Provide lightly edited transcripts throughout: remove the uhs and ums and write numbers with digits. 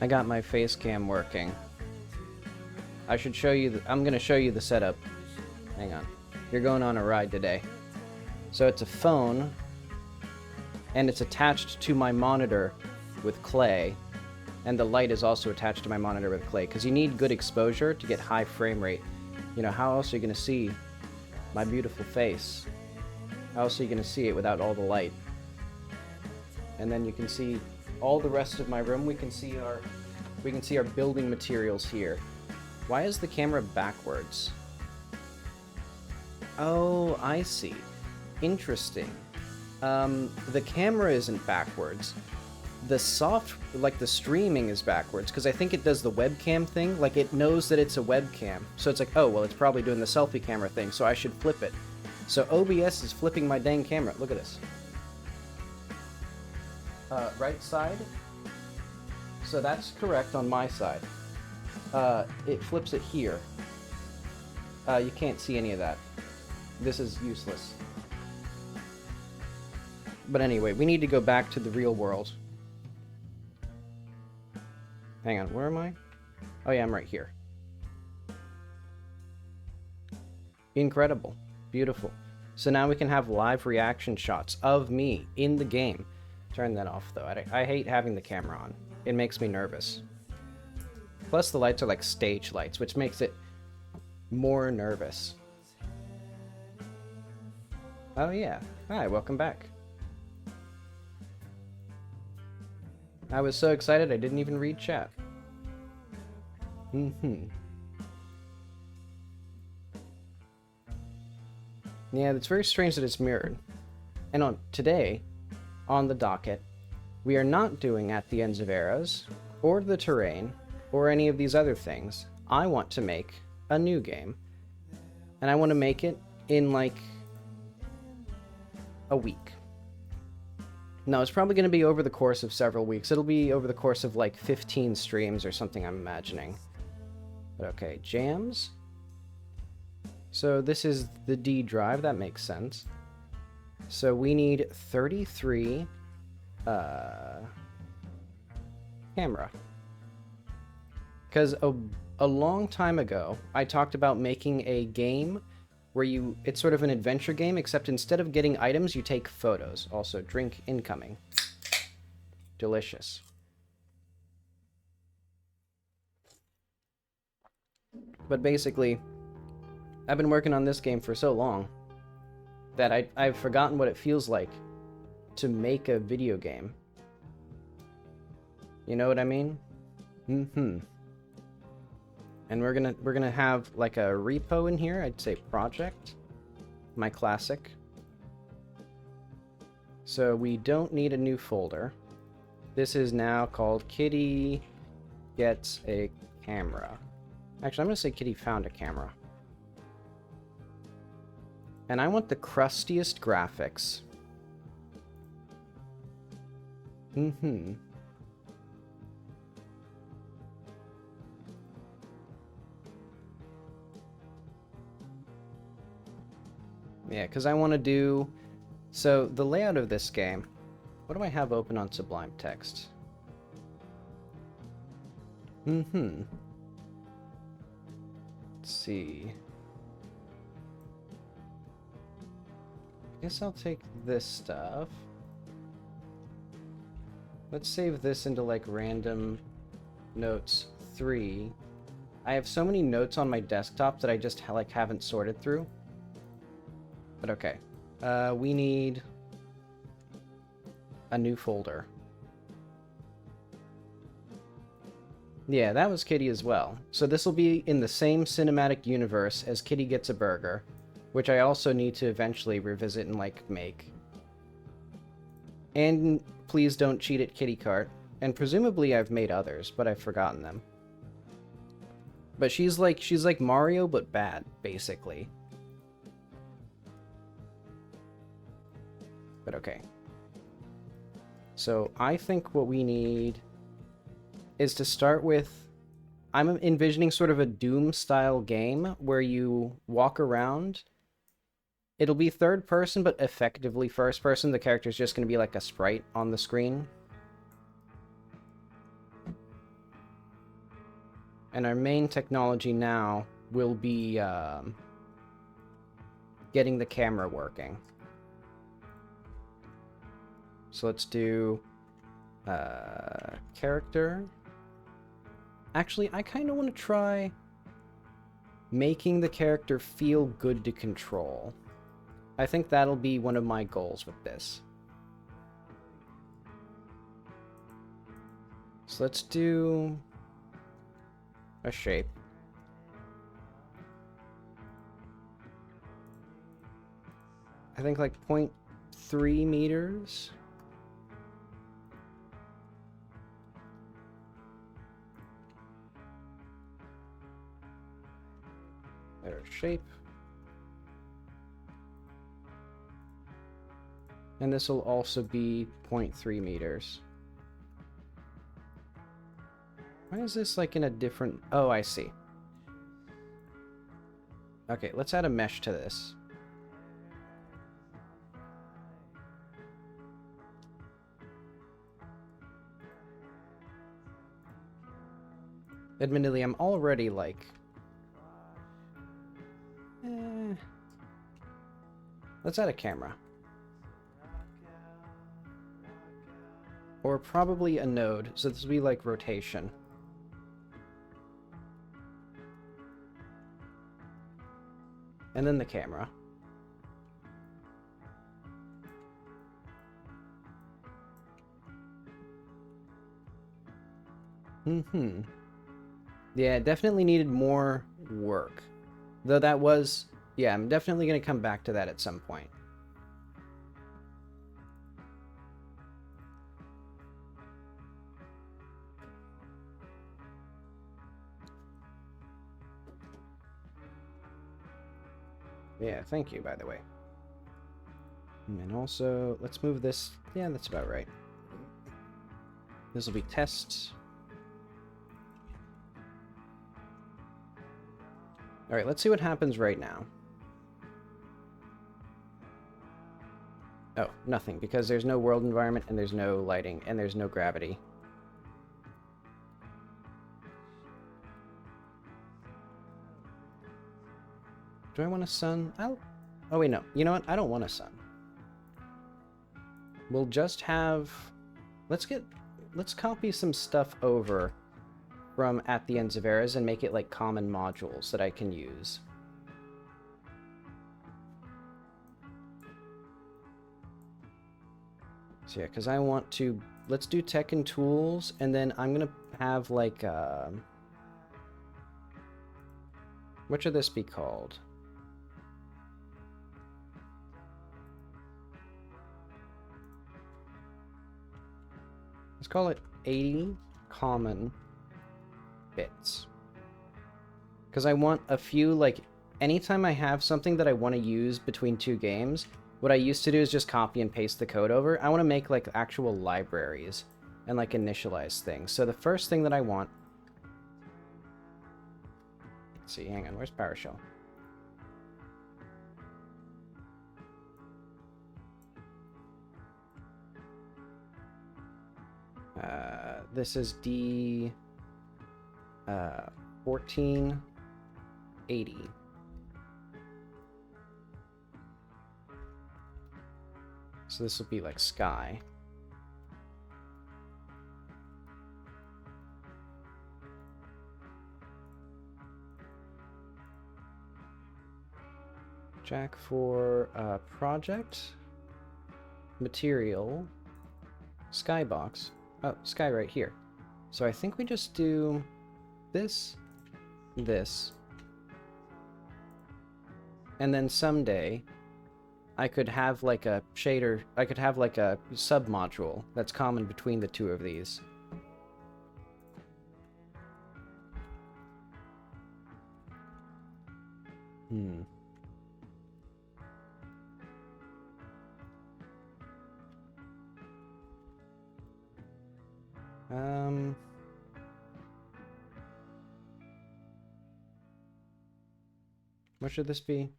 I got my face cam working. I should show you, I'm gonna show you the setup. Hang on. You're going on a ride today. So it's a phone, and it's attached to my monitor with clay, and the light is also attached to my monitor with clay, because you need good exposure to get high frame rate. You know, how else are you gonna see my beautiful face? How else are you gonna see it without all the light? And then you can see all the rest of my room. We can see our building materials here. Why is the camera backwards? Oh, I see. Interesting. The camera isn't backwards. The the streaming is backwards, because I think it does the webcam thing. Like, it knows that it's a webcam. So it's like, oh, well, it's probably doing the selfie camera thing, so I should flip it. So OBS is flipping my dang camera. Look at this. Right side. So that's correct on my side. It flips it here. You can't see any of that. This is useless. But anyway, we need to go back to the real world. Hang on, where am I? Oh yeah, I'm right here. Incredible. Beautiful. So now we can have live reaction shots of me in the game. Turn that off, though. I hate having the camera on. It makes me nervous. Plus, the lights are like stage lights, which makes it more nervous. Oh yeah. Hi, welcome back. I was so excited I didn't even read chat. Yeah, it's very strange that it's mirrored. And today, on the docket, we are not doing At the Ends of Eras, or The Terrain, or any of these other things. I want to make a new game. And I want to make it in, like, a week. No, it's probably going to be over the course of several weeks. It'll be over the course of, like, 15 streams or something, I'm imagining. But okay, jams. So this is the D drive, that makes sense. So we need 33 camera. Because a long time ago, I talked about making a game where it's sort of an adventure game, except instead of getting items, you take photos. Also, drink incoming. Delicious. But basically, I've been working on this game for so long that I've forgotten what it feels like to make a video game. You know what I mean? And we're gonna have like a repo in here. I'd say project, my classic. So we don't need a new folder. This is now called Kitty Gets a Camera. Actually, I'm gonna say Kitty Found a Camera. And I want the crustiest graphics. Yeah, because I want to do... So, the layout of this game... What do I have open on Sublime Text? Let's see... I guess I'll take this stuff. Let's save this into, like, random notes 3. I have so many notes on my desktop that I just, like, haven't sorted through. But okay. We need a new folder. Yeah, that was Kitty as well. So this will be in the same cinematic universe as Kitty Gets a Burger, which I also need to eventually revisit and, like, make. And please don't cheat at Kitty Cart. And presumably I've made others, but I've forgotten them. But she's like Mario, but bad, basically. But okay. So I think what we need is to start with... I'm envisioning sort of a Doom-style game where you walk around. It'll be third person, but effectively first person. The character's just going to be like a sprite on the screen. And our main technology now will be getting the camera working. So let's do character. Actually, I kind of want to try making the character feel good to control. I think that'll be one of my goals with this. So let's do a shape. I think like 0.3 meters. There's shape. And this will also be 0.3 meters. Why is this like in a different... Oh, I see. Okay, let's add a mesh to this. Admittedly, I'm already like... Let's add a camera. Or probably a node, so this will be like rotation. And then the camera. Yeah, it definitely needed more work. Though that was... Yeah, I'm definitely going to come back to that at some point. Yeah, thank you, by the way. And also, let's move this... Yeah, that's about right. This will be tests. Alright, let's see what happens right now. Oh, nothing, because there's no world environment, and there's no lighting, and there's no gravity. Do I want a sun? Oh wait, no. You know what? I don't want a sun. We'll just have... Let's copy some stuff over from At the Ends of Eras and make it like common modules that I can use. So yeah, because I want to... Let's do tech and tools, and then I'm going to have like... what should this be called? Let's call it 80 common bits. Because I want a few, like, anytime I have something that I want to use between two games, what I used to do is just copy and paste the code over. I want to make, like, actual libraries and, like, initialize things. So the first thing that I want... Let's see, hang on, where's PowerShell? This is D 1480. So this will be like sky. Jack for project, material, skybox. Oh, sky right here. So I think we just do this, this, and then someday I could have like a shader, I could have like a submodule that's common between the two of these. What should this be?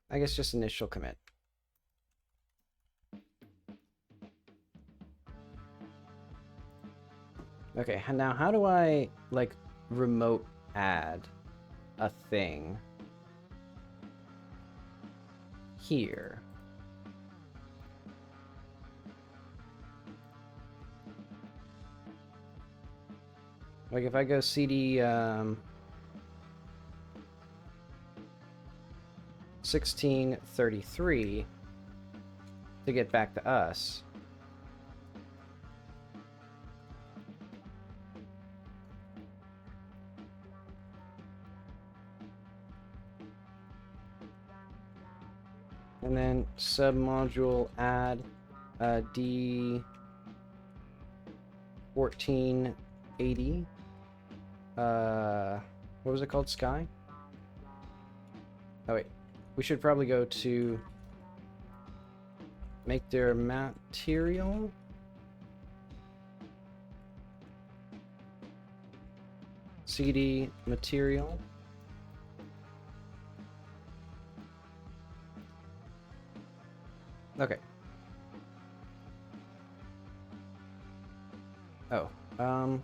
I guess just initial commit. Okay, now how do I, like, remote add a thing here? Like, if I go cd 1633 to get back to us. And then submodule add D 1480. What was it called? Sky? Oh wait, we should probably go to make their material. CD material. Okay. Oh, how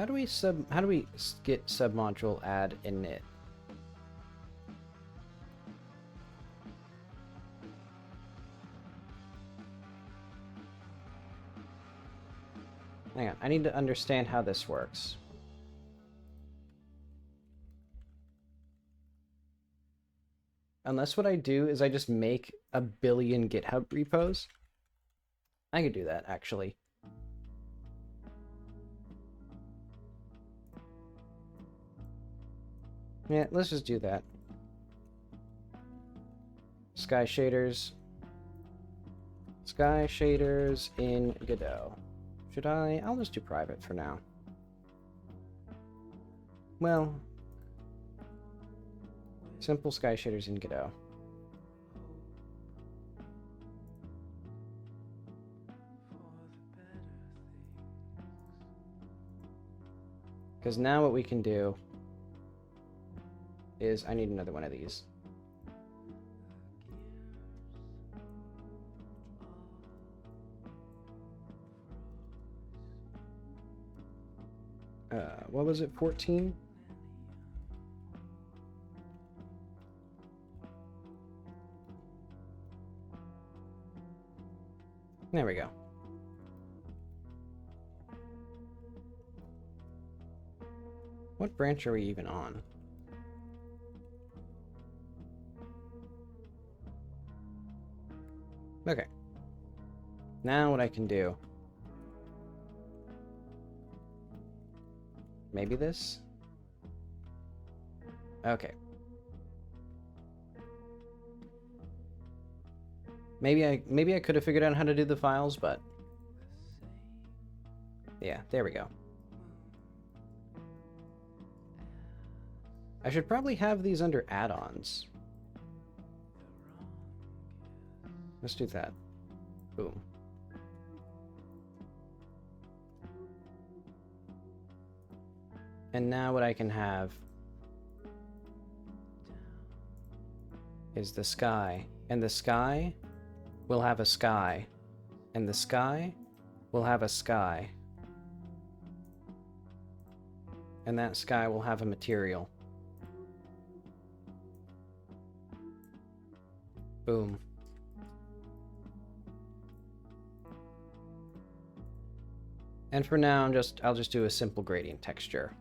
do we get submodule add init? Hang on, I need to understand how this works. Unless what I do is I just make a billion GitHub repos. I could do that, actually. Yeah, let's just do that. Sky shaders. Sky shaders in Godot. Should I? I'll just do private for now. Well, simple sky shaders in Godot. Because now what we can do is I need another one of these. What was it, 14? There we go. What branch are we even on? Okay. Now what I can do... Maybe this? Okay. Maybe I could have figured out how to do the files, but... Yeah, there we go. I should probably have these under add-ons. Let's do that. Boom. And now what I can have is the sky. And the sky will have a sky. And the sky will have a sky. And that sky will have a material. Boom. And for now, I'll just do a simple gradient texture.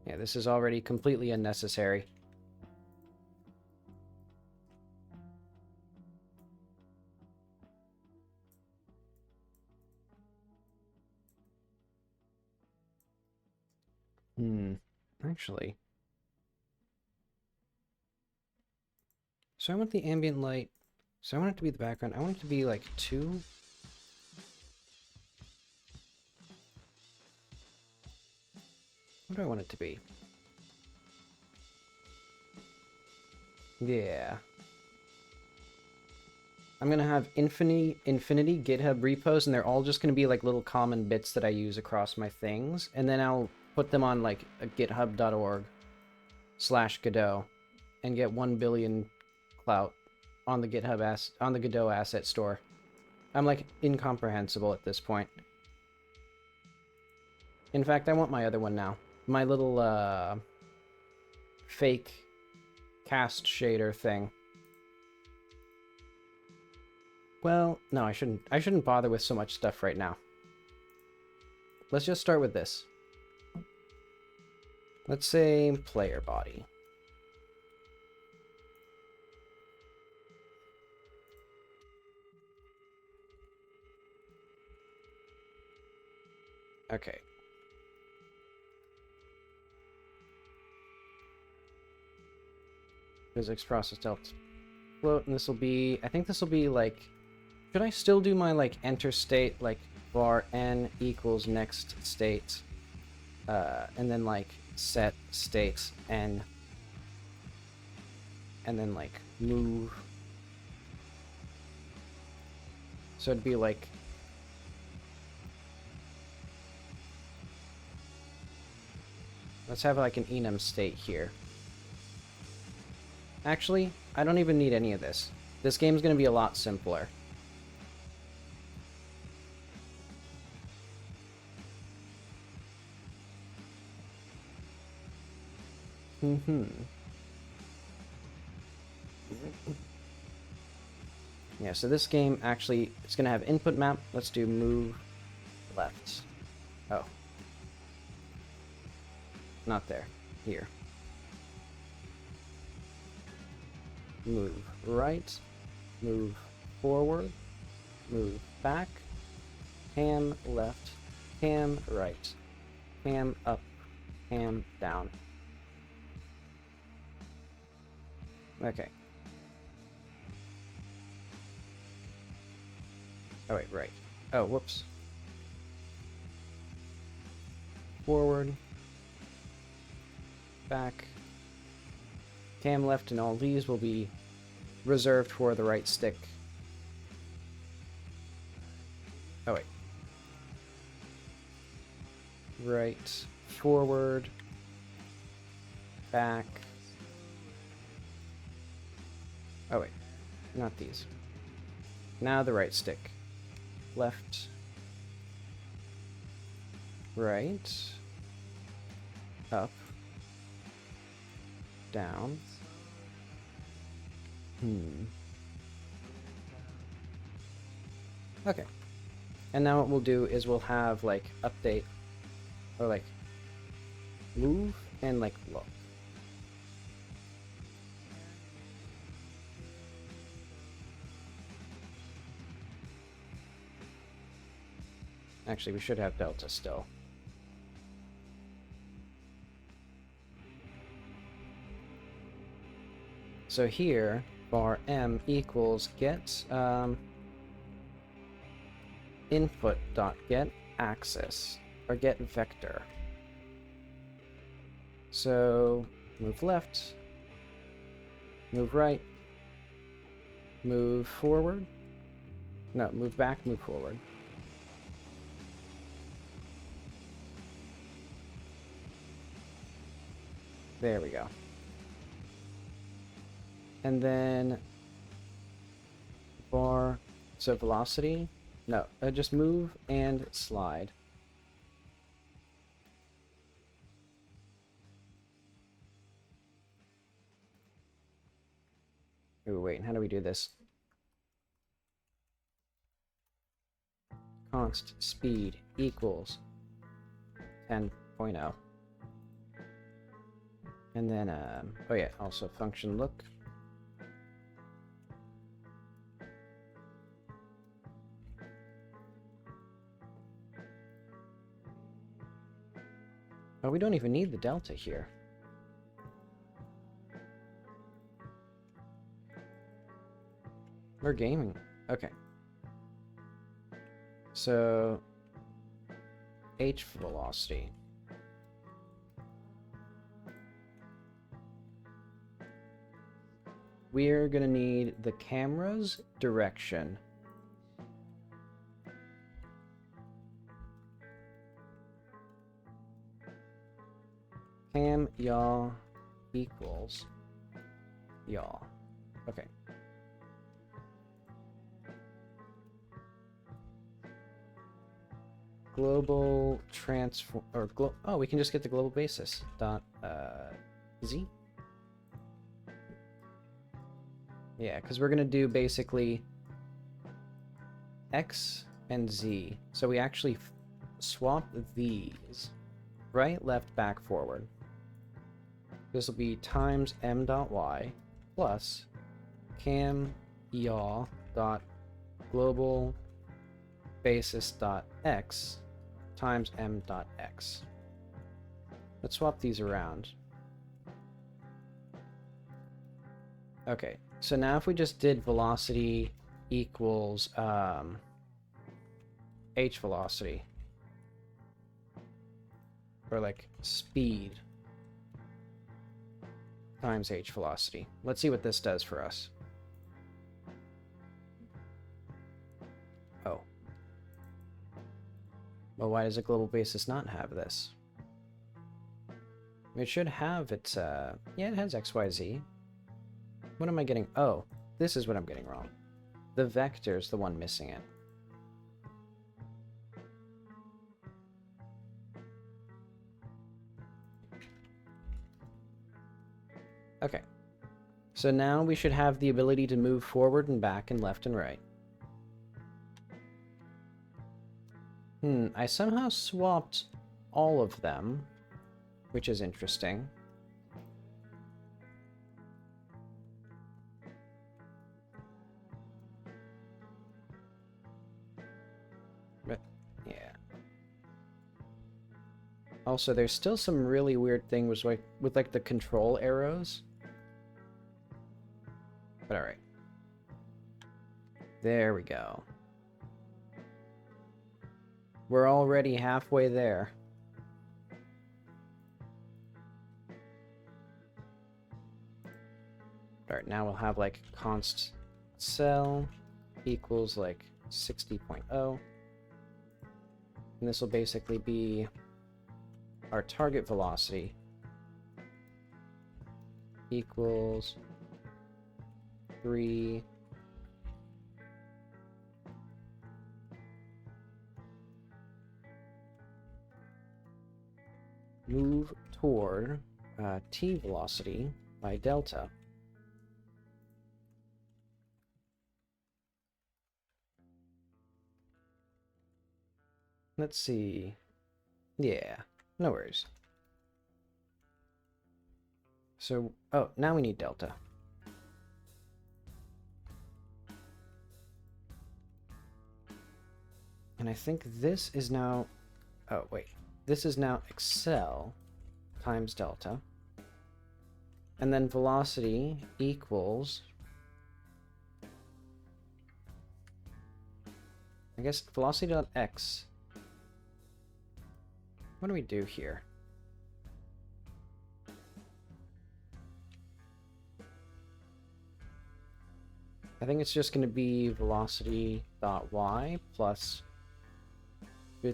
Yeah, this is already completely unnecessary. Actually. So I want the ambient light. So I want it to be the background. I want it to be like 2. What do I want it to be? Yeah. I'm gonna have infinity GitHub repos, and they're all just gonna be like little common bits that I use across my things, and then I'll put them on like a github.org/Godot and get 1 billion clout on the Godot asset store. I'm like incomprehensible at this point. In fact, I want my other one now. My little fake cast shader thing. Well, no, I shouldn't bother with so much stuff right now. Let's just start with this. Let's say player body. Okay. Physics process delta float, and this will be, I think this will be like, should I still do my like enter state, like var n equals next state, and then like set states n, and then like move. So it'd be like, let's have like an enum state here. Actually, I don't even need any of this. This game's going to be a lot simpler. Yeah, so this game actually, it's going to have input map. Let's do move left. Oh. Not there. Here. Move right. Move forward. Move back. Ham left. Ham right. Ham up. Ham down. Okay. Oh, wait, right. Oh, whoops. Forward. Back. Cam left and all these will be reserved for the right stick. Oh, wait. Right. Forward. Back. Oh, wait. Not these. Now the right stick. Left. Right. Up. Down. Okay. And now what we'll do is we'll have like update or like move and like look. Actually, we should have delta still. So here, var m equals get input dot get axis or get vector. So move left, move right, move forward. No, move back, move forward. There we go. And then bar, so velocity, no, just move and slide. Ooh, wait, how do we do this? Const speed equals 10.0. And then, oh yeah, also function look. Oh, we don't even need the delta here. We're gaming. Okay. So, H velocity. We're gonna need the camera's direction. Cam yaw equals yaw. Okay. global transform, or oh, we can just get the global basis dot z. Yeah, because we're gonna do basically x and z. So we actually swap these right, left, back, forward. This will be times m dot y plus cam yaw dot global basis dot x times m dot x. Let's swap these around. Okay, so now if we just did velocity equals h velocity, or like speed times h velocity. Let's see what this does for us. Oh. Well, why does a global basis not have this? It should have its, yeah, it has XYZ. What am I getting? Oh, this is what I'm getting wrong. The vector's the one missing it. Okay. So now we should have the ability to move forward and back and left and right. I somehow swapped all of them, which is interesting. But, yeah. Also, there's still some really weird things with like the control arrows. But alright. There we go. We're already halfway there. Alright, now we'll have like const cell equals like 60.0. And this will basically be our target velocity equals 3 move toward t velocity by delta. Let's see. Yeah, no worries. So, oh, now we need delta. And I think this is now, oh wait, this is now Excel times delta. And then velocity equals, I guess velocity.x. What do we do here? I think it's just going to be velocity.y plus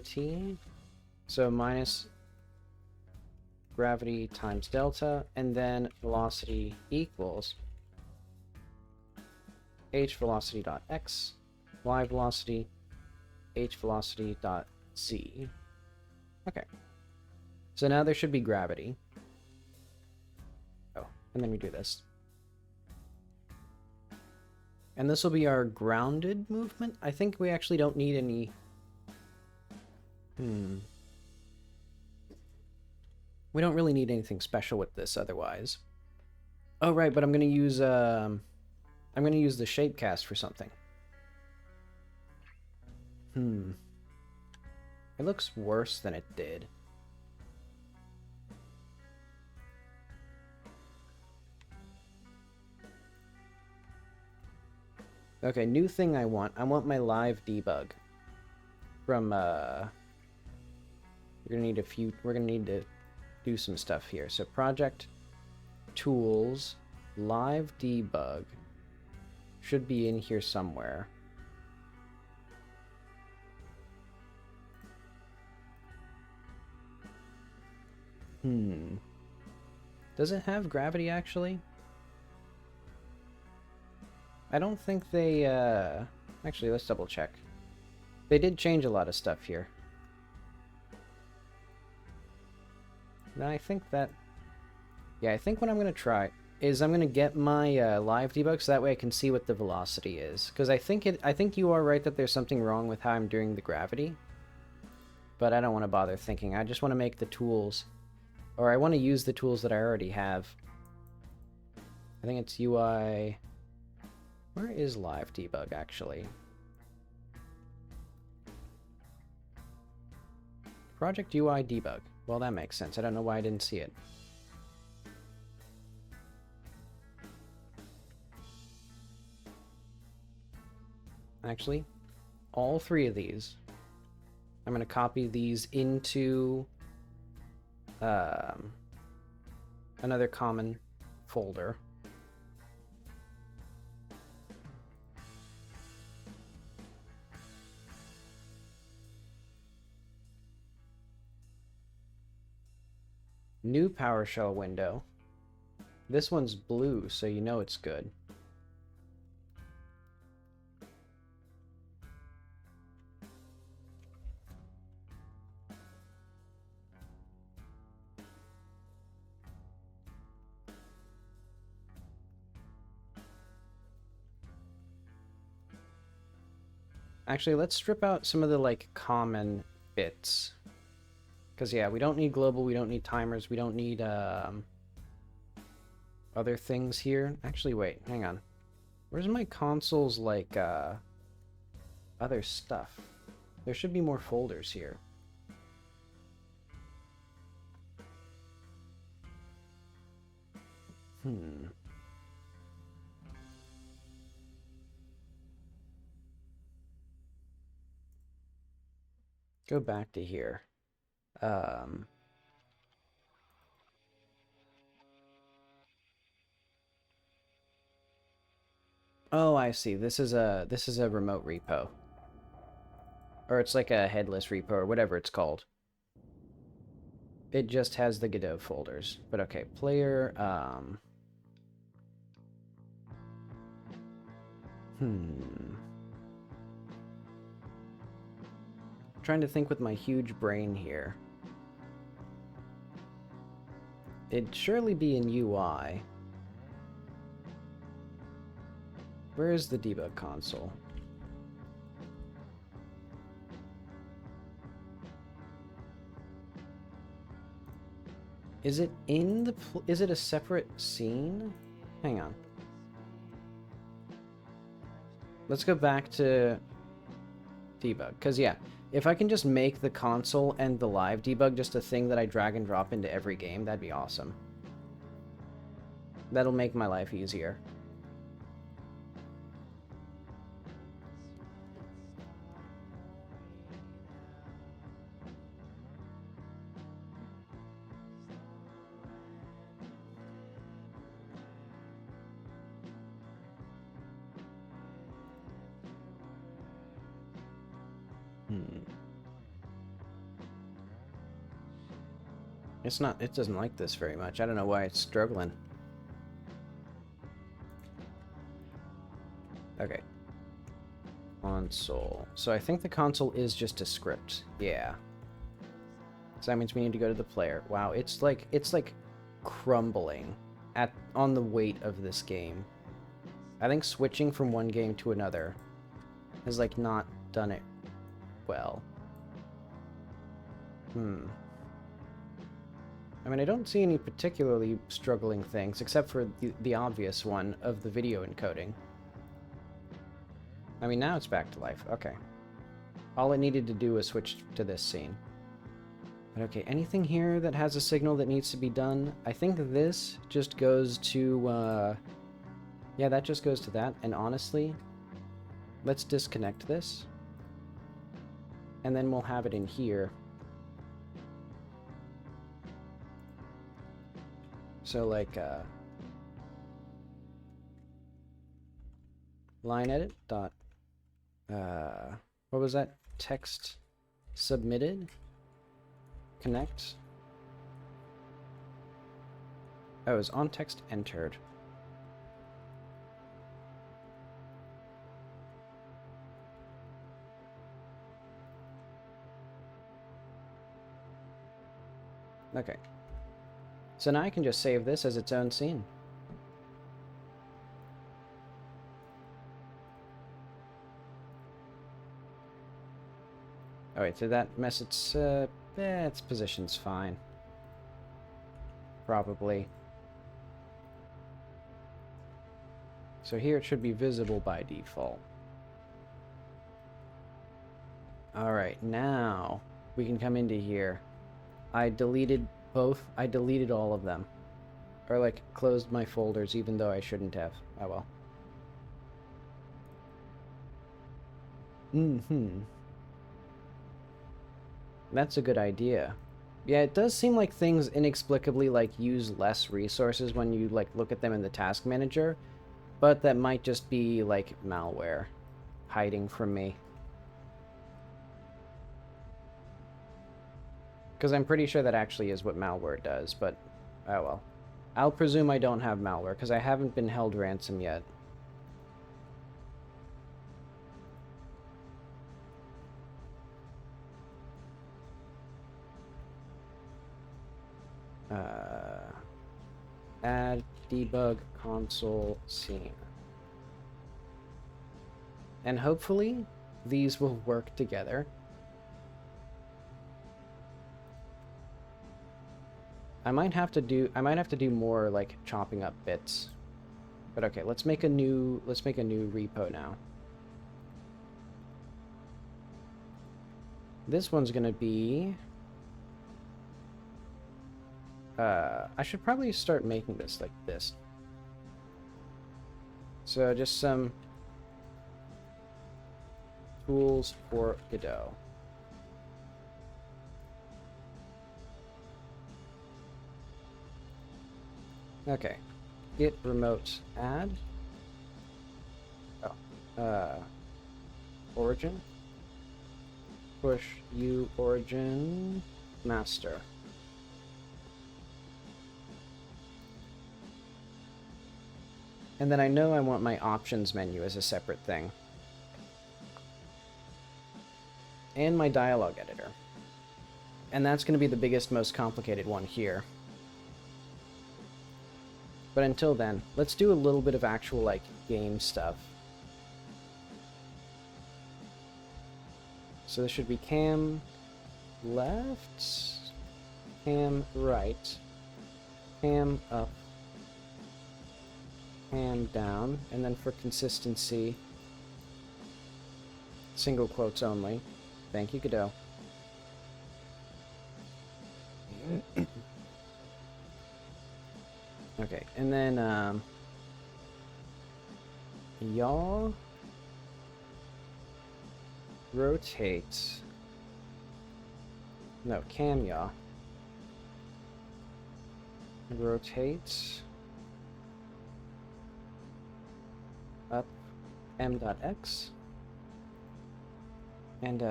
t. So minus gravity times delta, and then velocity equals h velocity dot x, y velocity, h velocity dot z. Okay. So now there should be gravity. Oh, and then we do this. And this will be our grounded movement. I think we actually don't need any... We don't really need anything special with this otherwise. Oh, right, but I'm going to use the shape cast for something. It looks worse than it did. Okay, new thing I want my live debug from we're gonna need to do some stuff here. So project tools live debug should be in here somewhere. Does it have gravity actually? I don't think they, actually, let's double check. They did change a lot of stuff here. No, I think that... Yeah, I think what I'm going to try is I'm going to get my live debug so that way I can see what the velocity is. Because I think you are right that there's something wrong with how I'm doing the gravity. But I don't want to bother thinking. I just want to make the tools... Or I want to use the tools that I already have. I think it's UI... Where is live debug, actually? Project UI debug. Well, that makes sense. I don't know why I didn't see it. Actually, all three of these, I'm going to copy these into another common folder. New PowerShell window. This one's blue, so you know it's good. Actually, let's strip out some of the, like, common bits. Because, yeah, we don't need global, we don't need timers, we don't need, other things here. Actually, wait, hang on. Where's my console's, like, other stuff? There should be more folders here. Go back to here. Oh, I see. This is a remote repo. Or it's like a headless repo or whatever it's called. It just has the Godot folders. But okay, player, trying to think with my huge brain here. It'd surely be in UI. Where is the debug console? Is it in the... is it a separate scene? Hang on. Let's go back to debug. Because, yeah, if I can just make the console and the live debug just a thing that I drag and drop into every game, that'd be awesome. That'll make my life easier. It's not, it doesn't like this very much. I don't know why it's struggling. Okay. Console. So I think the console is just a script. Yeah. So that means we need to go to the player. Wow, it's like crumbling on the weight of this game. I think switching from one game to another has like not done it well. I mean, I don't see any particularly struggling things, except for the obvious one of the video encoding. I mean, now it's back to life. Okay. All it needed to do was switch to this scene. But okay, anything here that has a signal that needs to be done? I think this just goes to, yeah, that just goes to that. And honestly, let's disconnect this. And then we'll have it in here. So, like, line edit dot, what was that? Text submitted? Connect? Oh, it was on text entered. Okay. So now I can just save this as its own scene. Oh wait, so that mess, its position's fine. Probably. So here it should be visible by default. Alright, now we can come into here. I deleted all of them. Or like closed my folders even though I shouldn't have. Oh well. That's a good idea. Yeah, it does seem like things inexplicably like use less resources when you like look at them in the task manager, but that might just be like malware hiding from me. Because I'm pretty sure that actually is what malware does, but oh well. I'll presume I don't have malware because I haven't been held ransom yet. Add debug console scene. And hopefully these will work together. I might have to do more like chopping up bits. But okay, let's make a new repo now. This one's gonna be I should probably start making this like this. So just some tools for Godot. Okay. Git remote add. Origin. Push u origin master. And then I know I want my options menu as a separate thing. And my dialog editor. And that's going to be the biggest, most complicated one here. But until then, let's do a little bit of actual, like, game stuff. So this should be cam left, cam right, cam up, cam down, and then for consistency, single quotes only. Thank you, Godot. Okay, and then, yaw, rotate, no, cam yaw, rotate, up, m.x, and,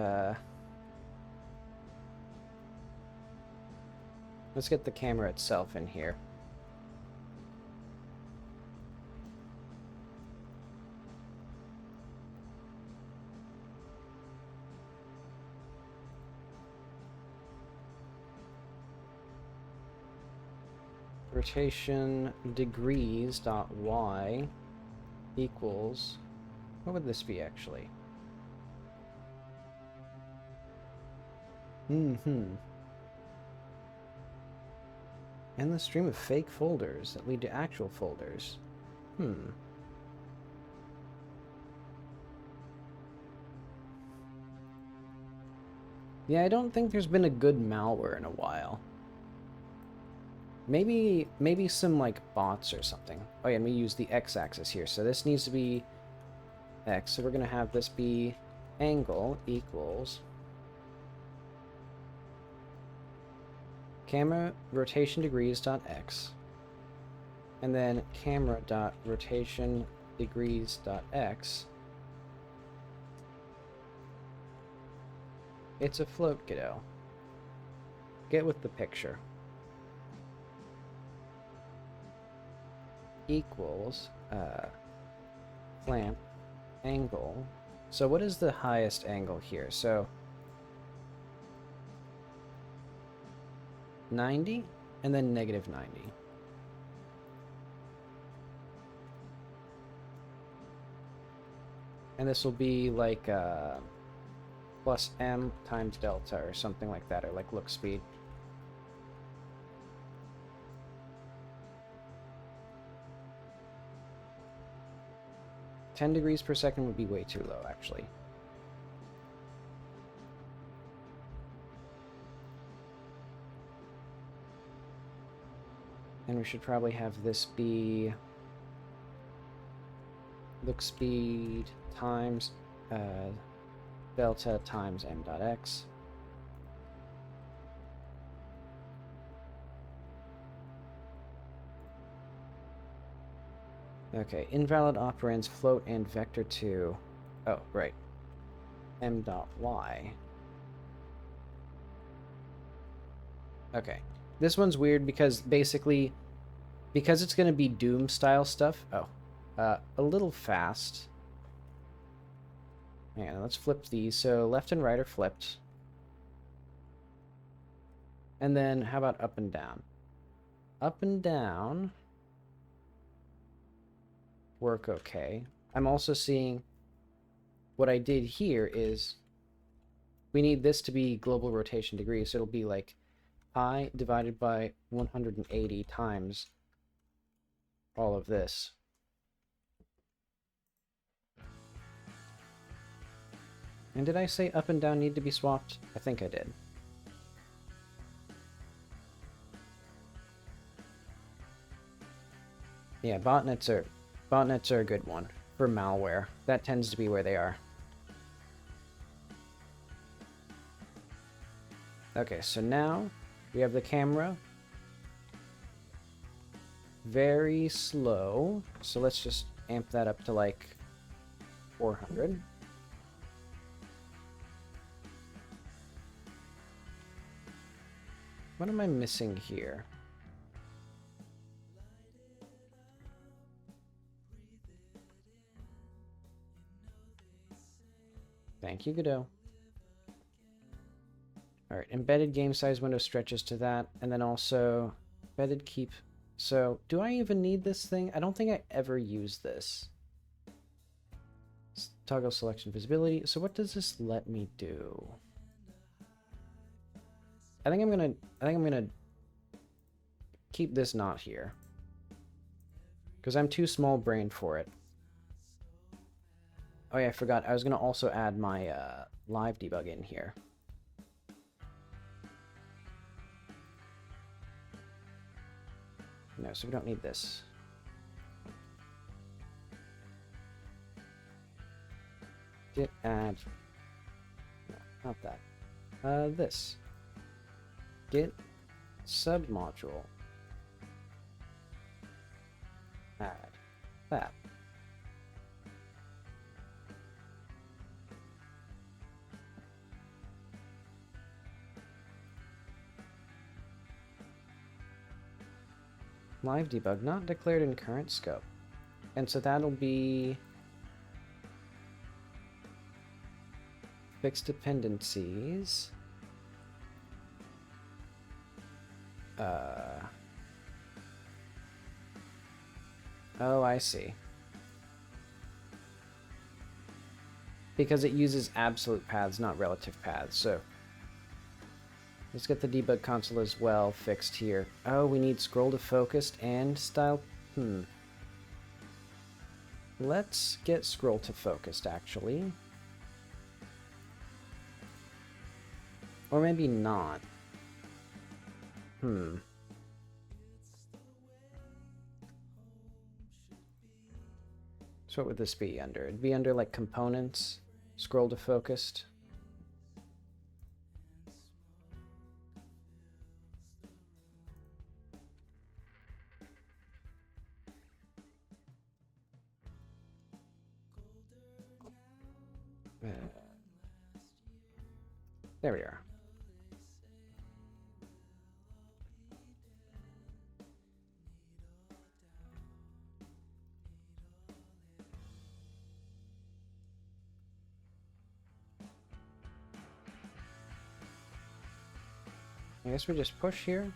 let's get the camera itself in here. Rotation degrees dot y equals, what would this be actually? Endless stream of fake folders that lead to actual folders. Yeah, I don't think there's been a good malware in a while. Maybe some like bots or something. Oh yeah, and we use the x-axis here, so this needs to be x. So we're gonna have this be angle equals camera rotation degrees dot x, and then camera dot rotation degrees dot x. It's a float, Godot. Get with the picture. Equals clamp angle. So what is the highest angle here? So 90? and then negative 90. And this will be like plus m times delta or something like that, or like look speed. $10 degrees per second would be way too low, actually. And we should probably have this be look speed times delta times m dot x. Okay, invalid operands float and vector 2. Oh, right. M dot y. Okay. This one's weird because basically, because it's going to be Doom style stuff. Oh, a little fast. Hang on, let's flip these. So left and right are flipped. And then how about up and down? Up and down work okay. I'm also seeing what I did here is we need this to be global rotation degrees. So it'll be like pi divided by 180 times all of this. And did I say up and down need to be swapped? I think I did. Yeah, botnets are a good one for malware. That tends to be where they are. Okay, so now we have the camera. Very slow. So let's just amp that up to like 400. What am I missing here? Thank you, Godot. Alright, embedded game size window stretches to that, and then also embedded keep. So, do I even need this thing? I don't think I ever use this. Toggle selection visibility. So what does this let me do? I think I'm gonna keep this not here. Because I'm too small brained for it. Oh yeah, I forgot. I was gonna also add my live debug in here. No, so we don't need this. Git add. No, not that. This. Git submodule. Add that. Live debug not declared in current scope. And so that'll be fixed dependencies. Oh, I see. Because it uses absolute paths, not relative paths, so let's get the debug console as well fixed here. Oh, we need scroll to focused and style. Let's get scroll to focused, actually. Or maybe not. So what would this be under? It'd be under, like, components, scroll to focused. There we are. I guess we just push here.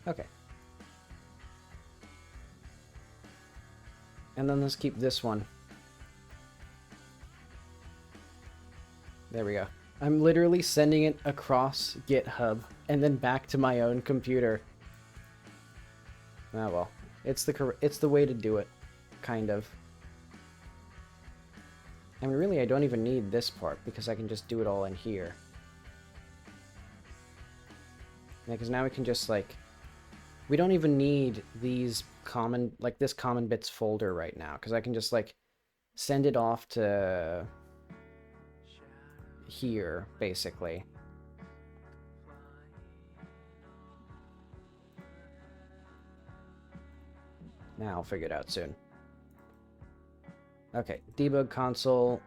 Okay. And then let's keep this one. There we go. I'm literally sending it across GitHub and then back to my own computer. Oh well. It's the way to do it, kind of. I mean, really, I don't even need this part because I can just do it all in here. Yeah, because now we can just, like... We don't even need these common... Like, this common bits folder right now. Because I can just, like, send it off to... here, basically. Now I'll figure it out soon. Okay, debug console.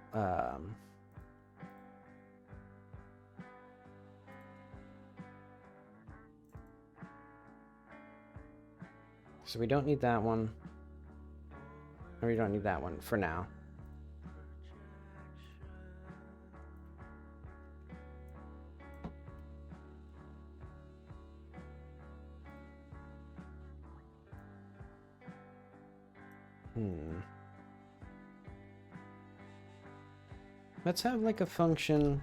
So we don't need that one. Or we don't need that one for now. Let's have like a function.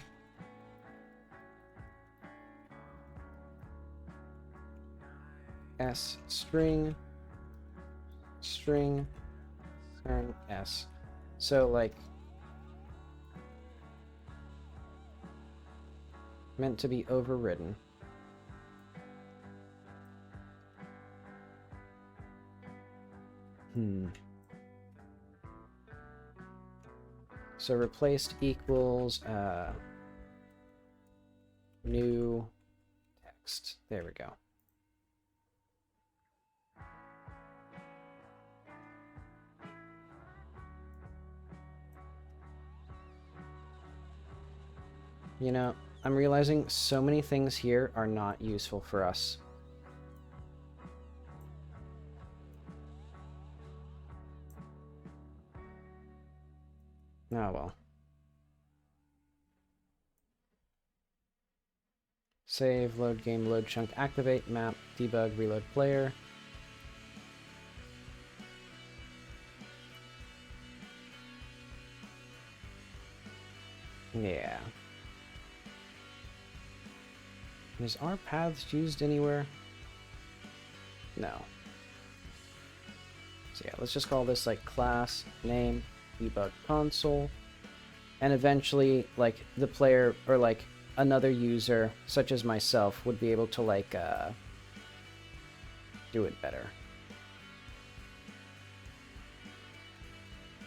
S string turn S. So like meant to be overridden. So replaced equals new text. There we go. You know, I'm realizing so many things here are not useful for us. Oh well. Save, load game, load chunk, activate, map, debug, reload player. Yeah. Is our paths used anywhere? No. So yeah, let's just call this like class name debug console, and eventually like the player or like another user such as myself would be able to like do it better.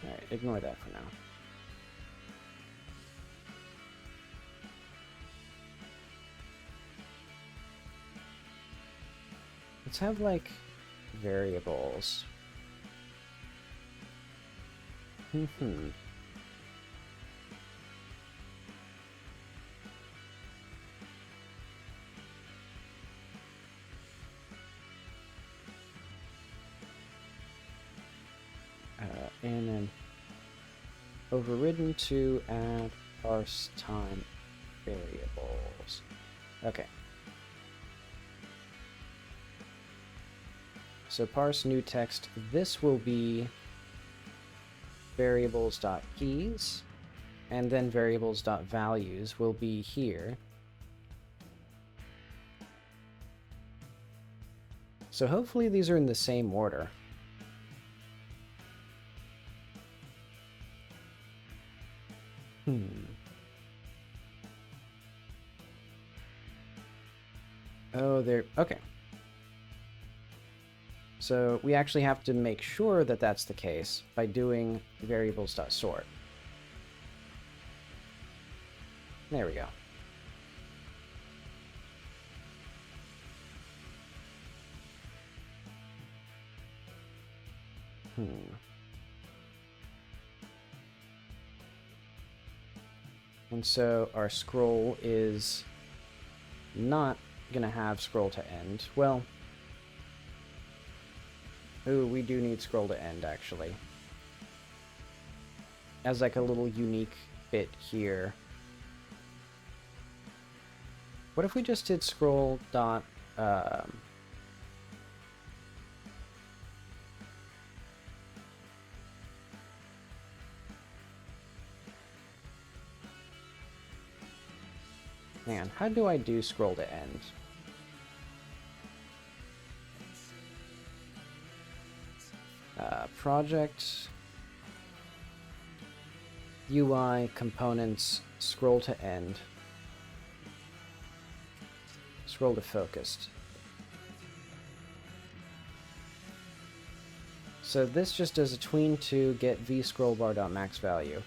All right, ignore that for now. Let's have like variables. And then overridden to add parse time variables. Okay. So parse new text. This will be variables.keys, and then variables.values will be here. So hopefully these are in the same order. Oh, they're... Okay. So we actually have to make sure that that's the case by doing variables.sort. There we go. And so our scroll is not going to have scroll to end. Well, ooh, we do need scroll to end, actually. As like a little unique bit here. What if we just did scroll dot, Hang on, how do I do scroll to end? Project, UI, components, scroll to end, scroll to focused. So this just does a tween to get v_scrollbar.max value,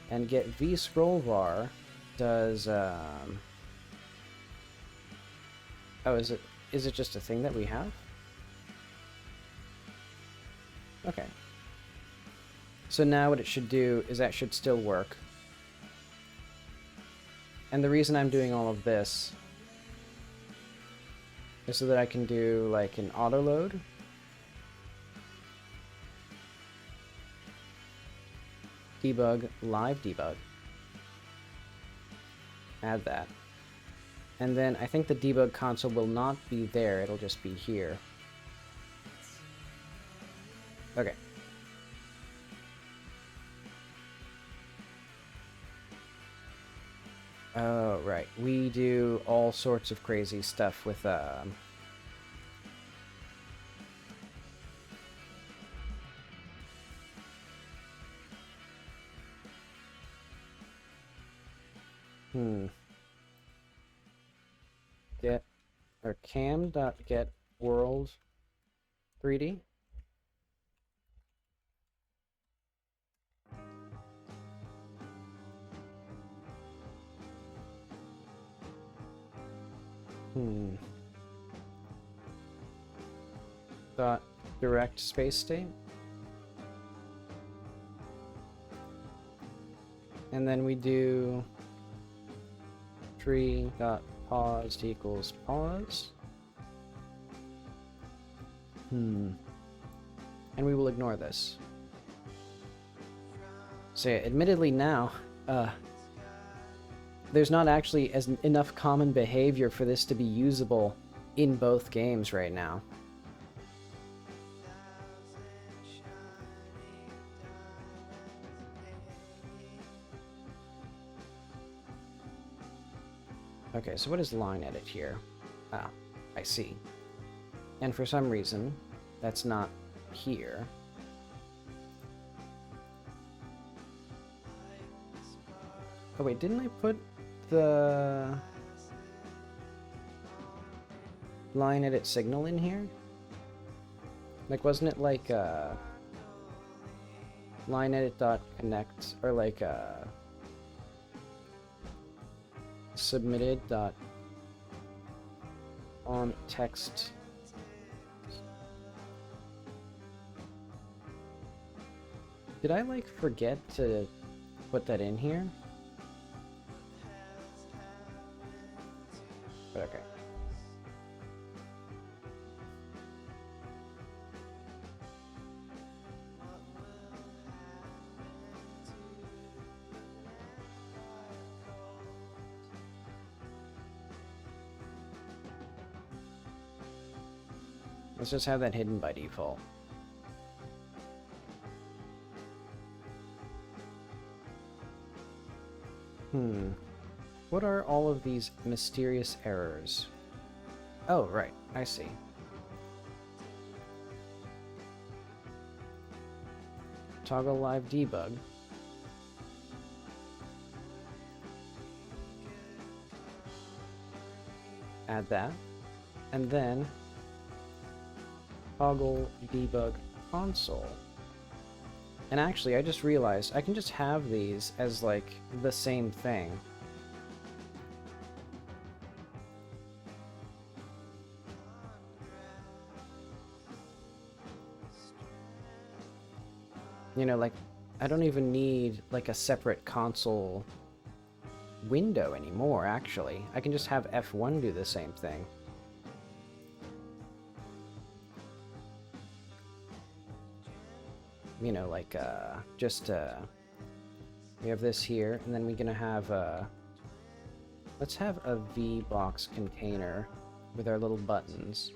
and get v_scrollbar does oh, is it just a thing that we have? Okay. So now what it should do is that should still work. And the reason I'm doing all of this is so that I can do like an auto load. Debug, live debug. Add that. And then I think the debug console will not be there, it'll just be here. Okay. Oh, right. We do all sorts of crazy stuff with, get, or cam.get world 3D. Dot direct space state. And then we do tree dot paused equals pause. And we will ignore this. So yeah, admittedly now, there's not actually enough common behavior for this to be usable in both games right now. Okay, so what is line edit here? Ah, I see. And for some reason, that's not here. Oh wait, didn't I put the line edit signal in here? Like, wasn't it like line edit dot connect, or like submitted dot on text? Did I like forget to put that in here? But okay. Let's just have that hidden by default. What are all of these mysterious errors? Oh, right. I see. Toggle live debug. Add that. And then toggle debug console. And actually, I just realized I can just have these as like the same thing. You know, like, I don't even need like a separate console window anymore, actually. I can just have F1 do the same thing. You know, like, we have this here, and then we're gonna have, let's have a V-box container with our little buttons.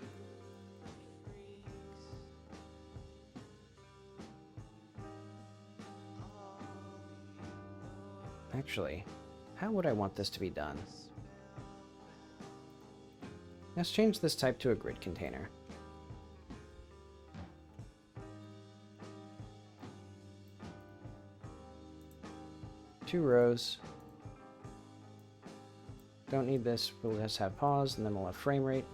Actually, how would I want this to be done? Let's change this type to a grid container. Two rows. Don't need this, we'll just have pause, and then we'll have frame rate.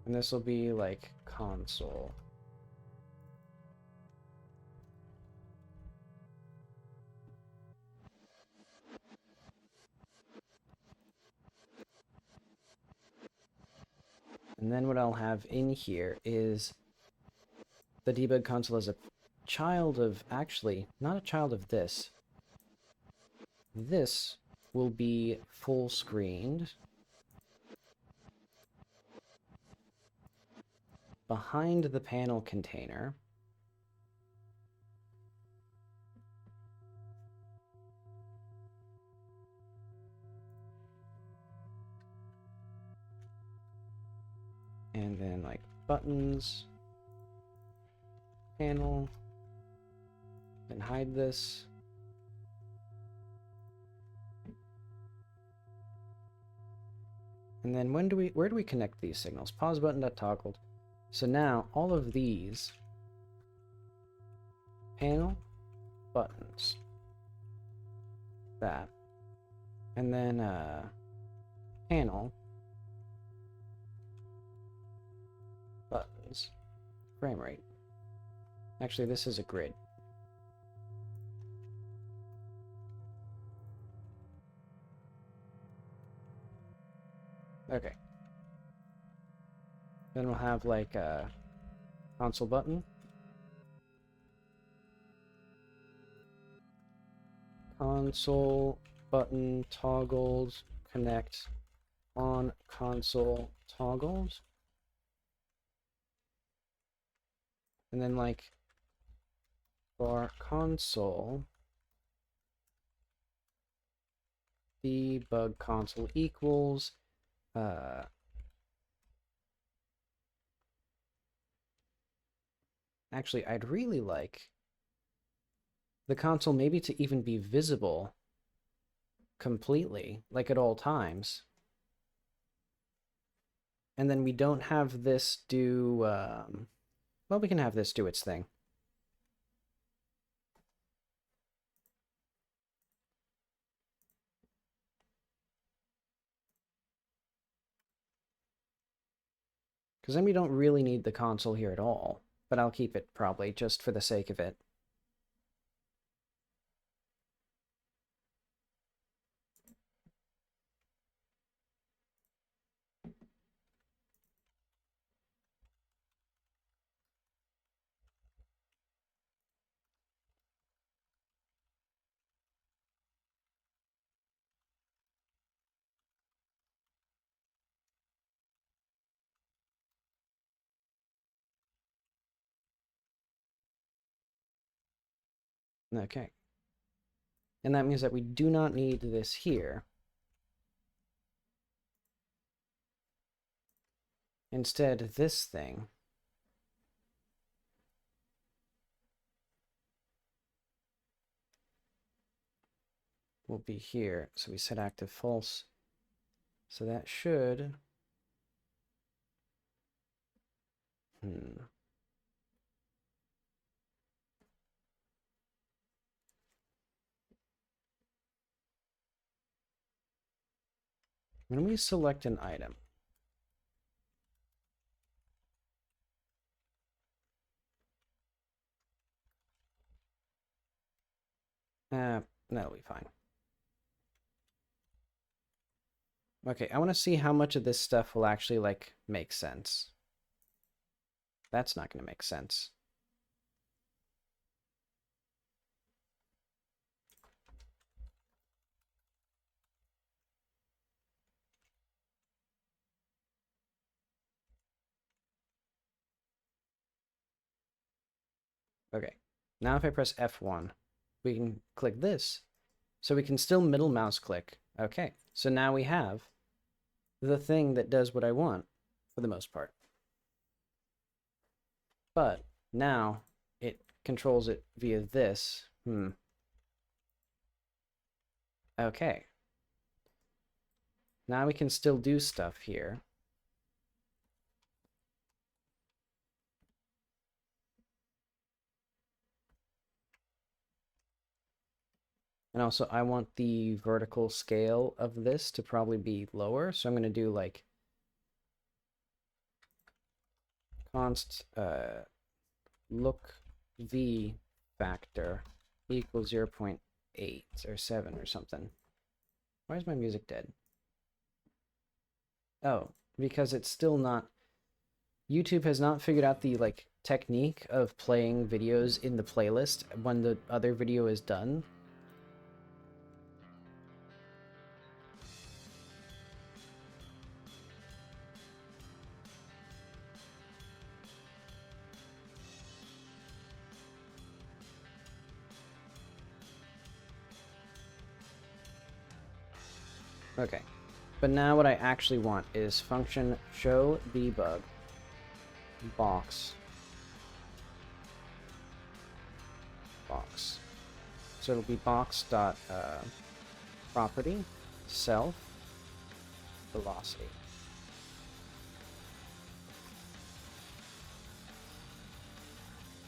And this will be like console. And then what I'll have in here is the debug console as a child of, actually, not a child of this. This will be full screened behind the panel container. And then like buttons, panel, and hide this. And then where do we connect these signals? Pause button that toggled. So now all of these panel, buttons, that, and then panel, buttons, frame rate. Actually, this is a grid. Okay. Then we'll have like a console button. Console button toggled connect on console toggled. And then like bar console debug console equals actually, I'd really like the console maybe to even be visible completely, like at all times. And then we don't have this do, well, we can have this do its thing. Because then we don't really need the console here at all. But I'll keep it probably just for the sake of it. Okay. And that means that we do not need this here. Instead, this thing will be here. So we set active false. So that should... When we select an item, that'll be fine. Okay, I want to see how much of this stuff will actually, like, make sense. That's not going to make sense. Okay, now if I press F1, we can click this. So we can still middle mouse click. Okay, so now we have the thing that does what I want, for the most part. But Now it controls it via this. Okay. Now we can still do stuff here. And also, I want the vertical scale of this to probably be lower, so I'm going to do like const look v factor equals 0.8 or 7 or something. Why is my music dead? Oh, because it's still not... YouTube has not figured out the like technique of playing videos in the playlist when the other video is done. Okay, but now what I actually want is function show debug box. So it'll be box dot property self velocity.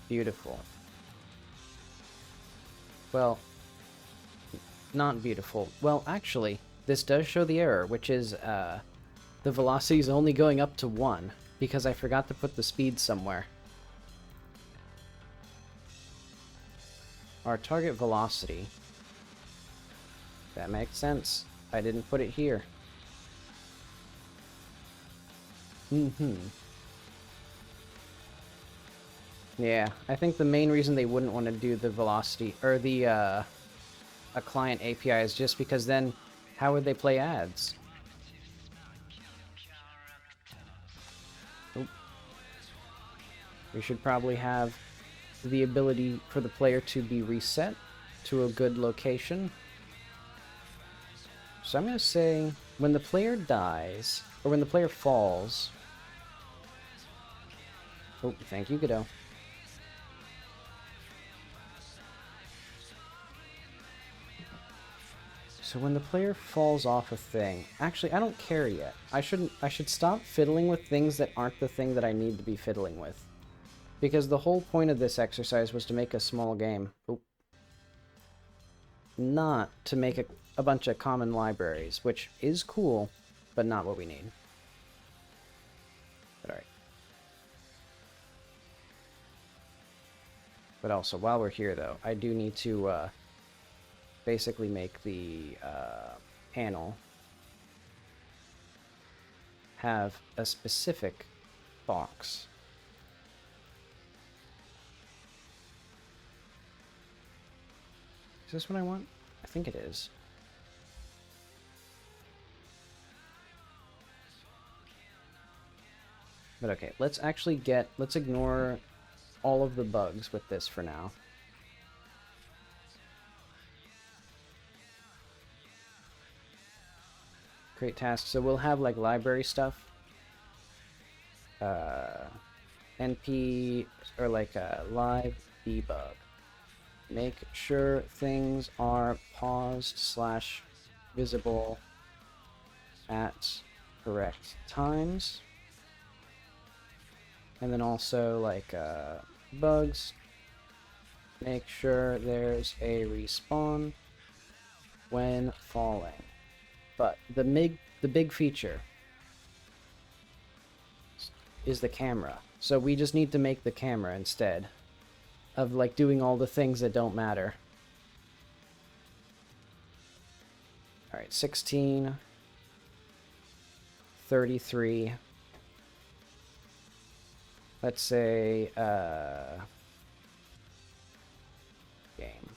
Beautiful. Well, not beautiful. Well, actually, this does show the error, which is the velocity is only going up to 1 because I forgot to put the speed somewhere. Our target velocity. That makes sense. I didn't put it here. Yeah, I think the main reason they wouldn't want to do the velocity, or the, a client API is just because then, how would they play ads? Oop. We should probably have the ability for the player to be reset to a good location. So I'm going to say, when the player dies, or when the player falls... Oh, thank you, Godot. So when the player falls off a thing... Actually, I don't care yet. I should stop fiddling with things that aren't the thing that I need to be fiddling with. Because the whole point of this exercise was to make a small game. Oop. Not to make a bunch of common libraries, which is cool, but not what we need. But alright. But also, while we're here, though, I do need to basically make the panel have a specific box. Is this what I want? I think it is. But okay, let's ignore all of the bugs with this for now. Create tasks, so we'll have like library stuff. NP, or like live debug. Make sure things are paused/visible at correct times. And then also like bugs. Make sure there's a respawn when falling. But the big feature is the camera. So we just need to make the camera instead of like doing all the things that don't matter. All right, 16, 33. Let's say game.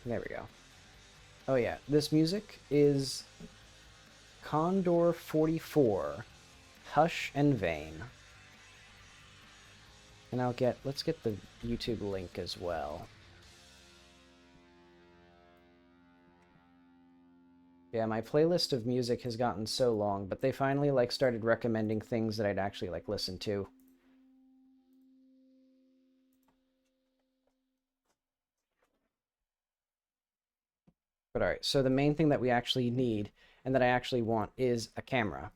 There we go. Oh yeah, this music is Condor 44, Hush and Vain. And let's get the YouTube link as well. Yeah, my playlist of music has gotten so long, but they finally like started recommending things that I'd actually like listen to. But all right, so the main thing that we actually need and that I actually want is a camera.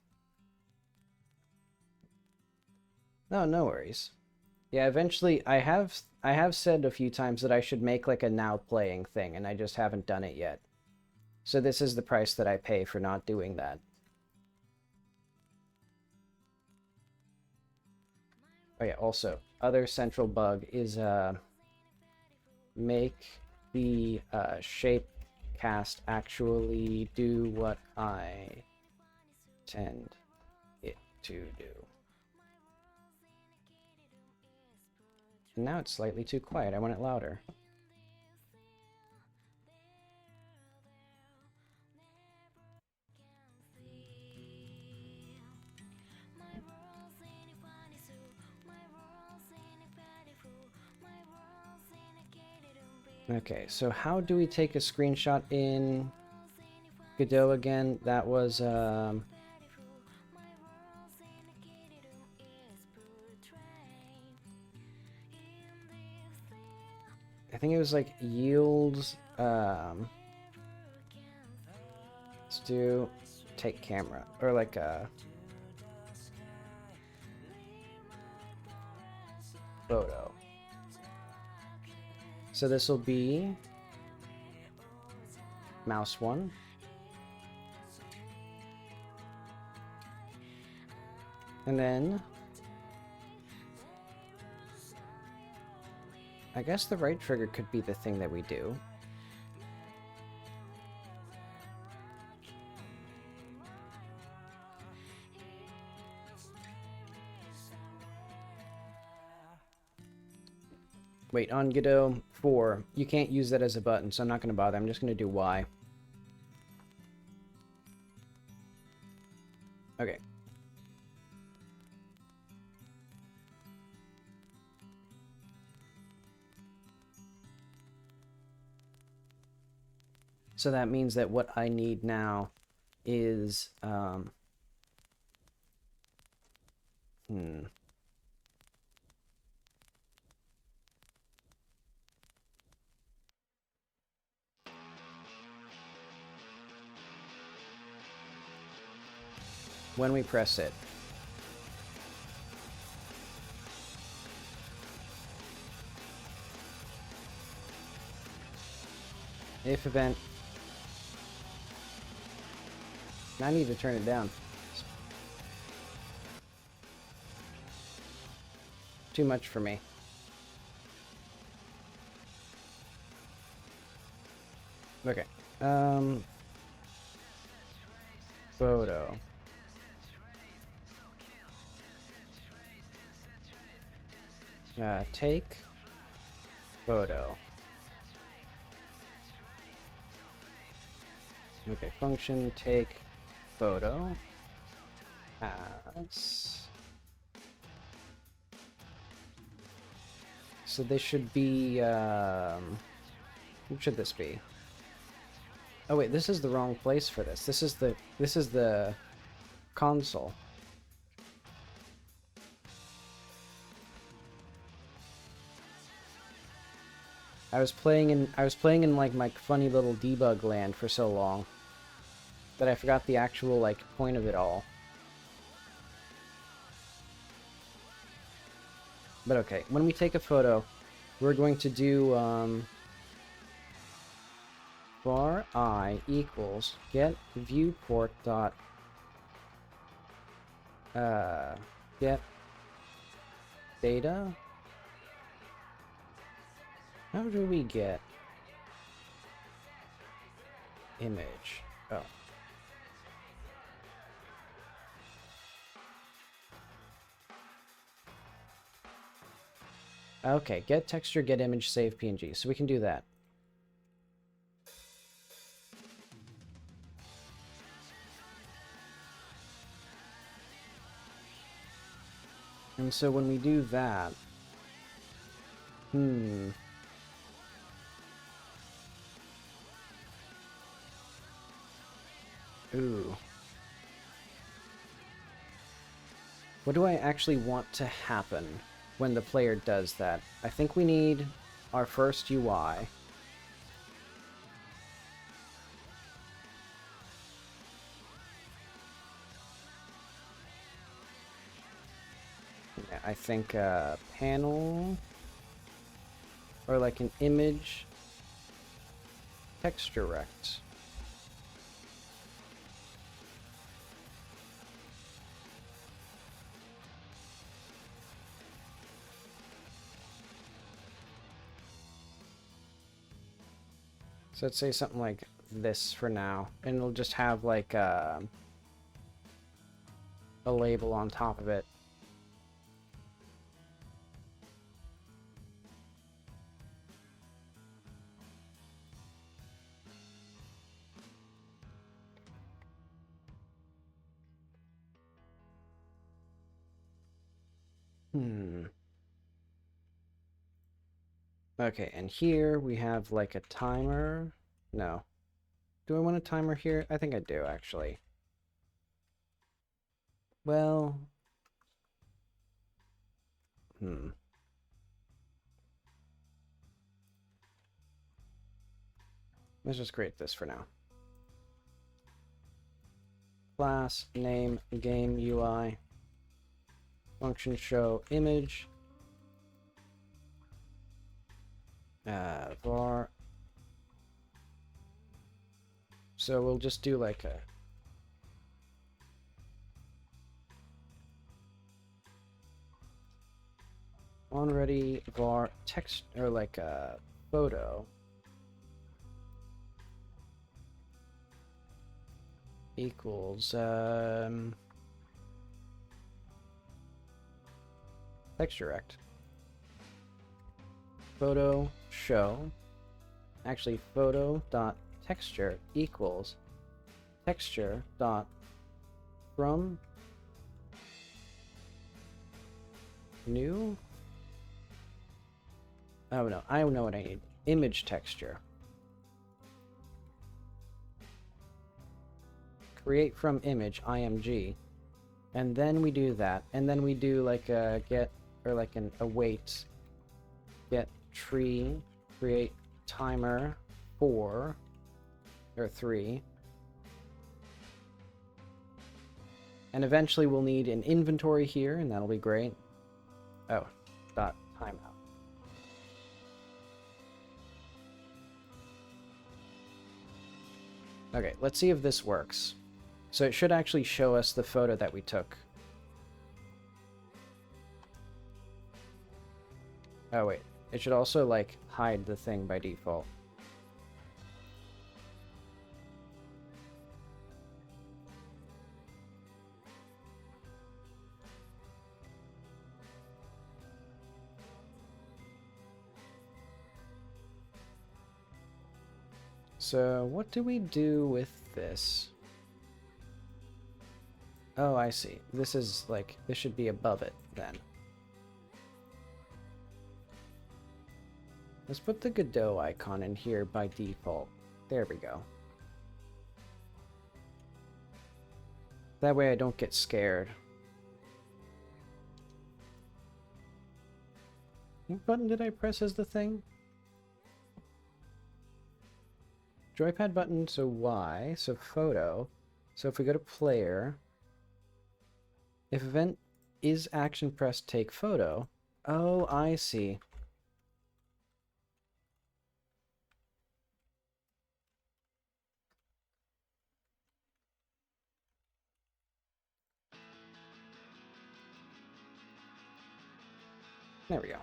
No, no worries. Yeah, eventually I have said a few times that I should make like a now playing thing, and I just haven't done it yet. So this is the price that I pay for not doing that. Oh yeah, also, other central bug is make the shape cast actually do what I intend it to do. And now it's slightly too quiet. I want it louder. Okay, so how do we take a screenshot in Godot again? That was, I think it was like yields, let's do take camera, or like photo. So this will be mouse 1. And then I guess the right trigger could be the thing that we do. Wait, on Godot 4, you can't use that as a button, so I'm not going to bother. I'm just going to do Y. Okay. So that means that what I need now is, when we press it. If event. I need to turn it down. Too much for me. Okay. Photo. Take photo. Okay, function take photo as. So this should be, what should this be? Oh wait, this is the wrong place for this. This is the console. I was playing in like my funny little debug land for so long that I forgot the actual like point of it all. But okay, when we take a photo, we're going to do var I equals get viewport dot get data. How do we get image? Oh. Okay, get texture, get image, save PNG. So we can do that. And so when we do that, ooh. What do I actually want to happen when the player does that? I think we need our first UI. I think panel or like an image texture rect. So let's say something like this for now, and it'll just have like a label on top of it. Okay, and here we have like a timer. No. Do I want a timer here? I think I do, actually. Well... Let's just create this for now. Class, name, game UI, function show image, var. So we'll just do like a onReady var text, or like a photo equals texture rect. Photo show, actually photo dot texture equals texture dot from new. Oh no, I know what I need. Image texture. Create from image img, and then we do that, and then we do like a get, or like an await get tree, create timer 4 or 3, and eventually we'll need an inventory here, and that'll be great. Oh, dot timeout. Okay, let's see if this works. So it should actually show us the photo that we took. Oh wait, it should also like hide the thing by default. So what do we do with this? Oh, I see. This is like, this should be above it then. Let's put the Godot icon in here by default. There we go. That way I don't get scared. What button did I press as the thing? Joypad button, so Y, so photo. So if we go to player, if event is action press take photo. Oh, I see. There we go.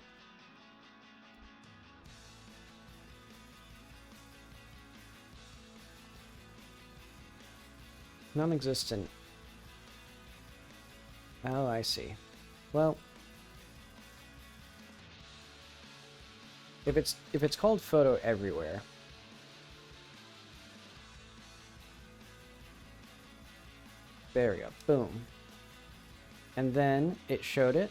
Non-existent. Oh, I see. Well, if it's called photo everywhere, there we go. Boom. And then it showed it.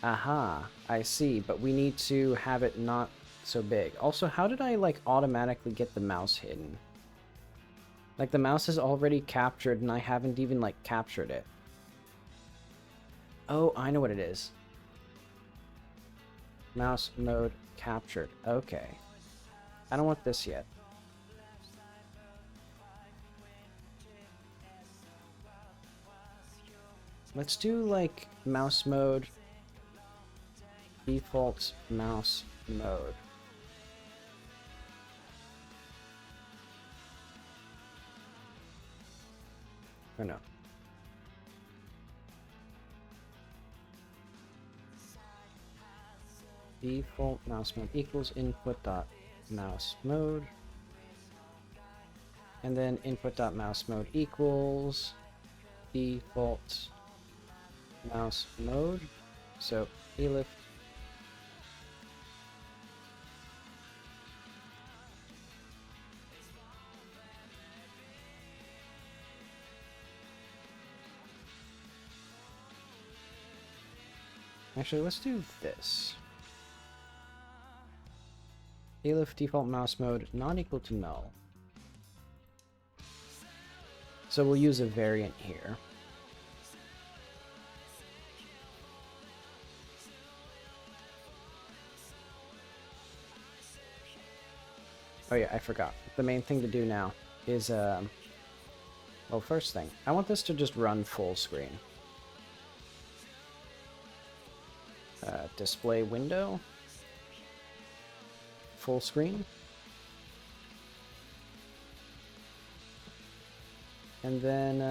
Aha, I see, but we need to have it not so big. Also, how did I like automatically get the mouse hidden? Like the mouse is already captured and I haven't even like captured it. Oh, I know what it is. Mouse mode captured. Okay. I don't want this yet. Let's do like mouse mode default mouse mode. Or no. Default mouse mode equals input dot mouse mode. And then input dot mouse mode equals default mouse mode. So elift actually, let's do this. Elift default mouse mode not equal to null. So we'll use a variant here. Oh yeah, I forgot. The main thing to do now is, well, first thing, I want this to just run full screen. Display window, full screen, and then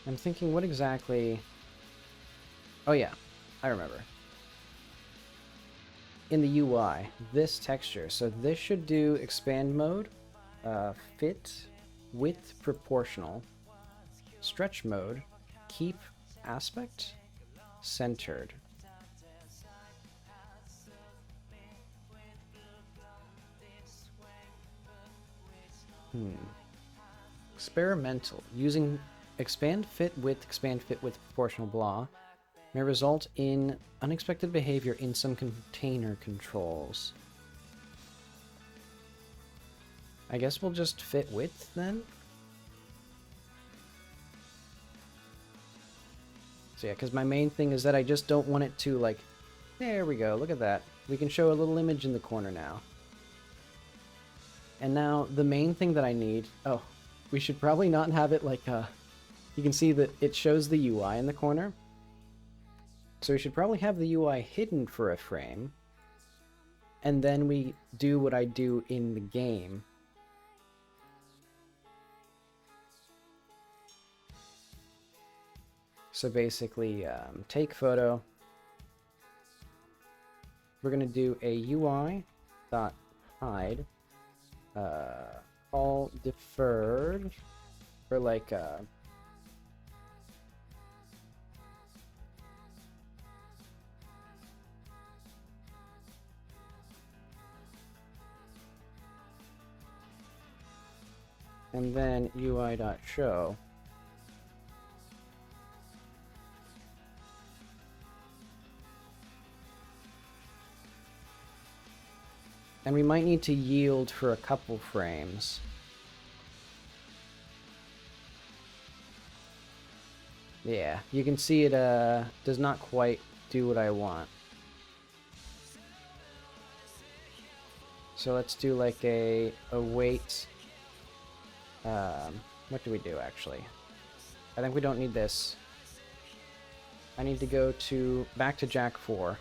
I'm thinking what exactly. Oh yeah, I remember. In the UI, this texture, so this should do expand mode, fit, width proportional, stretch mode, keep aspect, centered. Experimental. Using expand fit width proportional blah may result in unexpected behavior in some container controls. I guess we'll just fit width then? So yeah, because my main thing is that I just don't want it to, like, there we go, look at that. We can show a little image in the corner now. And now the main thing that I need, oh, we should probably not have it like, you can see that it shows the UI in the corner. So we should probably have the UI hidden for a frame, and then we do what I do in the game. So basically, take photo. We're going to do a UI.hide, all deferred, for like, and then UI.show. And we might need to yield for a couple frames. Yeah, you can see it does not quite do what I want. So let's do like a wait. What do we do actually? I think we don't need this. I need to go back to Jack 4.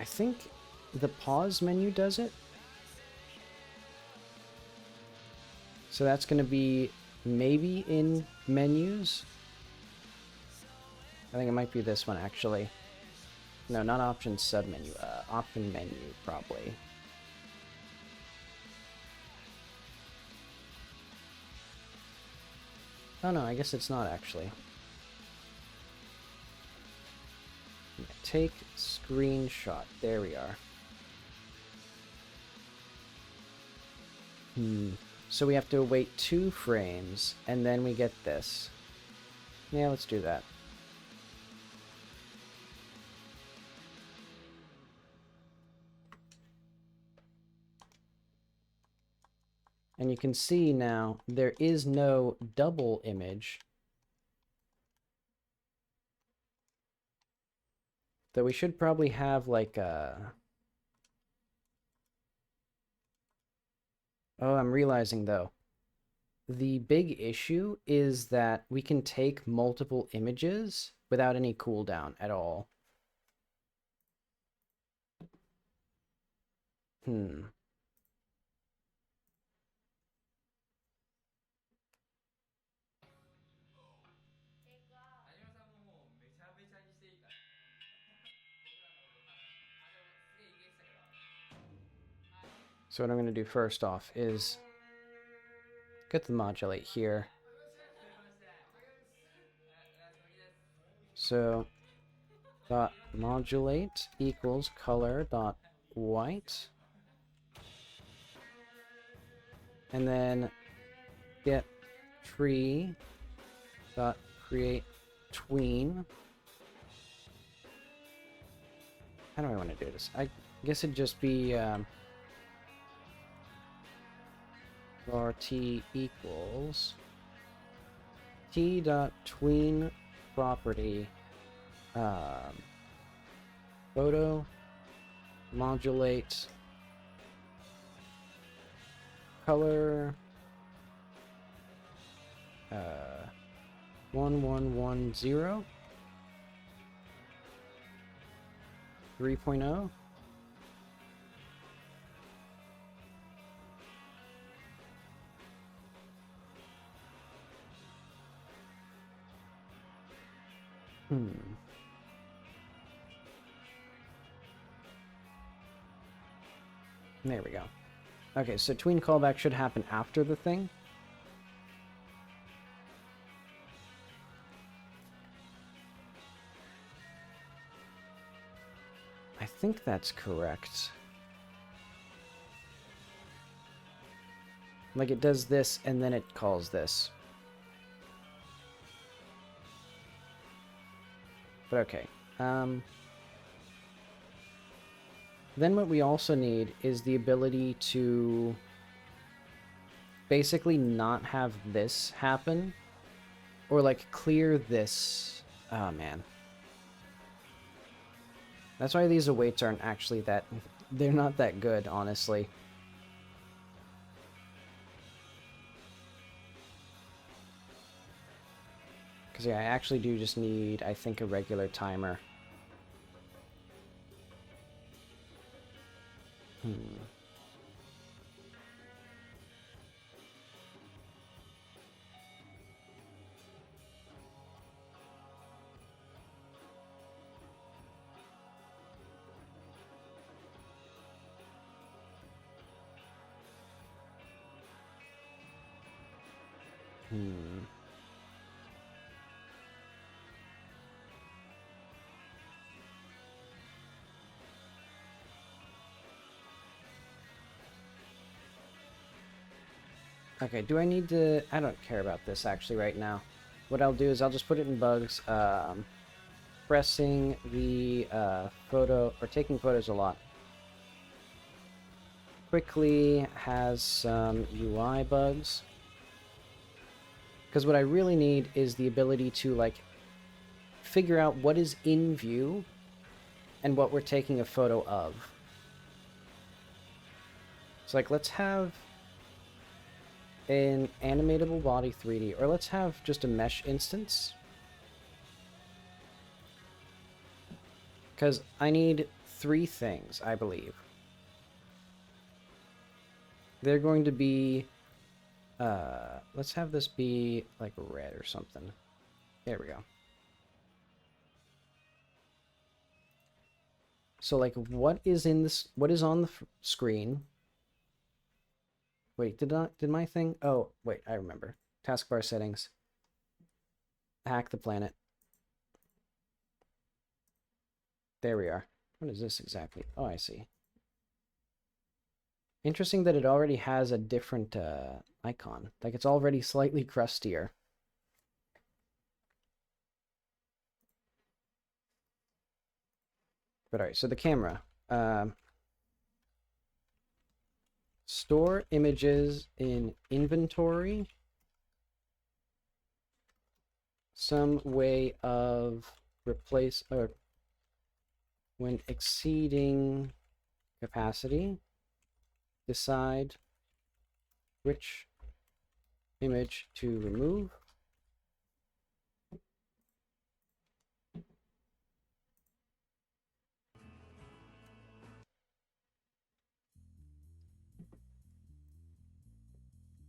I think the pause menu does it. So that's going to be maybe in menus. I think it might be this one actually. No, not options submenu. Option menu probably. Oh no, I guess it's not actually. Take screenshot. There we are. So we have to wait 2 frames, and then we get this. Yeah, let's do that. And you can see now there is no double image. Though we should probably have like a... Oh, I'm realizing though. The big issue is that we can take multiple images without any cooldown at all. Hmm. So what I'm going to do first off is get the modulate here. So dot modulate equals color dot white, and then get tree dot create tween. How do I want to do this? I guess it'd just be RT equals t dot tween property photo modulate color 1110 3.0. There we go. Okay, so tween callback should happen after the thing. I think that's correct. Like it does this and then it calls this. But okay. Then what we also need is the ability to basically not have this happen. Or like clear this. Oh man. That's why these awaits aren't actually that... They're not that good, honestly. Because yeah, I actually do just need, I think, a regular timer. Okay, do I need to... I don't care about this actually right now. What I'll do is I'll just put it in bugs. Pressing the photo, or taking photos a lot. Quickly has some UI bugs. Because what I really need is the ability to, like, figure out what is in view and what we're taking a photo of. So, like, let's have an animatable body 3D, or let's have just a mesh instance. Because I need 3 things, I believe. They're going to be... let's have this be, like, red or something. There we go. So, like, what is in this... What is on the screen? Wait, did my thing... Oh, wait, I remember. Taskbar settings. Hack the planet. There we are. What is this exactly? Oh, I see. Interesting that it already has a different icon. Like, it's already slightly crustier. But alright, so the camera. Store images in inventory. Some way of replace... or When exceeding capacity, decide which image to remove.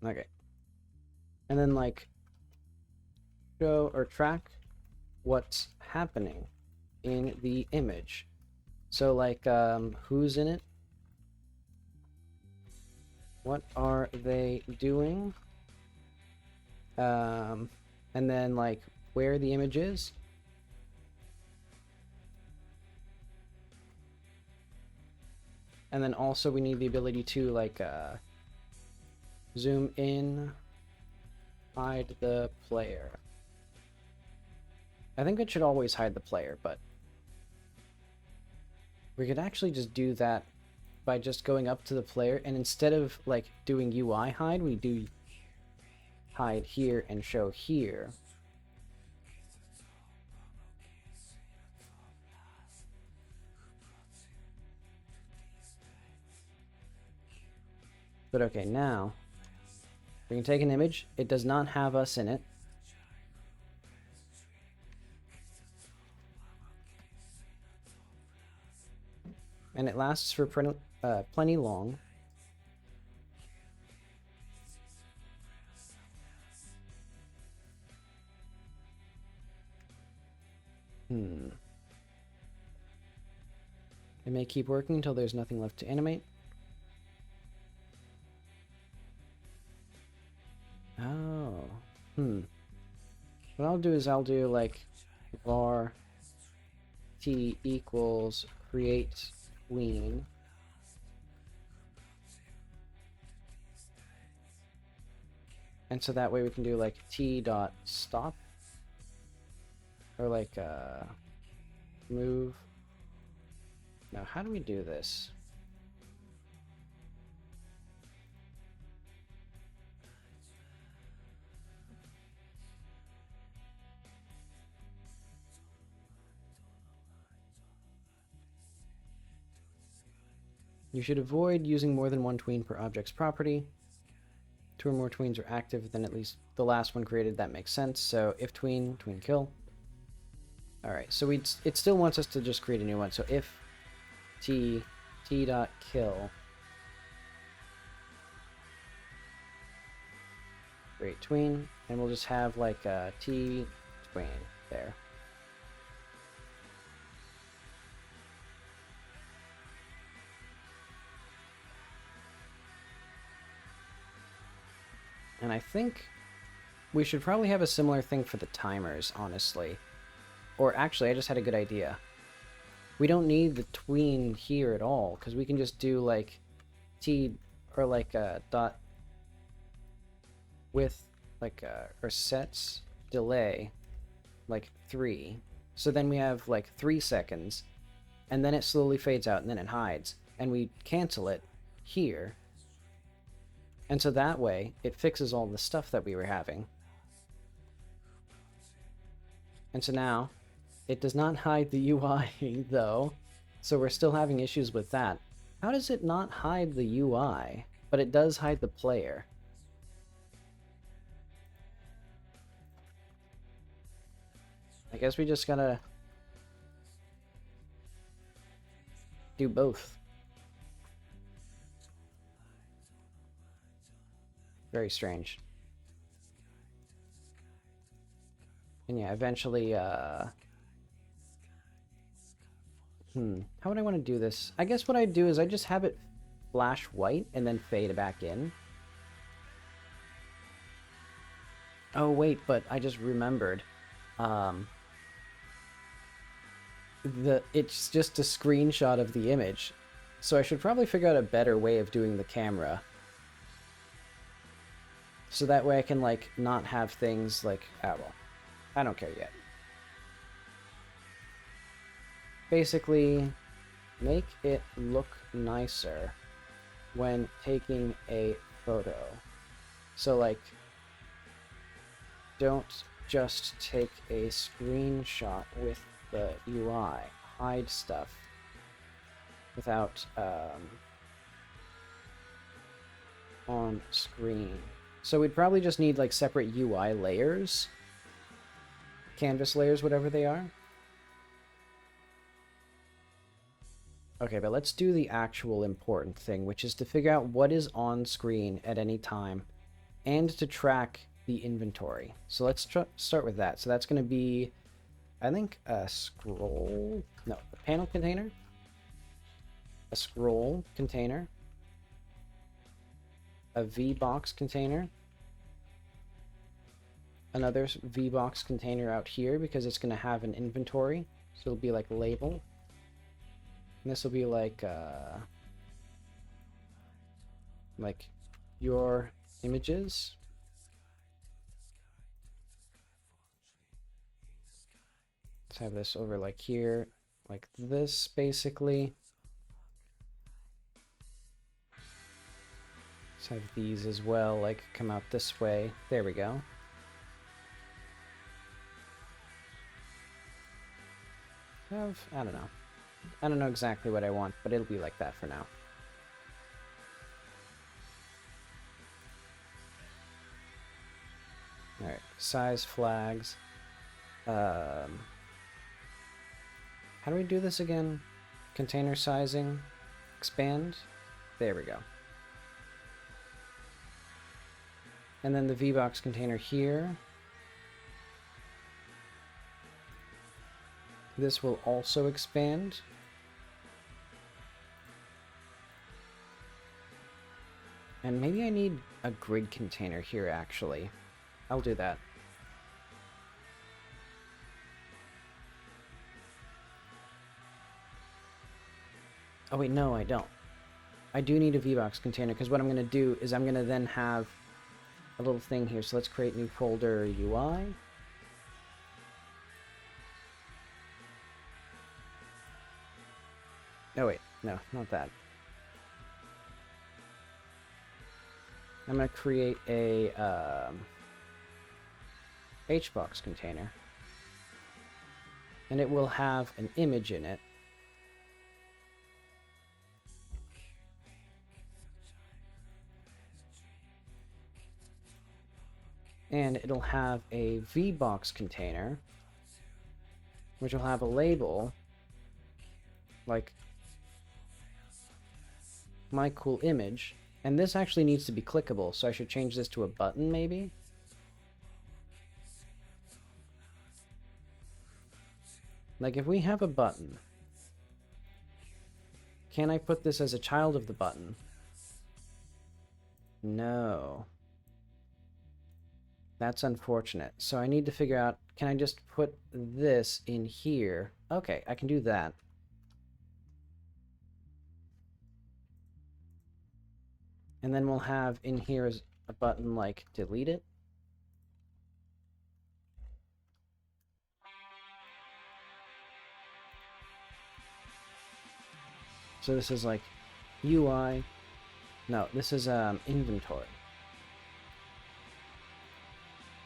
Okay. And then like show or track what's happening in the image. So like who's in it? What are they doing? And then like where the image is. And then also we need the ability to like zoom in, hide the player. I think it should always hide the player, but we could actually just do that by just going up to the player, and instead of like doing UI hide, we do hide here and show here. But okay, now we can take an image. It does not have us in it. And it lasts for plenty long. It may keep working until there's nothing left to animate. Oh. What I'll do is I'll do like var t equals create tween. And so that way we can do like t dot stop, or like move. Now how do we do this? You should avoid using more than one tween per object's property. 2 or more tweens are active, then at least the last one created. That makes sense. So if tween, tween kill. Alright, so it still wants us to just create a new one. So if t dot kill, create tween, and we'll just have like a t tween there. And I think we should probably have a similar thing for the timers, honestly. Or actually, I just had a good idea. We don't need the tween here at all, because we can just do like t, or like a dot with like or sets delay like 3. So then we have like 3 seconds, and then it slowly fades out, and then it hides, and we cancel it here. And so that way, it fixes all the stuff that we were having. And so now, it does not hide the UI, though. So we're still having issues with that. How does it not hide the UI, but it does hide the player? I guess we just gotta do both. Very strange. And yeah, eventually, how would I want to do this? I guess what I'd do is I just have it flash white and then fade back in. Oh wait, but I just remembered. It's just a screenshot of the image. So I should probably figure out a better way of doing the camera. So that way I can, like, not have things like... Ah, well. I don't care yet. Basically, make it look nicer when taking a photo. So, like, don't just take a screenshot with the UI. Hide stuff. without on screen. So we'd probably just need like separate UI layers, canvas layers, whatever they are. Okay, but let's do the actual important thing, which is to figure out what is on screen at any time and to track the inventory. So let's start with that. So that's going to be, I think, a panel container, a scroll container, a VBox container, another VBox container out here because it's going to have an inventory. So it'll be like label. And this will be like your images. Let's have this over like here, like this basically. Let's have these as well, like come out this way. There we go. I don't know. I don't know exactly what I want, but it'll be like that for now. Alright, size flags. How do we do this again? Container sizing. Expand. There we go. And then the VBox container here. This will also expand. And maybe I need a grid container here, actually. I'll do that. Oh wait, no, I don't. I do need a VBox container, because what I'm going to do is I'm going to then have a little thing here. So let's create new folder UI. Oh wait, no, not that. I'm going to create a HBox container. And it will have an image in it. And it'll have a VBox container, which will have a label, like my cool image. And this actually needs to be clickable, so I should change this to a button, maybe? Like, if we have a button, can I put this as a child of the button? No. That's unfortunate. So I need to figure out, can I just put this in here? Okay, I can do that. And then we'll have in here is a button like delete it. So this is like UI. No, this is inventory.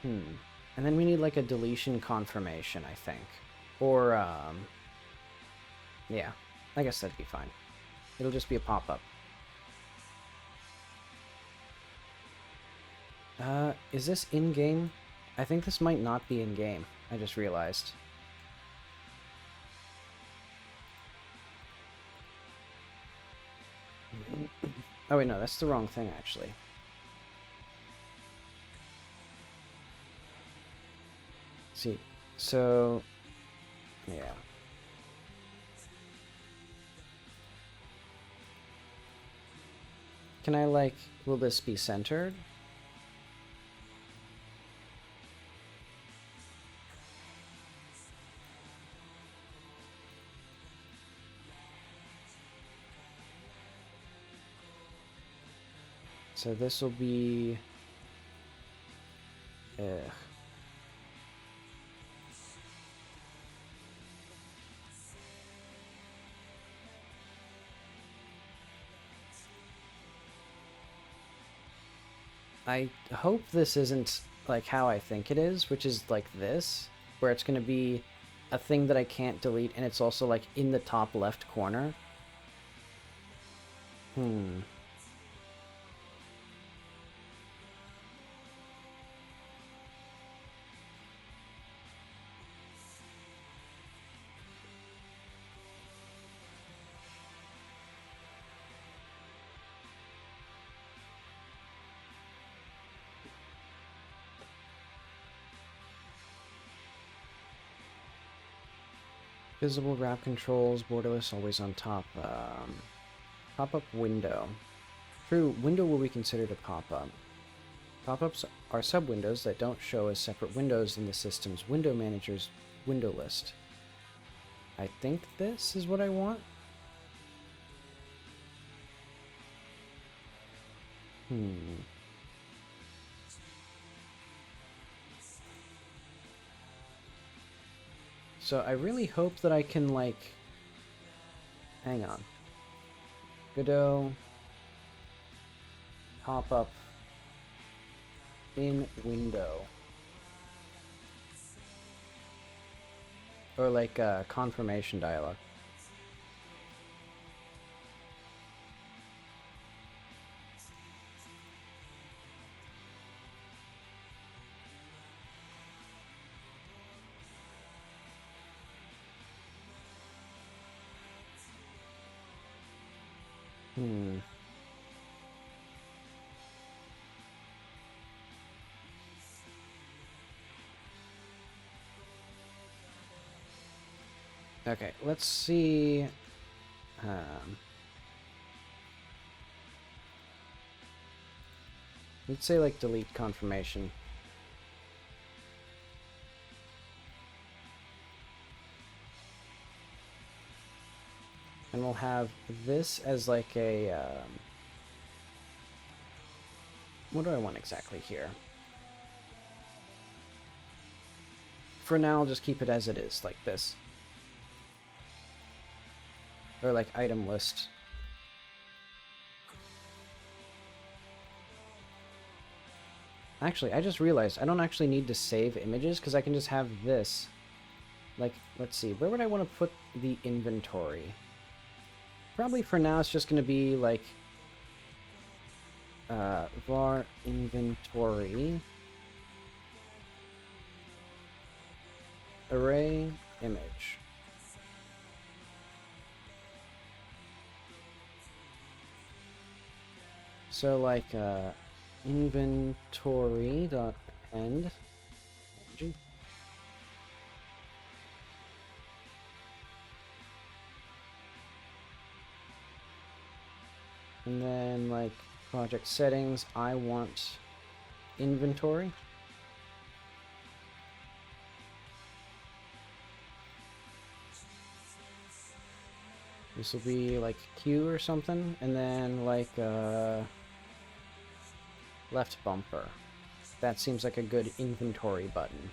And then we need like a deletion confirmation, I think. Or yeah, I guess that'd be fine. It'll just be a pop-up. Is this in-game? I think this might not be in-game. I just realized. Oh wait, no, that's the wrong thing, actually. See, so, yeah. Can I, like, will this be centered? So this will be... I hope this isn't like how I think it is, which is like this, where it's going to be a thing that I can't delete, and it's also like in the top left corner. Hmm. Visible wrap controls, borderless, always on top. Pop-up window. True, window will be considered a pop-up. Pop-ups are sub-windows that don't show as separate windows in the system's window manager's window list. I think this is what I want. So I really hope that I can, like... Hang on. Godot. Pop-up. In window. Or like confirmation dialog. Okay, let's see. Let's say like delete confirmation. And we'll have this as like a, what do I want exactly here? For now, I'll just keep it as it is, like this. Or like item list. Actually, I just realized I don't actually need to save images because I can just have this. Like, let's see, where would I want to put the inventory? Probably for now it's just going to be like var inventory array image. So like inventory dot end. And then like project settings, I want inventory. This will be like Q or something, and then like left bumper. That seems like a good inventory button.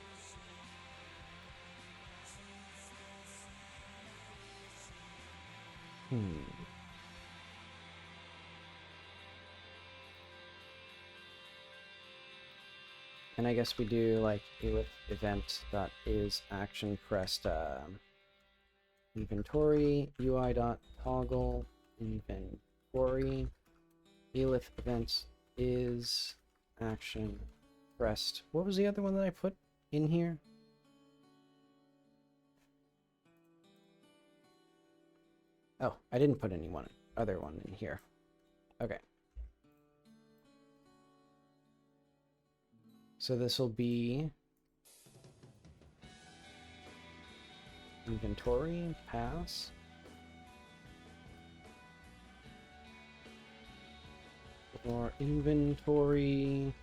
And I guess we do like elif event dot is action pressed inventory UI dot toggle inventory elif events is action pressed. What was the other one that I put in here? Oh, I didn't put any other one in here. Okay. So this will be inventory pass. Or inventory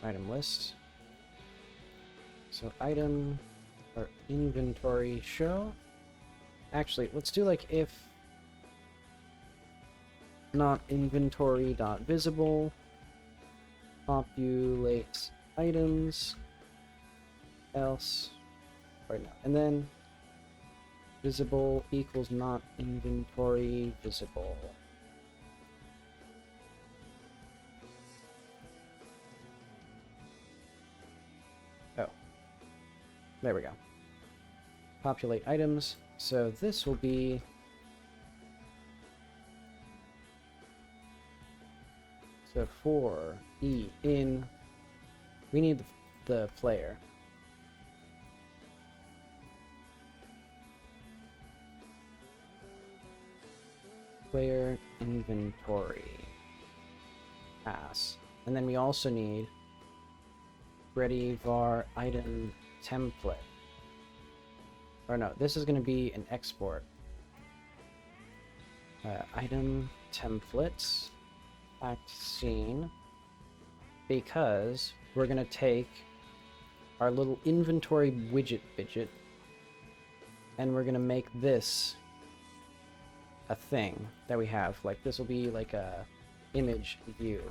item list. So item or inventory show. Actually, let's do like if not inventory dot visible populates items else right now, and then visible equals not inventory visible. There we go. Populate items. So this will be... So for E in, we need the player. Player inventory pass. And then we also need ready var item template. Or no, this is going to be an export. Item templates. Act scene, because we're going to take our little inventory widget and we're going to make this a thing that we have. Like this will be like a image view.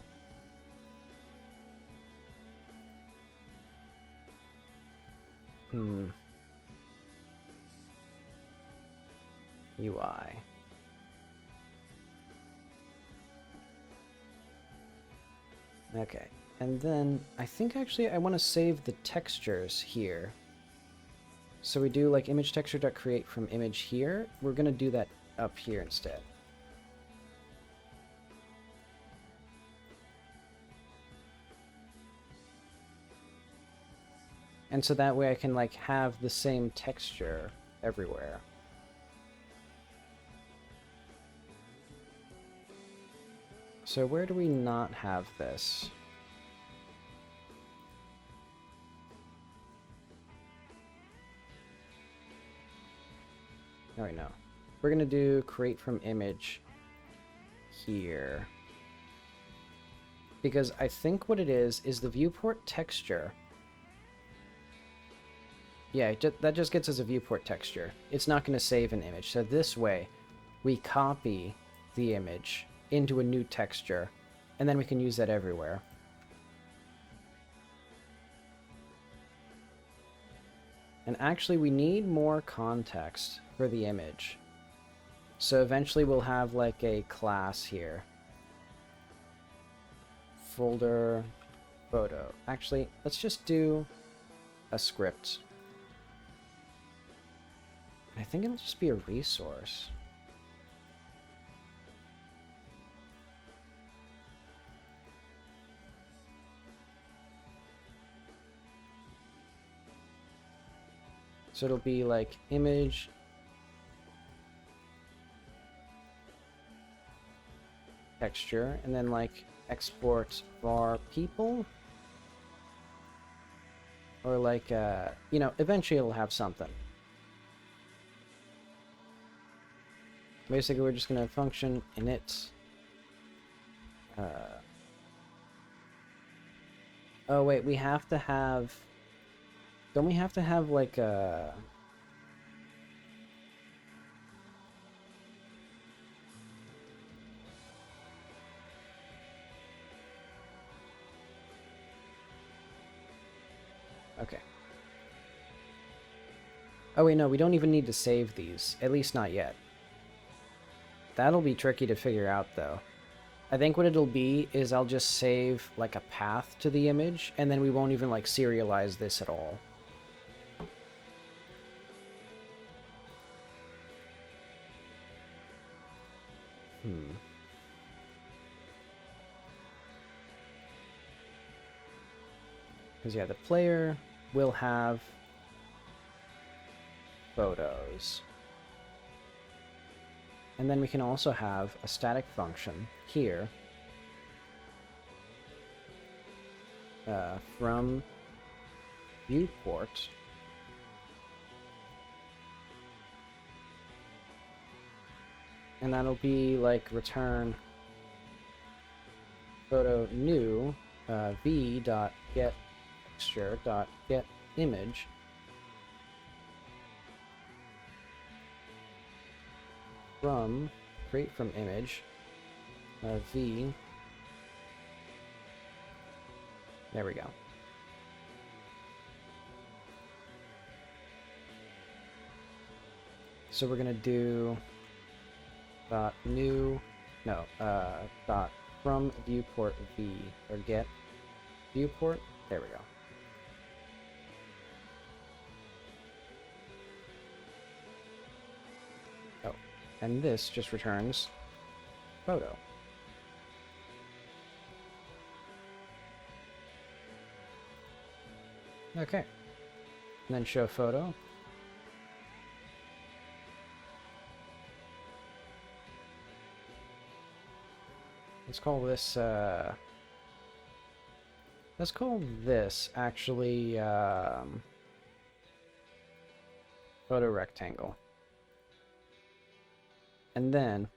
UI. Okay, and then I think actually I want to save the textures here. So we do like image texture.create from image here. We're going to do that up here instead. And so that way I can like have the same texture everywhere. So where do we not have this? Oh, wait, no. We're going to do create from image here. Because I think what it is the viewport texture. Yeah, that just gets us a viewport texture. It's not going to save an image. So this way, we copy the image into a new texture, and then we can use that everywhere. And actually, we need more context for the image. So eventually we'll have like a class here. Folder photo. Actually, let's just do a script. I think it'll just be a resource. So it'll be like image texture, and then like export var people, or like you know, eventually it'll have something. Basically, we're just gonna function init. Oh wait, we have to have. Don't we have to have like a... Okay. Oh wait, no, we don't even need to save these. At least not yet. That'll be tricky to figure out, though. I think what it'll be is I'll just save like a path to the image, and then we won't even like serialize this at all. Because yeah, the player will have photos. And then we can also have a static function here from viewport. And that'll be like return photo new v.get texture.get image from create from image v. There we go. So we're gonna do dot new, no, dot from viewport v, or get viewport. There we go. And this just returns photo. Okay. And then show photo. Let's call this, let's call this actually, photo rectangle. And then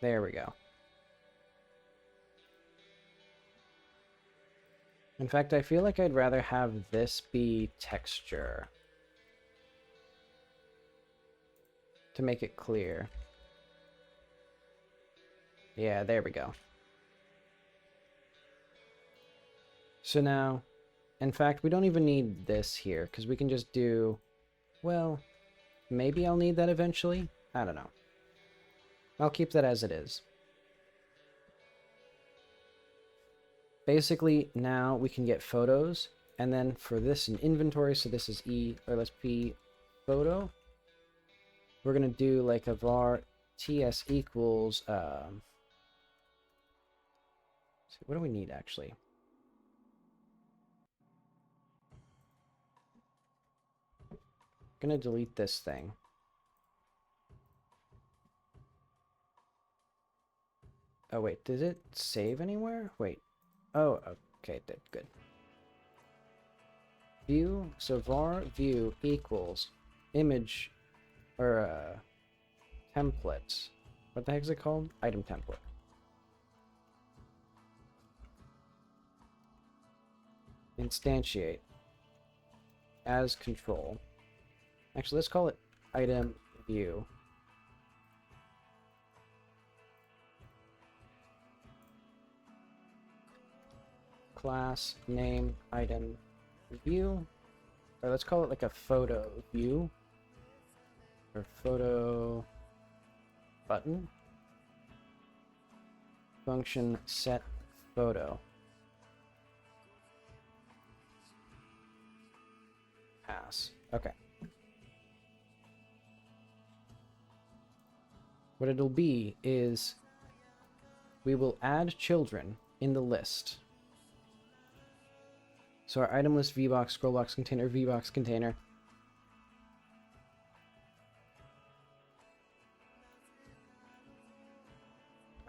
there we go. In fact, I feel like I'd rather have this be texture to make it clear. Yeah, there we go. So now, in fact, we don't even need this here, because we can just do, well, maybe I'll need that eventually? I don't know. I'll keep that as it is. Basically, now we can get photos, and then for this in inventory, so this is E, or let's P photo, we're going to do like a var ts equals, what do we need actually? I'm going to delete this thing. Oh wait, did it save anywhere? Wait. Oh, okay, it did. Good. View, so var view equals image, or templates. What the heck is it called? Item template. Instantiate as control. Actually, let's call it item view. Class name item view, or let's call it like a photo view, or photo button. Function set photo. Pass. Okay. What it'll be is we will add children in the list. So our item list VBox, scrollbox container, VBox container.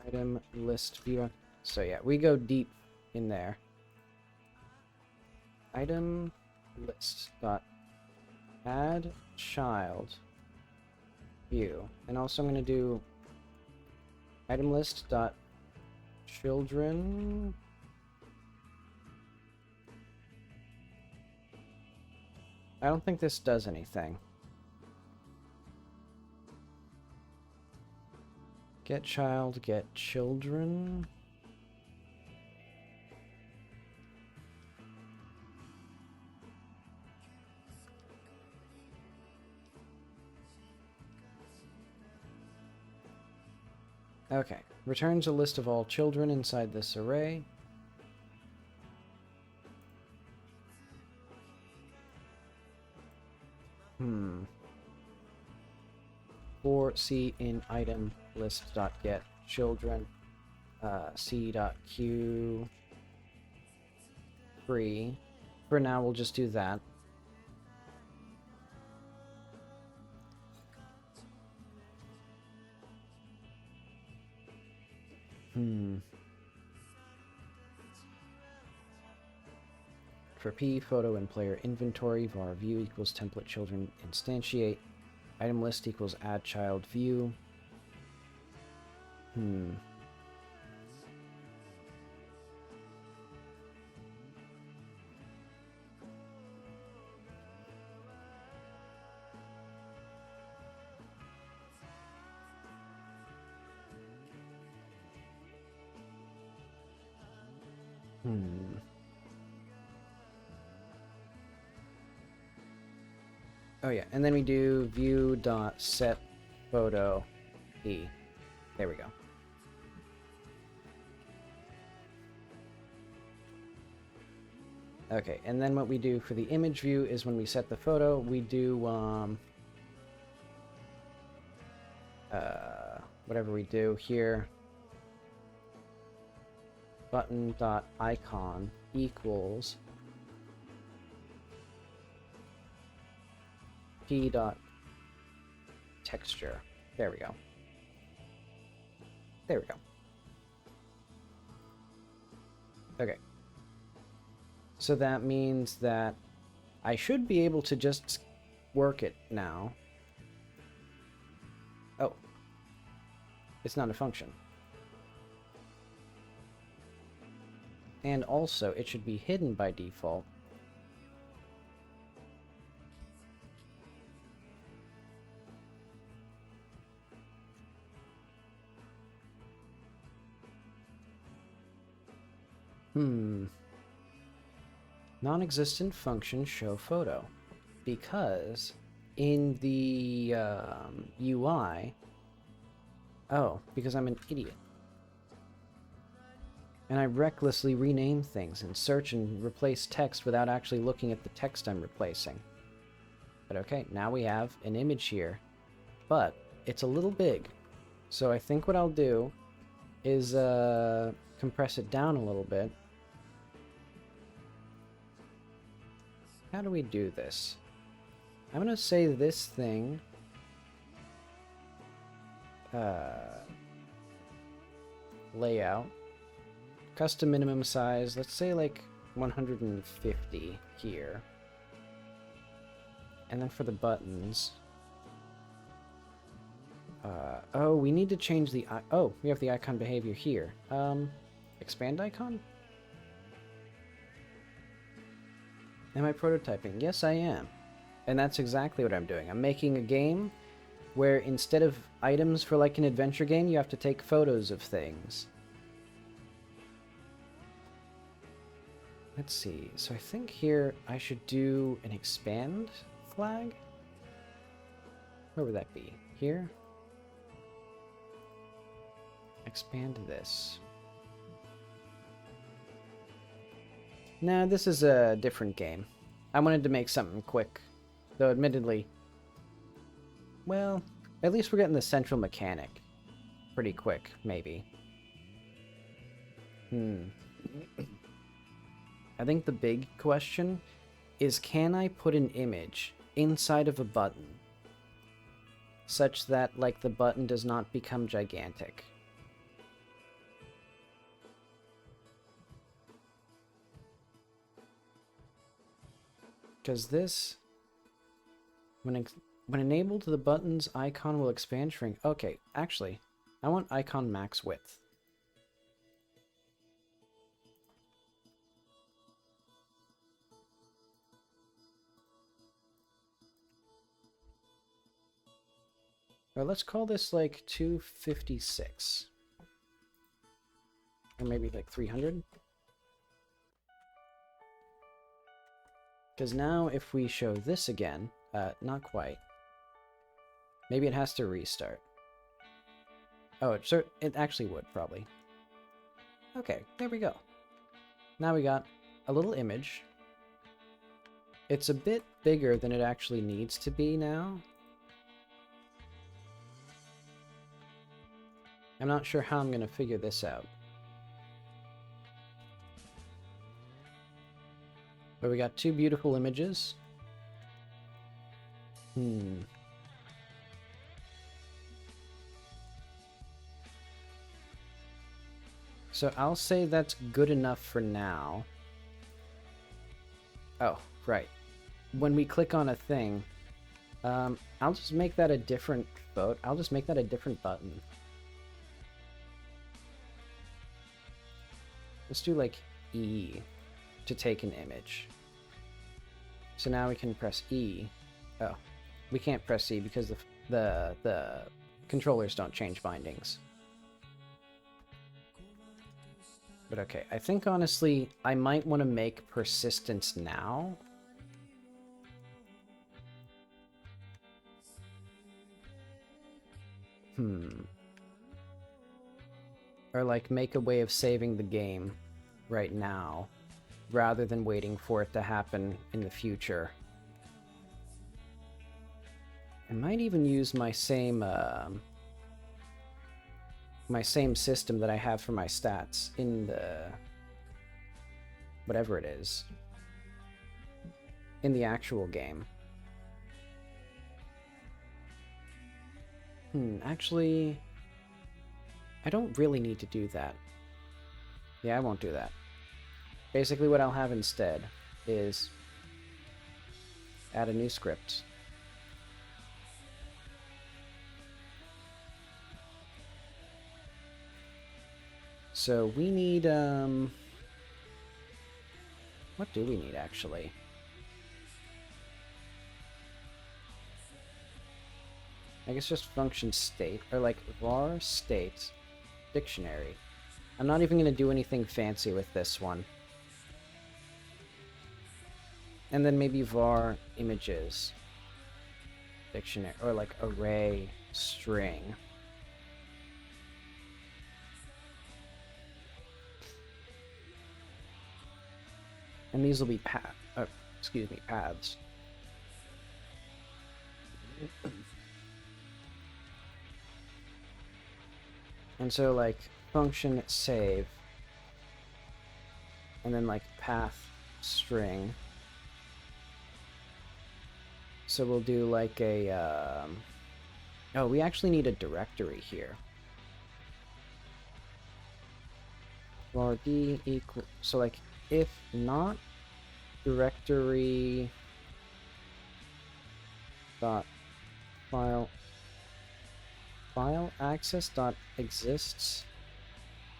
Item list VBox. So yeah, we go deep in there. Item list dot add child view, and also I'm going to do item list dot children. I don't think this does anything. Get child, get children. Okay, returns a list of all children inside this array. For C in item list dot get children, C dot Q free. For now, we'll just do that. For P, photo and player inventory, var view equals template children instantiate. Item list equals add child view. Oh yeah, and then we do view dot set photo E. There we go. Okay, and then what we do for the image view is when we set the photo, we do whatever we do here, button.icon equals p.texture. There we go. There we go. Okay. So that means that I should be able to just work it now. Oh. It's not a function. And also, it should be hidden by default. Non-existent function show photo. Because in the UI... Oh, because I'm an idiot. And I recklessly rename things and search and replace text without actually looking at the text I'm replacing. But okay, now we have an image here. But it's a little big. So I think what I'll do is compress it down a little bit. How do we do this? I'm going to say this thing... layout. Custom minimum size, let's say like 150 here. And then for the buttons... oh, we need to change the... oh, we have the icon behavior here. Expand icon? Am I prototyping? Yes, I am. And that's exactly what I'm doing. I'm making a game where instead of items for like an adventure game, you have to take photos of things. Let's see. So I think here I should do an expand flag. Where would that be? Here? Expand this. Nah, this is a different game. I wanted to make something quick. Though admittedly... Well, at least we're getting the central mechanic. Pretty quick, maybe. I think the big question is, can I put an image inside of a button such that, like, the button does not become gigantic? Because this, when enabled, the button's icon will expand, shrink. Okay, actually, I want icon max width. Or let's call this like 256. Or maybe like 300. Because now if we show this again, not quite. Maybe it has to restart. Oh, it actually would, probably. Okay, there we go. Now we got a little image. It's a bit bigger than it actually needs to be now. I'm not sure how I'm going to figure this out. But we got two beautiful images. So I'll say that's good enough for now. Oh, right. When we click on a thing, I'll just make that a different vote. I'll just make that a different button. Let's do like E to take an image. So now we can press E. Oh, we can't press E because the controllers don't change bindings. But okay, I think honestly I might want to make persistence now. Or like make a way of saving the game right now. rather than waiting for it to happen in the future. I might even use my same system that I have for my stats in the whatever it is in the actual game. Actually, I don't really need to do that. Yeah, I won't do that. Basically, what I'll have instead is add a new script. So we need, what do we need, actually? I guess just function state, or like var state dictionary. I'm not even going to do anything fancy with this one. And then maybe var images dictionary, or like array string. And these will be paths. And so like function save, and then like path string. So we'll do like a, oh, we actually need a directory here. Var d equal, so like if not directory dot file access dot exists.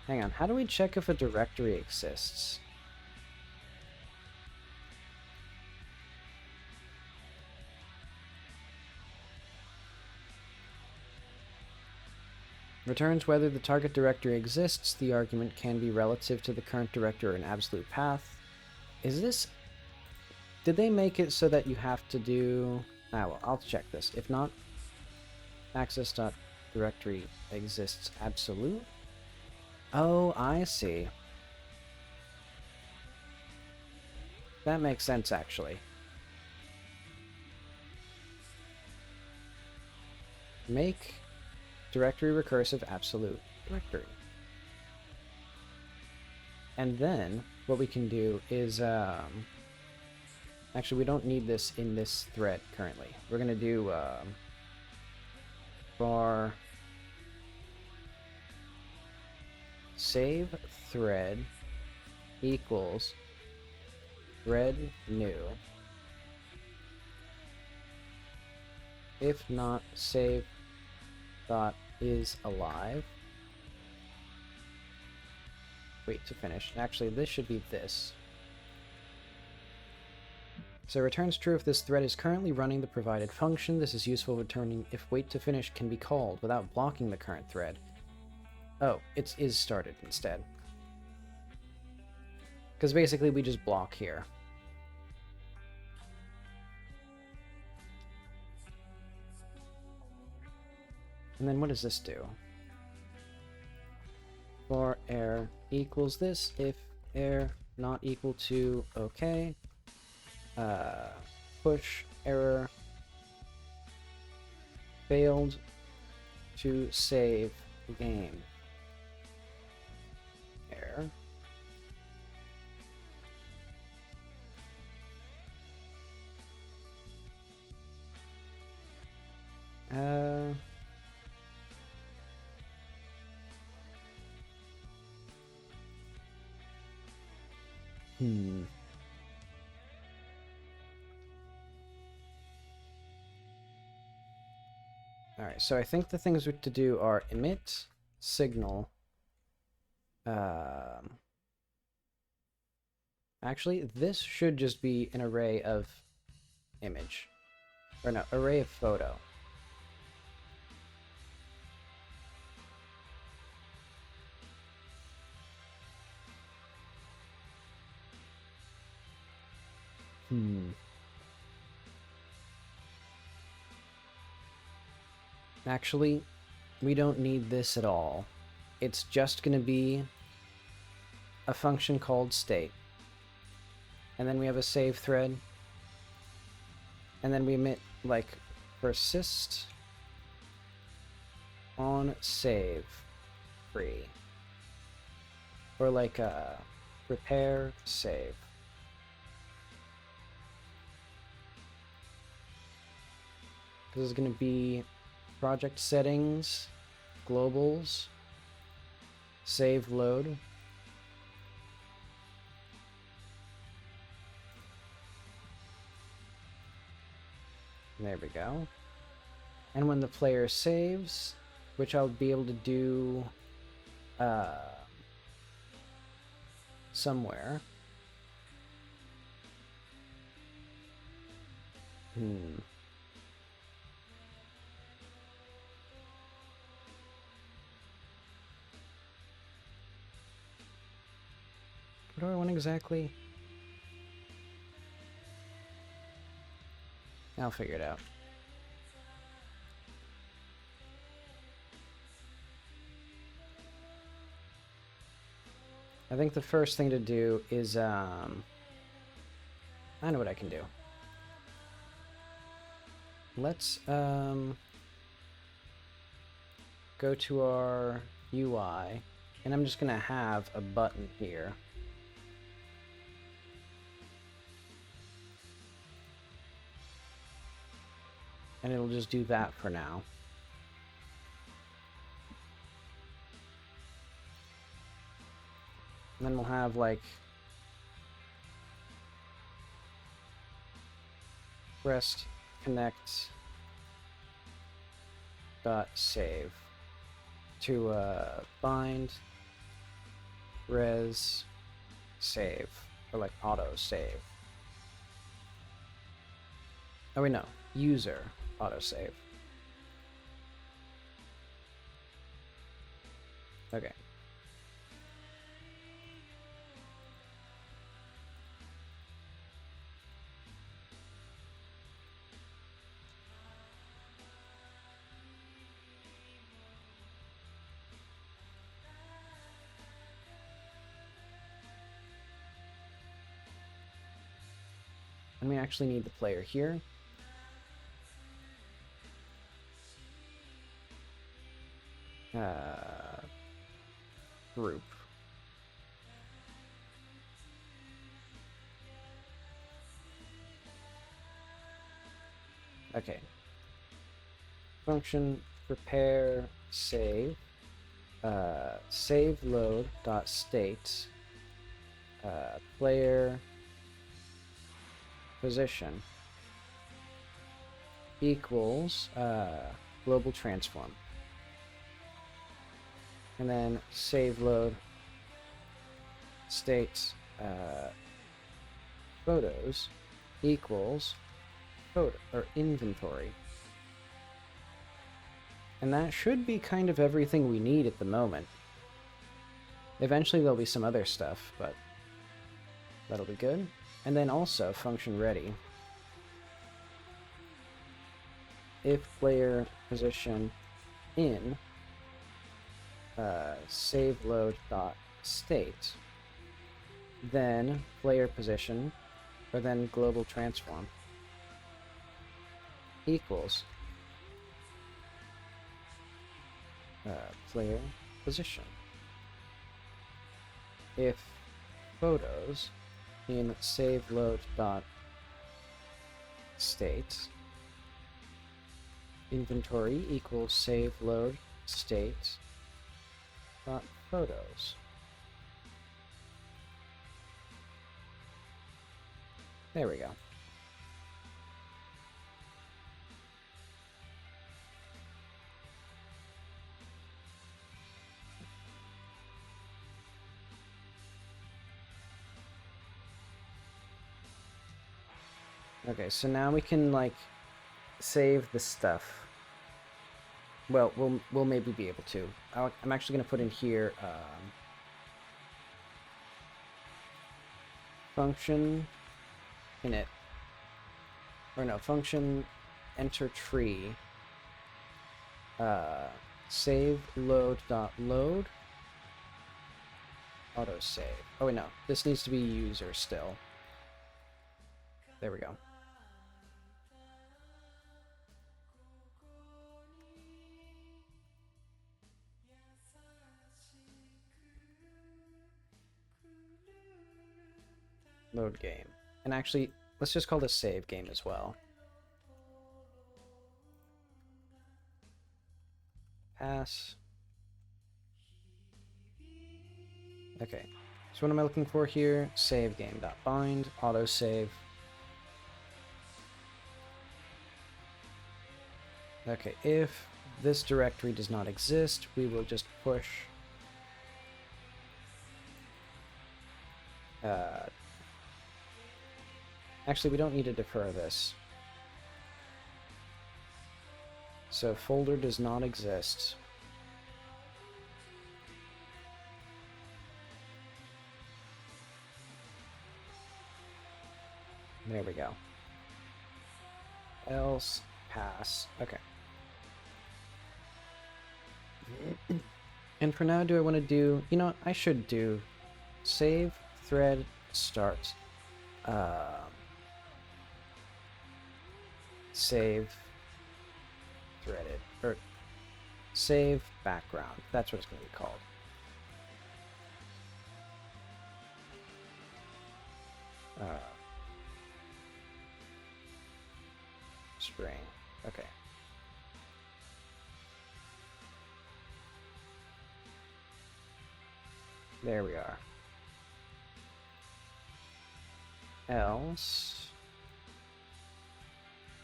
Hang on, how do we check if a directory exists? Returns whether the target directory exists. The argument can be relative to the current directory or an absolute path. Is this... Did they make it so that you have to do... Ah, well, I'll check this. If not, access.directory exists absolute? Oh, I see. That makes sense, actually. Make directory recursive absolute directory. And then what we can do is actually we don't need this in this thread currently. We're gonna do var save thread equals thread new, if not save dot is alive. Wait to finish. Actually, this should be this. So returns true if this thread is currently running the provided function. This is useful returning if wait to finish can be called without blocking the current thread. Oh, it's is started instead. Because basically we just block here. And then what does this do? For error equals this, if error not equal to okay. Push error failed to save game. Error. Alright, so I think the things to do are emit, signal. Actually, this should just be an array of image. Or no, array of photo. Actually, we don't need this at all. It's just going to be a function called state. and then we have a save thread, and then we emit like persist on save free, or like prepare save. This is going to be project settings, globals, save load. There we go. And when the player saves, which I'll be able to do somewhere. What do I want exactly? I'll figure it out. I think the first thing to do is, I know what I can do. Let's, go to our UI, and I'm just gonna have a button here. And it'll just do that for now. And then we'll have like rest connect dot save to bind res save, or like auto save. Oh wait, no, user autosave. Okay. And we actually need the player here. Group. Okay. Function prepare save. Save load dot state. Player position equals global transform. And then save load state photos equals photo or inventory. And that should be kind of everything we need at the moment. Eventually there'll be some other stuff, but that'll be good. And then also function ready. If player position in save load dot state, then player position, or then global transform equals player position. If photos in save load dot state inventory equals save load state dot photos. There we go. Okay, so now we can like save the stuff. Well, we'll maybe be able to. I'm actually going to put in here function init, or no, function enter tree save load dot load autosave. Oh wait, no, this needs to be user still. There we go. Load game. And actually, let's just call this save game as well. Pass. Okay. So what am I looking for here? Save game.bind, autosave. Okay, if this directory does not exist, we will just push actually, we don't need to defer this. So folder does not exist. There we go. Else pass. Okay. And for now, do I want to do... You know, I should do save thread start. Save threaded. Or save background. That's what it's going to be called. String. Okay. There we are. Else,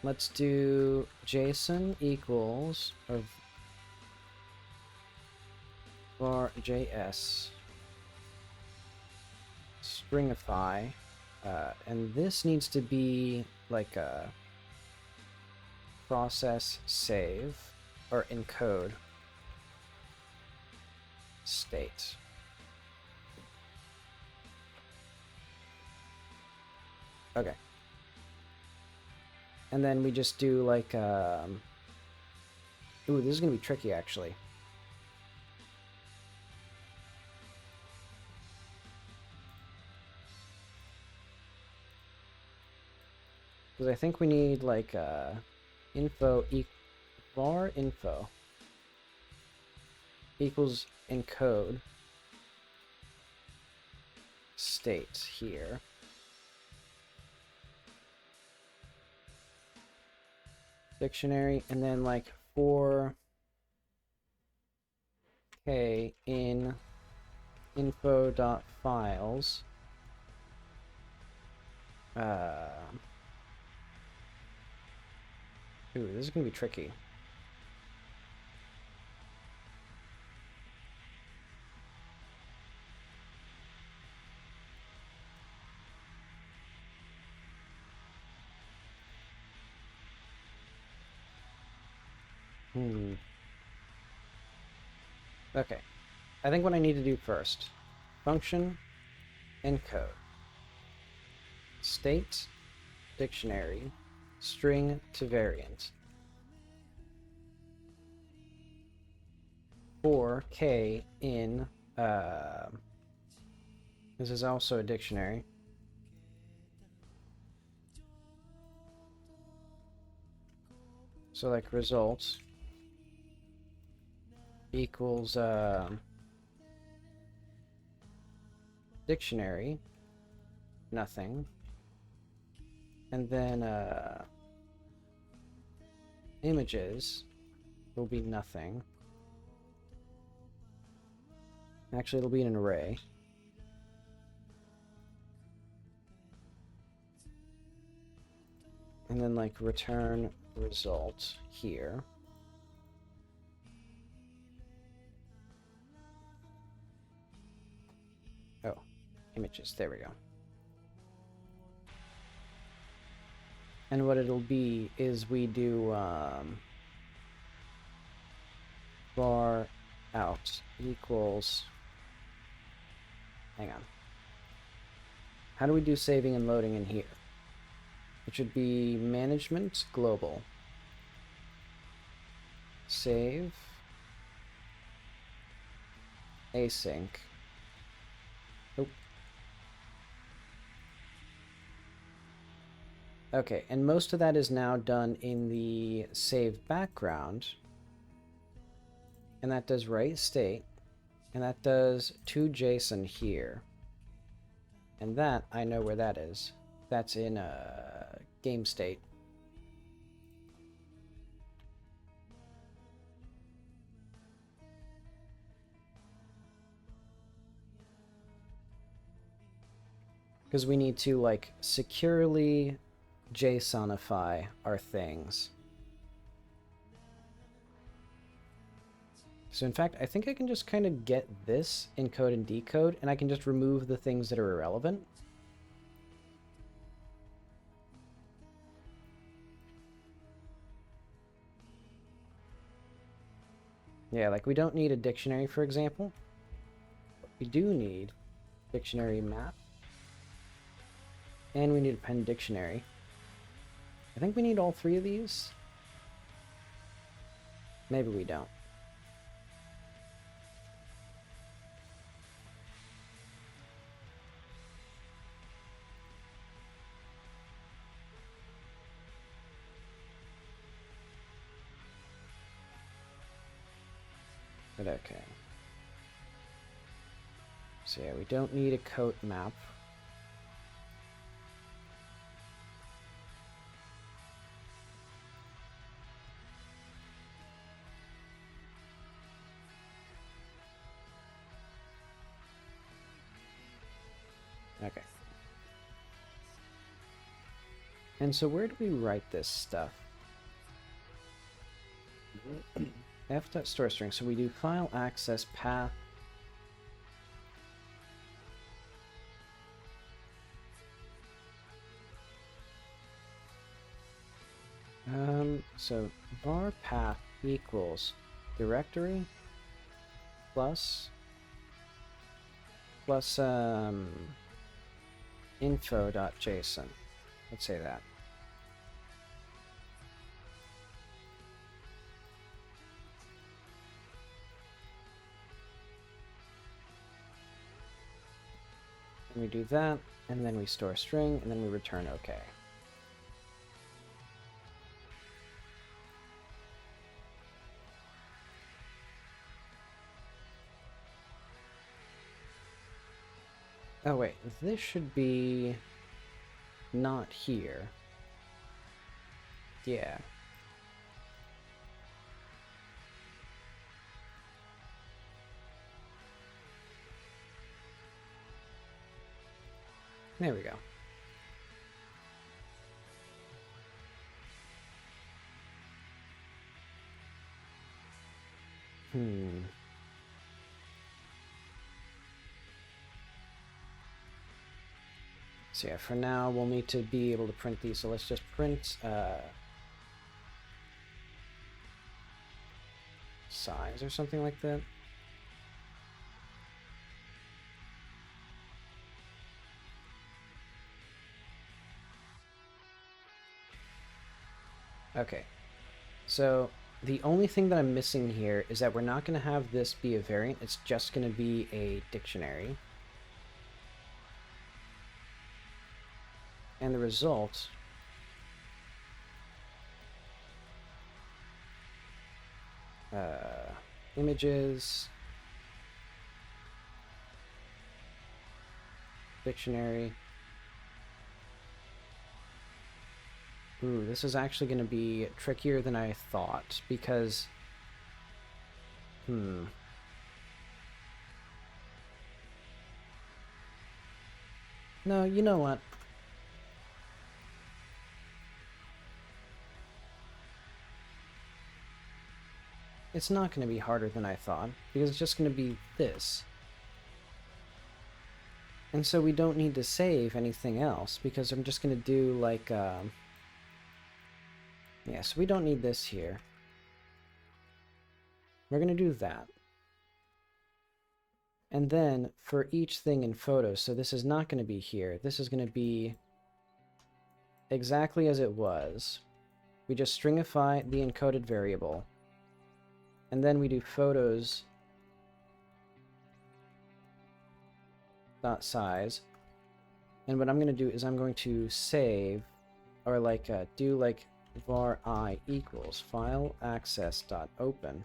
let's do JSON equals of var JS stringify, and this needs to be like a process save or encode state. Okay. And then we just do like, ooh, this is gonna be tricky actually. Because I think we need like info var info equals encode state here. Dictionary, and then like for k in info.files ooh, this is gonna be tricky. Okay, I think what I need to do first, function encode state dictionary string to variant for k in this is also a dictionary. So like results equals dictionary nothing, and then images will be nothing. Actually, it'll be an array. And then like return result here. Oh, images, there we go. And what it'll be is we do var out equals, hang on. How do we do saving and loading in here? It should be management global. Save async. Oh. Okay, and most of that is now done in the save background. And that does write state. And that does to JSON here. And that, I know where that is. That's in game state. Because we need to, like, securely JSONify our things. So in fact, I think I can just kind of get this encode and decode, and I can just remove the things that are irrelevant. Yeah, like we don't need a dictionary, for example. But we do need dictionary map. And we need a pen dictionary. I think we need all three of these. Maybe we don't. But okay. So yeah, we don't need a coat map. Okay. And so where do we write this stuff? f.storeString. So we do file access path. So var path equals directory plus info.json. Let's say that. And we do that, and then we store string, and then we return OK. Oh wait, this should be not here. Yeah. There we go. So yeah, for now, we'll need to be able to print these. So let's just print size or something like that. Okay. So the only thing that I'm missing here is that we're not going to have this be a variant. It's just going to be a dictionary. And the result images, dictionary. Ooh, this is actually going to be trickier than I thought, because no, you know what? It's not going to be harder than I thought, because it's just going to be this. And so we don't need to save anything else, because I'm just going to do like, yeah, so we don't need this here. We're going to do that. And then for each thing in photos, so this is not going to be here. This is going to be exactly as it was. We just stringify the encoded variable. And then we do photos dot size. And what I'm going to do is I'm going to save or like do like var I equals file access dot open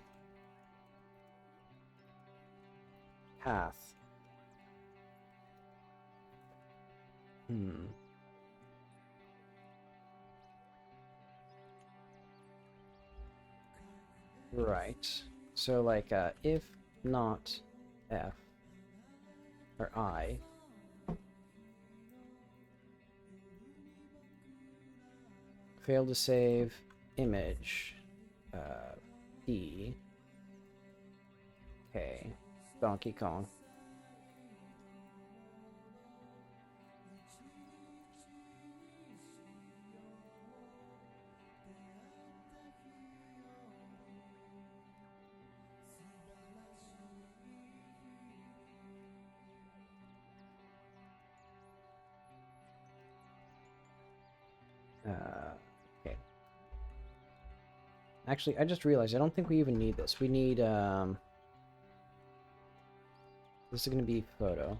path. Right. So like if not f or I fail to save image D K Donkey Kong. Okay. Actually, I just realized I don't think we even need this. We need this is going to be photo.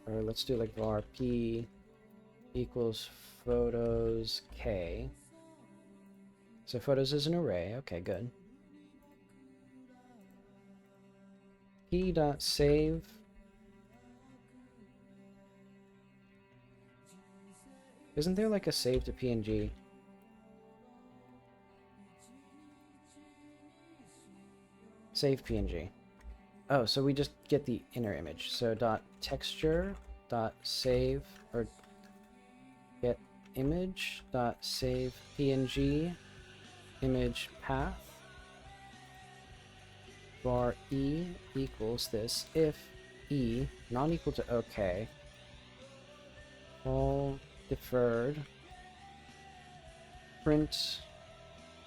Or let's do like var p equals photos k. So photos is an array. Okay, good. P dot save. Isn't there like a save to PNG? Save PNG. Oh, so we just get the inner image. So dot texture dot save or get image dot save PNG image path var e equals this if e not equal to OK, all deferred, print,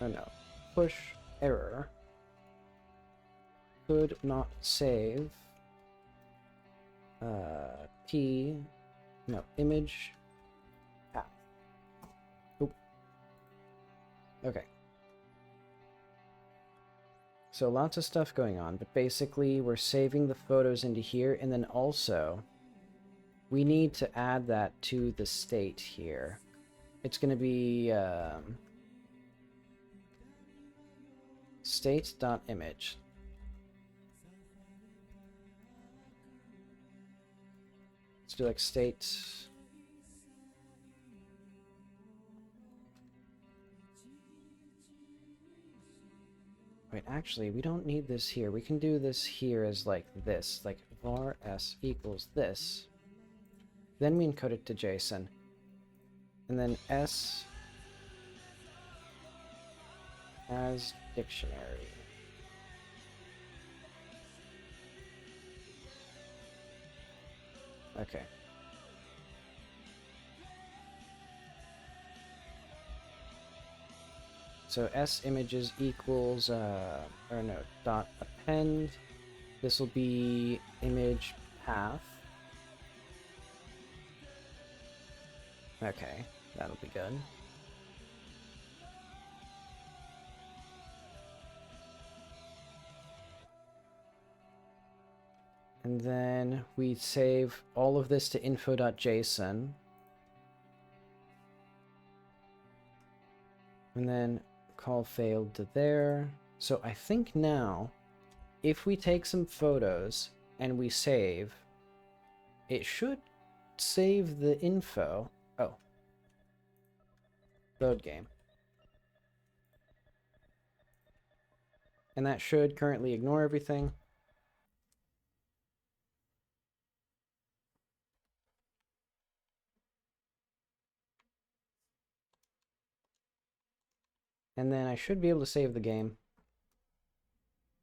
oh no, push error, could not save p, no, image path. Oop. Okay. So lots of stuff going on, but basically we're saving the photos into here, and then also we need to add that to the state here. It's going to be state.image. Let's do like state. Wait, actually, we don't need this here. We can do this here as like this, like var s equals this. Then we encode it to JSON. And then s as dictionary. Okay. So s images equals, or no, dot append. This will be image path. Okay, that'll be good. And then we save all of this to info.json. And then call failed to there. So I think now, if we take some photos and we save, it should save the info. Oh. Load game. And that should currently ignore everything. And then I should be able to save the game.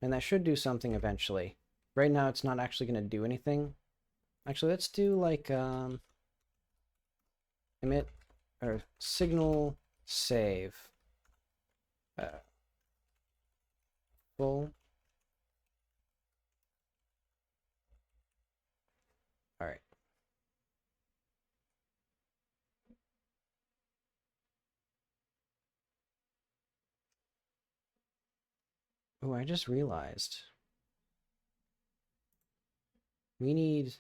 And that should do something eventually. Right now it's not actually going to do anything. Actually, let's do like emit or signal save full. All right. Oh, I just realized we need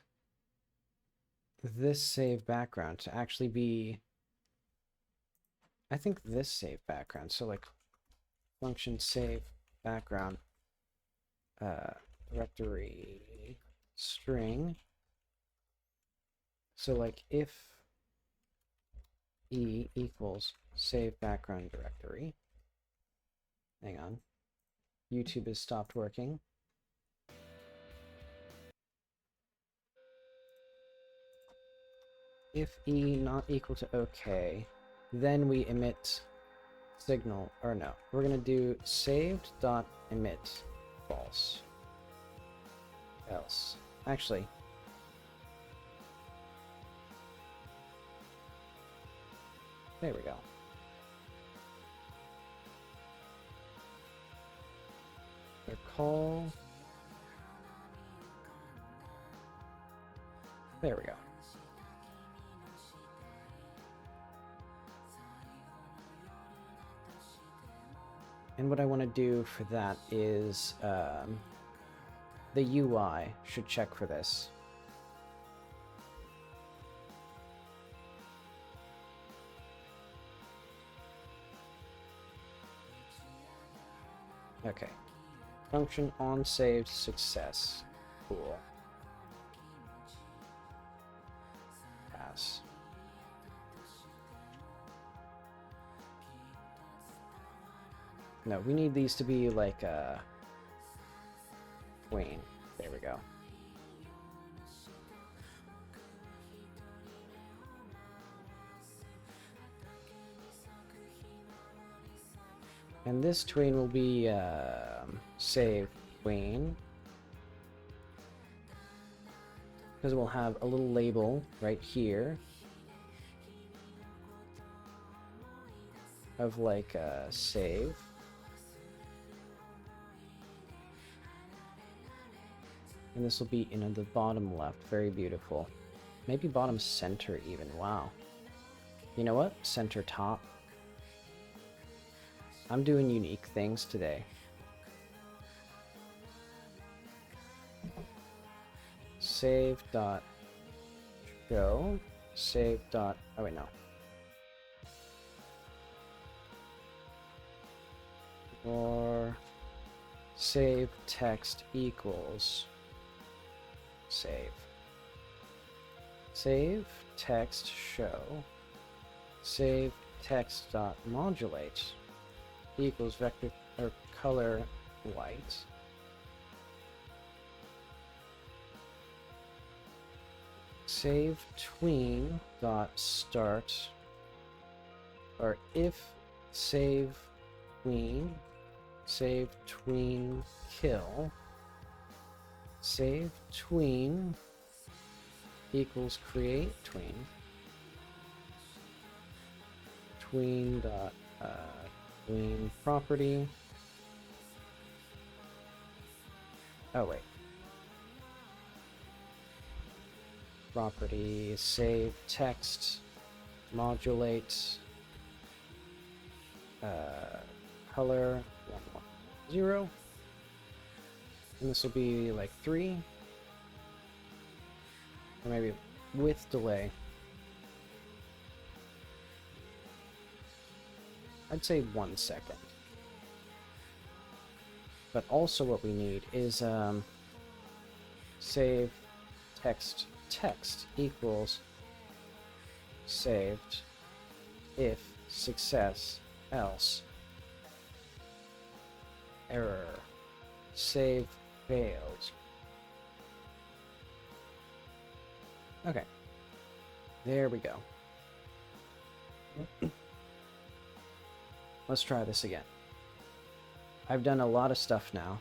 this save background to actually be, I think this save background. So like function save background directory string. So like if e equals save background directory, hang on, YouTube has stopped working. If e not equal to OK, then we emit signal, or no, we're gonna do saved dot emit false. Else, actually, there we go. Call. There we go. And what I want to do for that is the UI should check for this. Okay. Function on saved success. Cool. Pass. No, we need these to be like queen. There we go. And this tween will be save queen, because we'll have a little label right here of like save. And this will be in the bottom left. Very beautiful. Maybe bottom center even. Wow. You know what? Center top. I'm doing unique things today. Save dot show. Save dot. Oh wait, no. Or save text equals save. Save text show. Save text dot modulate equals vector or color white. Save tween dot start, or if save tween, save tween kill, save tween equals create tween, tween dot tween property. Oh wait. Property save text modulate color 110, and this will be like 3, or maybe with delay. I'd say 1 second. But also what we need is save text equals saved if success else error save failed. Okay, there we go. Let's try this again. I've done a lot of stuff now.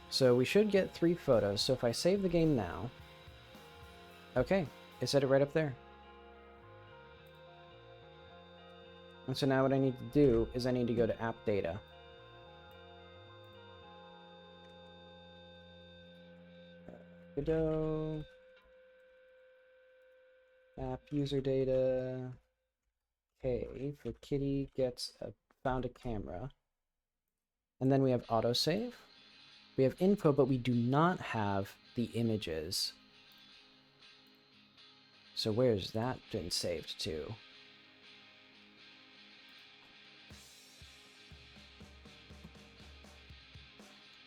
So we should get 3 photos. So if I save the game now, okay, it said it right up there. And so now what I need to do is I need to go to app data. Godot. App user data. Okay, for Kitty gets found a camera. And then we have autosave. We have info, but we do not have the images. So where's that been saved to?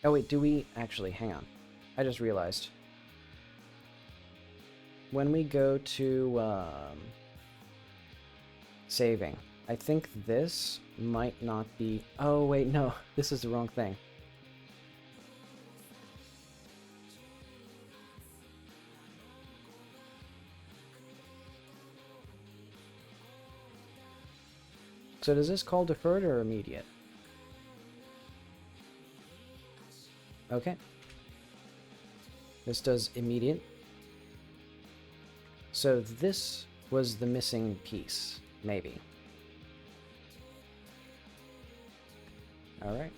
Oh wait, do we actually, hang on. I just realized. When we go to saving, I think this might not be, oh wait, no, this is the wrong thing. So does this call deferred or immediate? Okay. This does immediate. So this was the missing piece, maybe. Alright.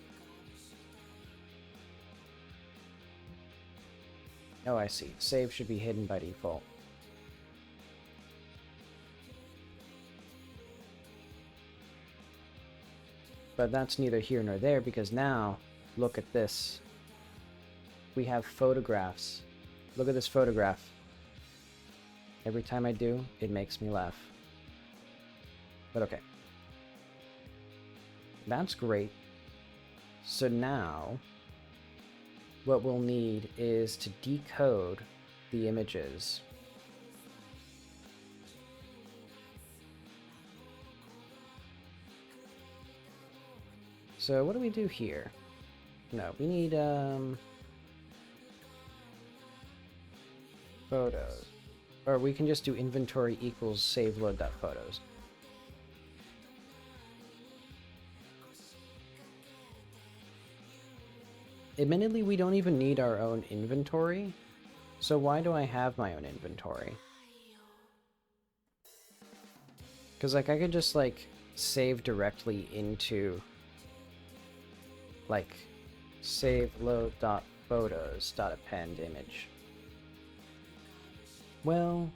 Oh, I see. Save should be hidden by default. But that's neither here nor there, because now, look at this. We have photographs. Look at this photograph. Every time I do, it makes me laugh. But okay. That's great. So now, what we'll need is to decode the images. So what do we do here? No, we need photos. Or we can just do inventory equals save load.photos. Admittedly, we don't even need our own inventory. So why do I have my own inventory? Because like I could just like save directly into like save load.photos.append image. Well,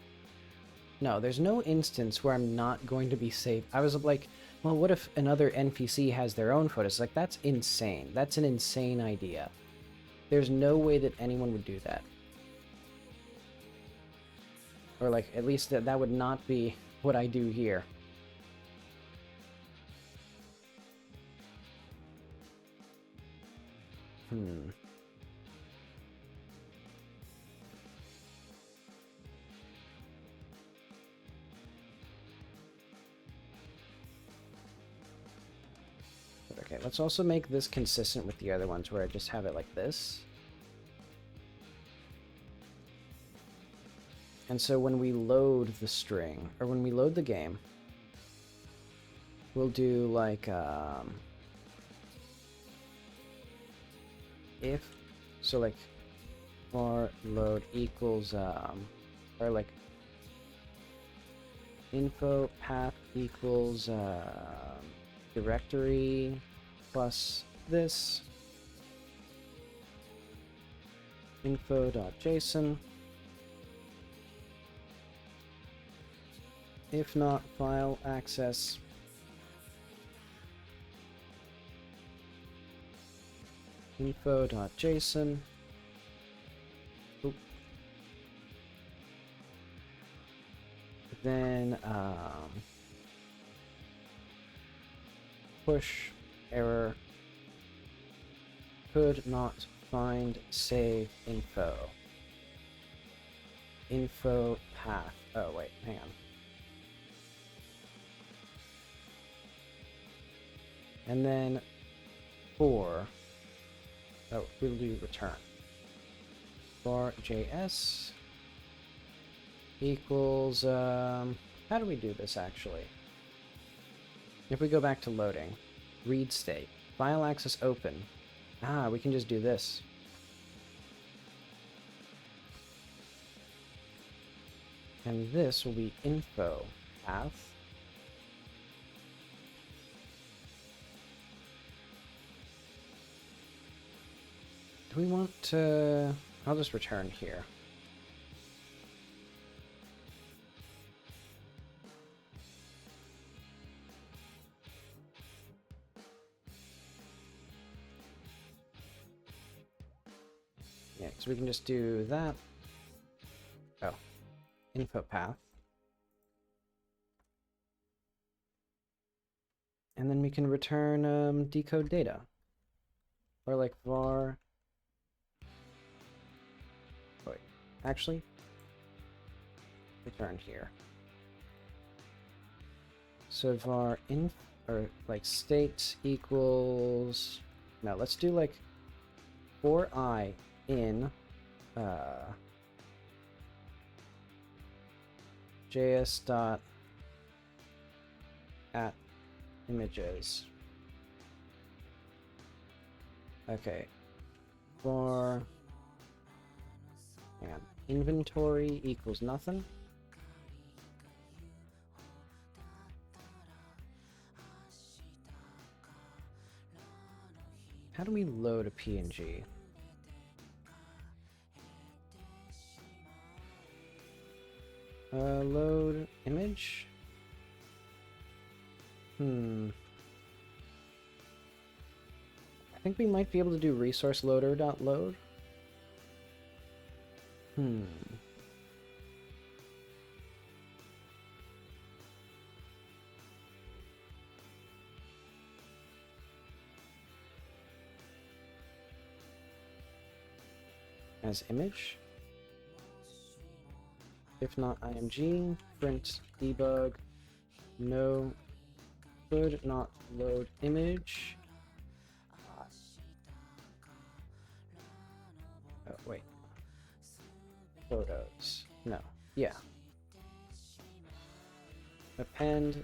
no, there's no instance where I'm not going to be saved. I was like, well, what if another NPC has their own photos? Like, that's insane. That's an insane idea. There's no way that anyone would do that. Or like, at least that would not be what I do here. Okay, let's also make this consistent with the other ones where I just have it like this. And so when we load the string, or when we load the game, we'll do like, if, so like, var load equals, or like, info path equals, directory plus this info.json. If not, file access info.json. Then push error could not find save info path. Oh wait, hang on. And then we'll do return var js equals how do we do this actually? If we go back to loading, read state, file access open. We can just do this. And this will be info path. Do we want to... I'll just return here. Yeah, because we can just do that. Oh, input path. And then we can return decode data. Or like var. Wait, actually, return here. So var inf, or like state equals, no, let's do like for I in JS dot at images. Okay, for hang on, inventory equals nothing. How do we load a PNG? Load image? I think we might be able to do resource loader.load. As image. If not img, print debug, no, could not load image. Oh, wait. Photos. No. Yeah. Append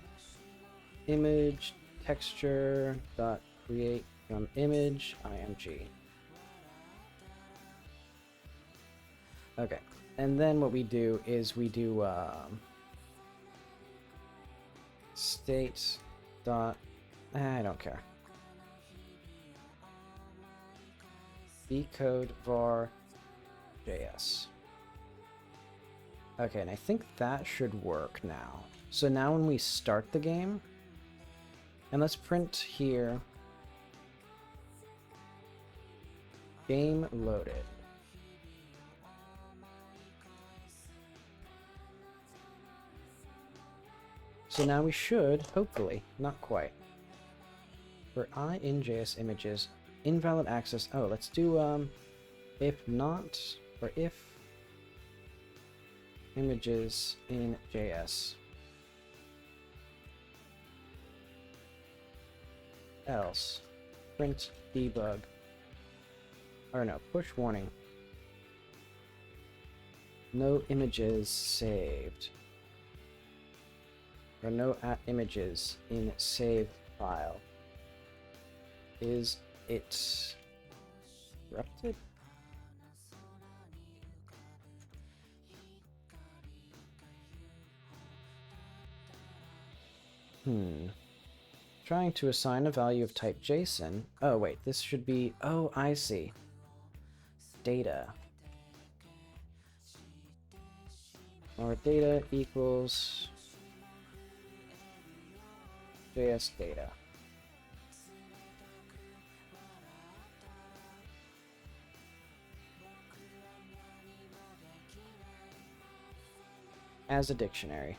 image texture dot create from image img. Okay. And then what we do is we do state dot, I don't care. Decode var JS. Okay, and I think that should work now. So now when we start the game, and let's print here, game loaded. So now we should, hopefully, not quite. For I in JS images, invalid access. Oh, let's do if not, or if images in JS. Else, print debug. Or no, push warning. No images saved. Or no images in saved file. Is it corrupted? Trying to assign a value of type JSON. Oh wait, this should be, oh, I see. Data. Or data equals JS data. As a dictionary.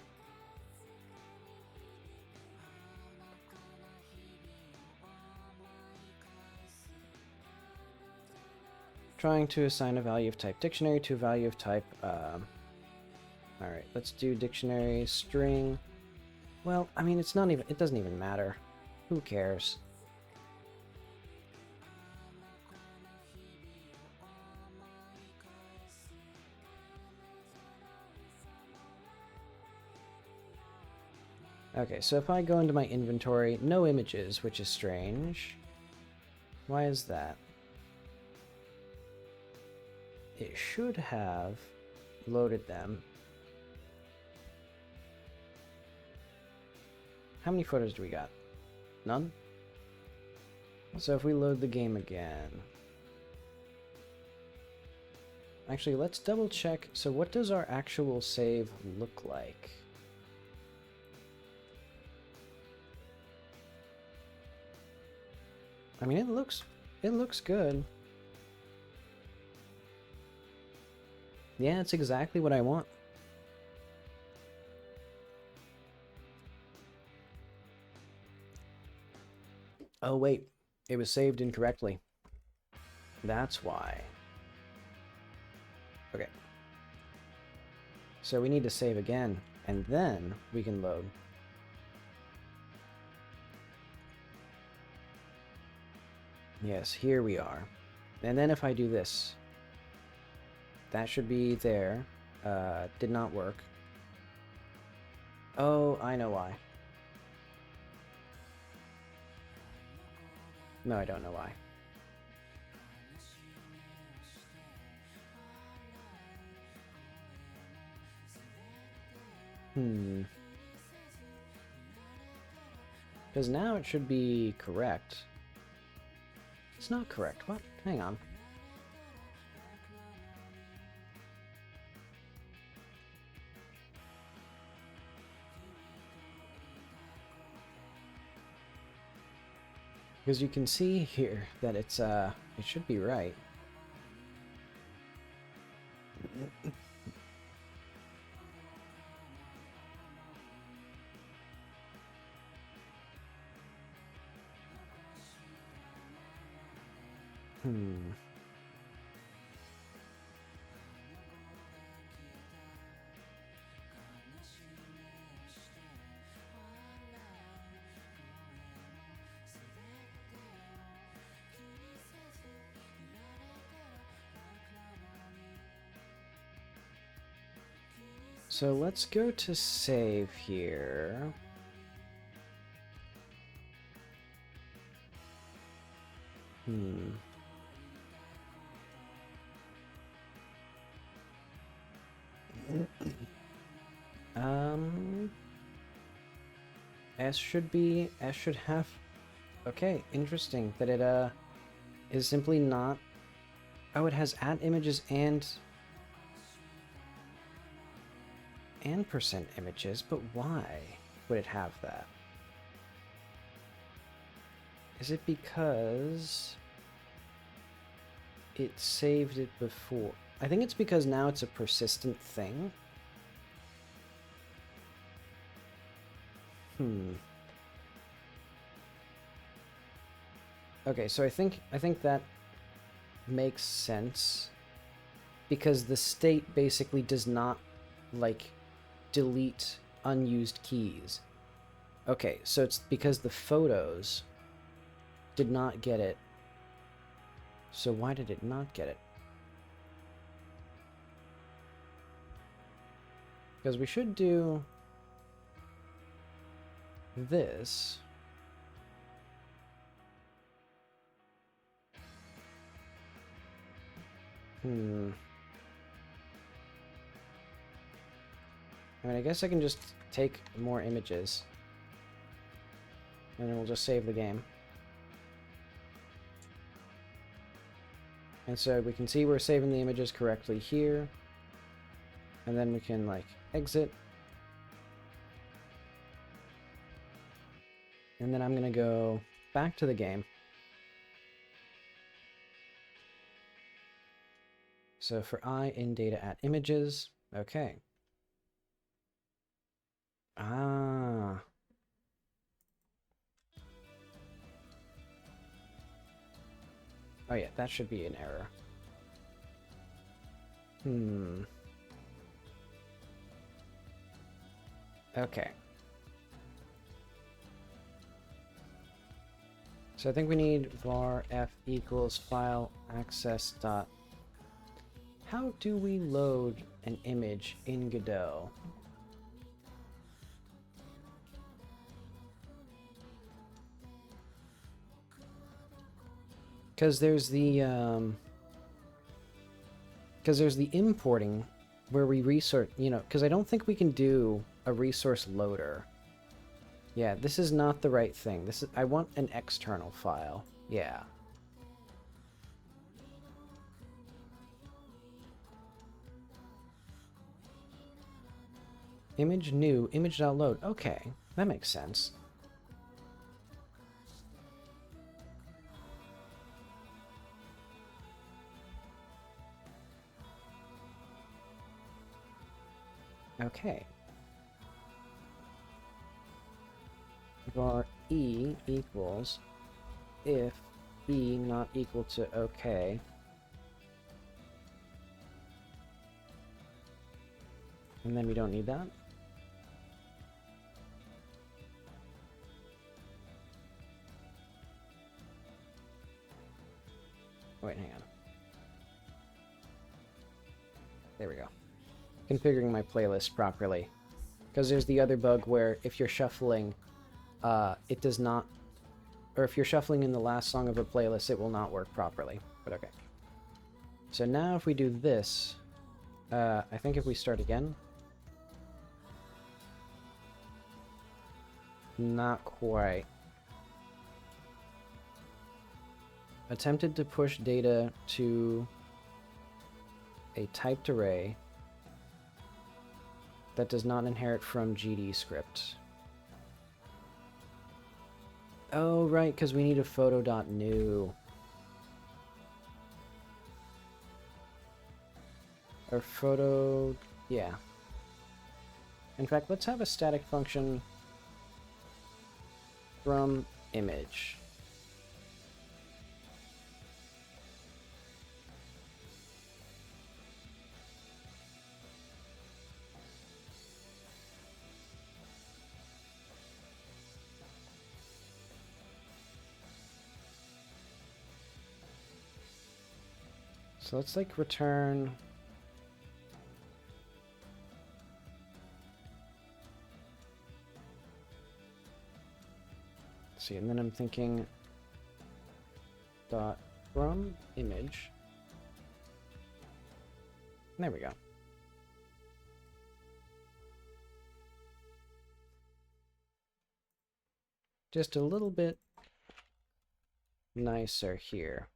Trying to assign a value of type dictionary to a value of type, alright, let's do dictionary string. Well, I mean, it's not even, it doesn't even matter. Who cares? Okay, so if I go into my inventory, no images, which is strange. Why is that? It should have loaded them. How many photos do we got? None? So if we load the game again... Actually, let's double check. So what does our actual save look like? I mean, it looks good. Yeah, it's exactly what I want. Oh, wait. It was saved incorrectly. That's why. Okay. So we need to save again, and then we can load. Yes, here we are. And then if I do this, that should be there. Did not work. Oh, I know why. No, I don't know why. Because now it should be correct. It's not correct. What? Hang on. Because you can see here that it's it should be right. So let's go to save here. S should have, okay, interesting that it, is simply not, oh, it has at images and percent images, but why would it have that? Is it because it saved it before? I think it's because now it's a persistent thing. Okay, so I think that makes sense because the state basically does not, like, delete unused keys. Okay, so it's because the photos did not get it. So why did it not get it? Because we should do this. I mean, I guess I can just take more images. And then we'll just save the game. And so we can see we're saving the images correctly here. And then we can, like, exit. And then I'm going to go back to the game. So for I in data at images, okay. Ah. Oh yeah, that should be an error. Okay. So I think we need var f equals file access dot. How do we load an image in Godot? Because there's the importing where we resource, you know, because I don't think we can do a resource loader. Yeah, this is not the right thing. This is, I want an external file. Yeah. Image new, image.load. Okay, that makes sense. Okay. Var E equals if E not equal to OK. And then we don't need that. Wait, hang on. There we go. Configuring my playlist properly. Because there's the other bug where if you're shuffling, it does not... Or if you're shuffling in the last song of a playlist, it will not work properly. But okay. So now if we do this, I think if we start again... Not quite. Attempted to push data to a typed array that does not inherit from GD script. Oh, right, because we need a photo.new. Or photo... yeah. In fact, let's have a static function from image. So let's like return... see, and then I'm thinking dot from image. There we go. Just a little bit nicer here.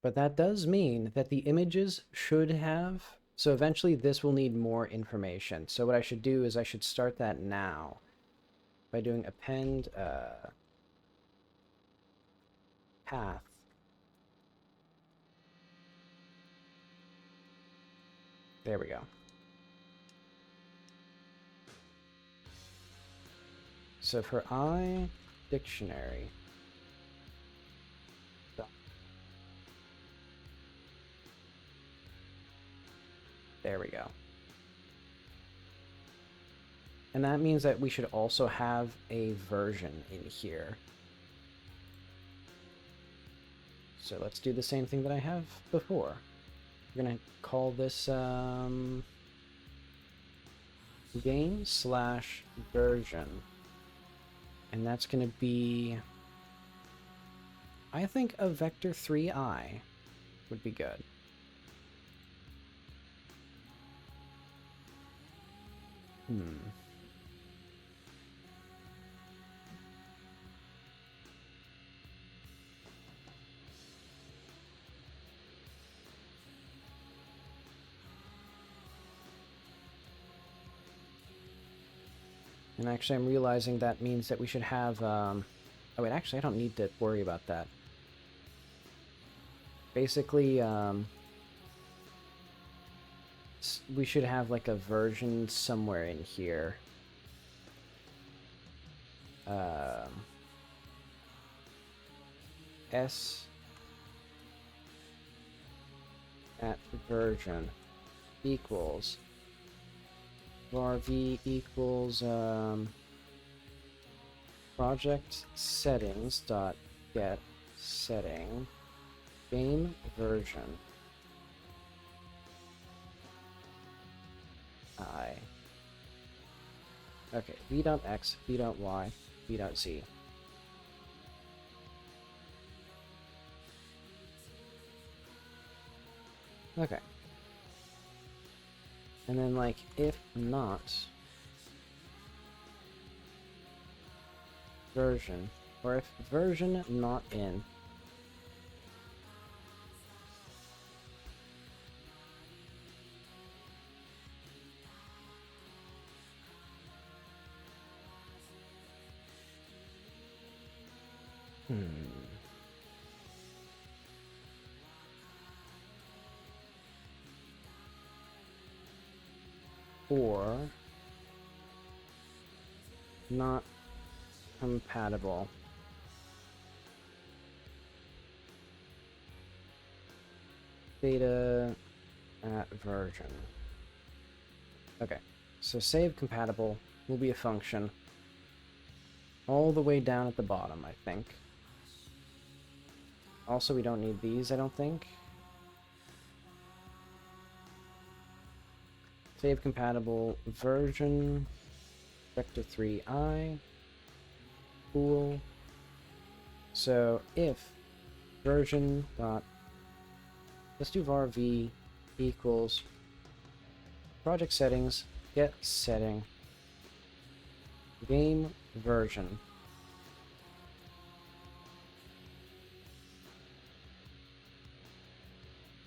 But that does mean that the images should have... So eventually this will need more information. So what I should do is I should start that now by doing append path. There we go. So for I dictionary, there we go. And that means that we should also have a version in here. So let's do the same thing that I have before. We're gonna call this game/version. And that's gonna be, I think a vector 3i would be good. And actually, I'm realizing that means that we should have... oh wait, actually, I don't need to worry about that. Basically, we should have like a version somewhere in here. S at version equals var v equals project settings dot get setting game version I. Okay, v.x, v.y, v.z. Okay. And then, like, if not version, or if version not in, or not compatible. Data at version. Okay, so save compatible will be a function all the way down at the bottom, I think. Also, we don't need these, I don't think. Save compatible version vector3i. Cool. So if version dot, let's do var v equals project settings get setting game version.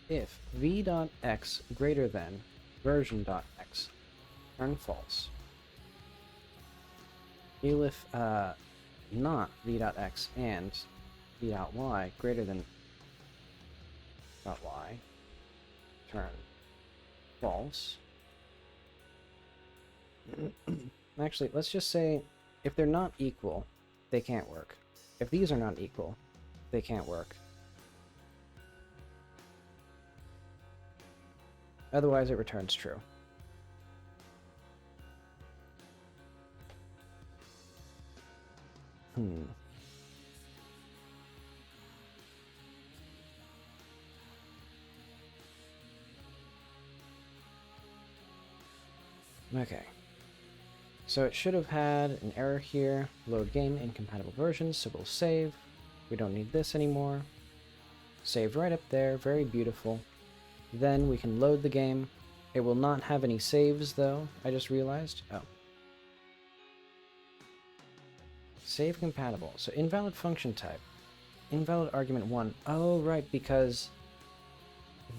If v.x greater than version.x, turn false. If not v.x and v.y greater than .y, turn false. Actually, let's just say if they're not equal, they can't work. If these are not equal, they can't work. Otherwise, it returns true. Okay. So it should have had an error here. Load game incompatible versions, so we'll save. We don't need this anymore. Saved right up there, very beautiful. Then we can load the game. It will not have any saves though, I just realized. Oh. Save compatible. So invalid function type. Invalid argument 1. Oh, right, because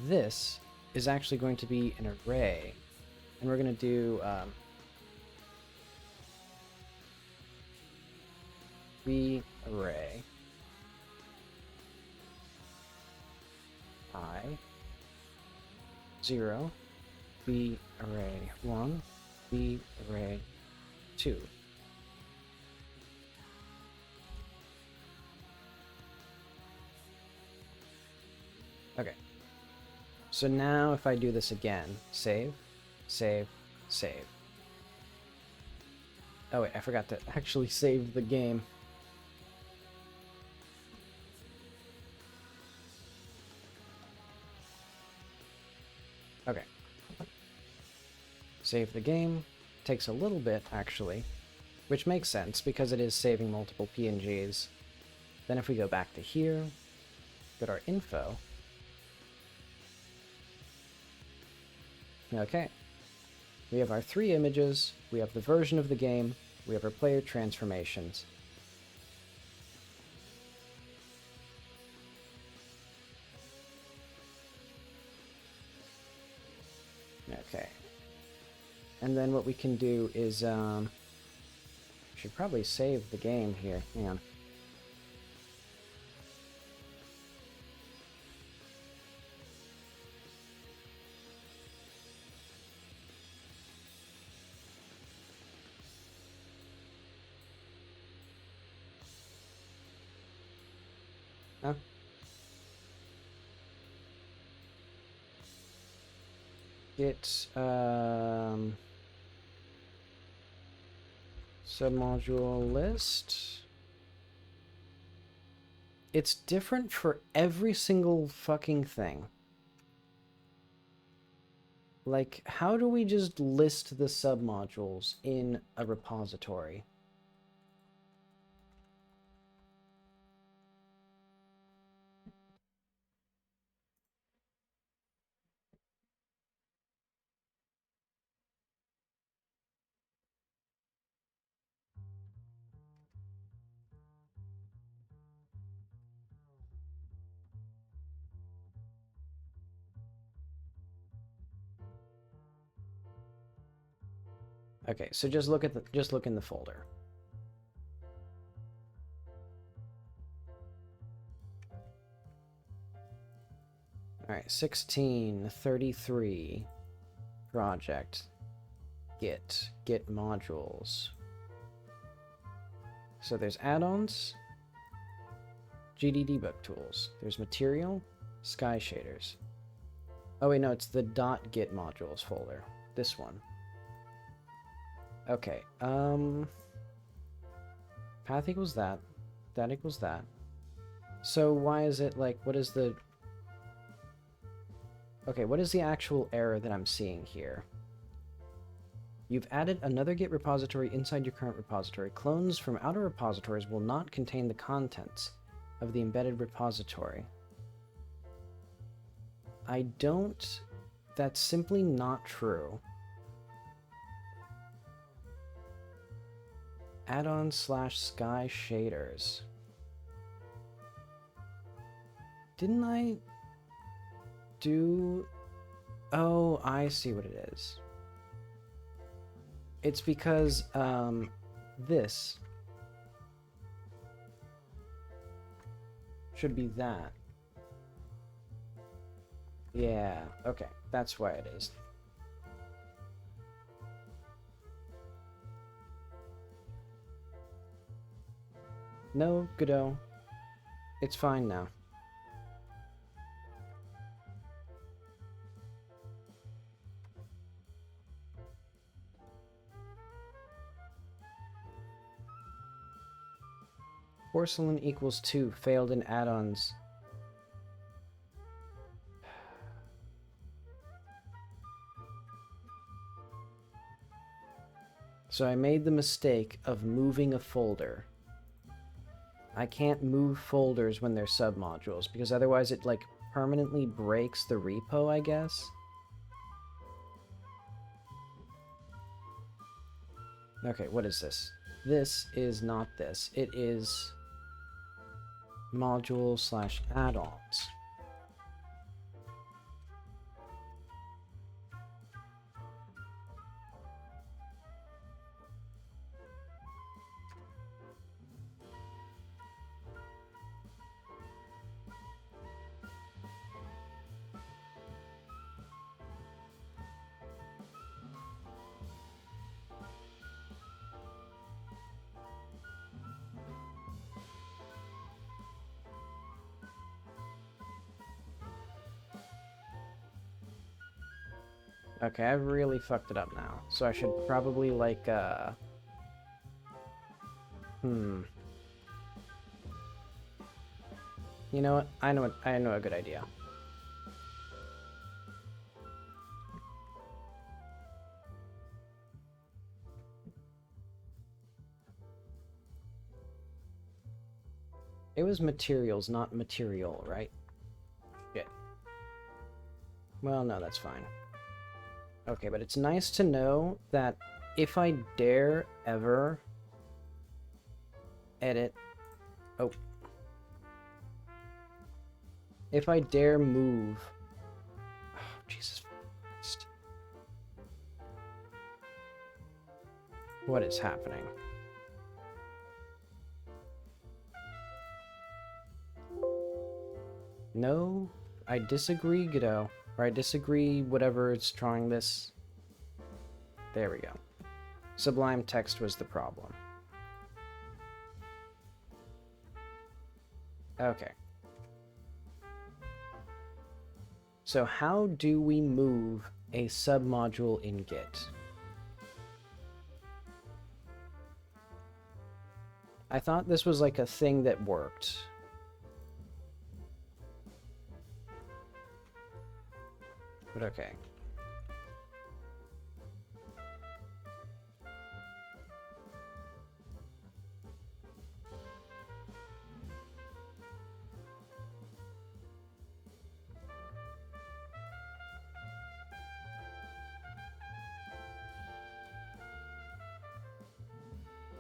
this is actually going to be an array. And we're going to do v array I 0, v array 1, v array 2. Okay. So now if I do this again, save, save, save. Oh wait, I forgot to actually save the game. Okay. Save the game. Takes a little bit, actually, which makes sense because it is saving multiple PNGs. Then if we go back to here, go to our info. Okay. We have our 3 images, we have the version of the game, we have our player transformations. Okay. And then what we can do is, should probably save the game here. Hang on. Huh? Git submodule list. It's different for every single fucking thing. Like, how do we just list the submodules in a repository? Okay, so just look in the folder. All right, 1633 project. Git modules. So there's add-ons, GD debug tools. There's material, sky shaders. Oh wait, no, it's the .git modules folder. This one. Okay, path equals that. That equals that. So why is it like, what is the... Okay, what is the actual error that I'm seeing here? You've added another Git repository inside your current repository. Clones from outer repositories will not contain the contents of the embedded repository. I don't... That's simply not true. Add-on / sky shaders. Didn't I do... Oh, I see what it is. It's because, this should be that. Yeah, okay, that's why it is. No, Godot. It's fine now. Porcelain equals 2, failed in add-ons. So I made the mistake of moving a folder. I can't move folders when they're submodules, because otherwise it, like, permanently breaks the repo, I guess? Okay, what is this? This is not this. It is... module / add-ons. Okay, I've really fucked it up now. So I should probably, like, You know what? I know a good idea. It was materials, not material, right? Shit. Well, no, that's fine. Okay, but it's nice to know that if I dare ever edit... Oh. If I dare move... Oh, Jesus Christ. What is happening? No, I disagree, Godot. Or I disagree, whatever it's drawing this. There we go. Sublime text was the problem. Okay. So how do we move a submodule in Git? I thought this was like a thing that worked. But okay.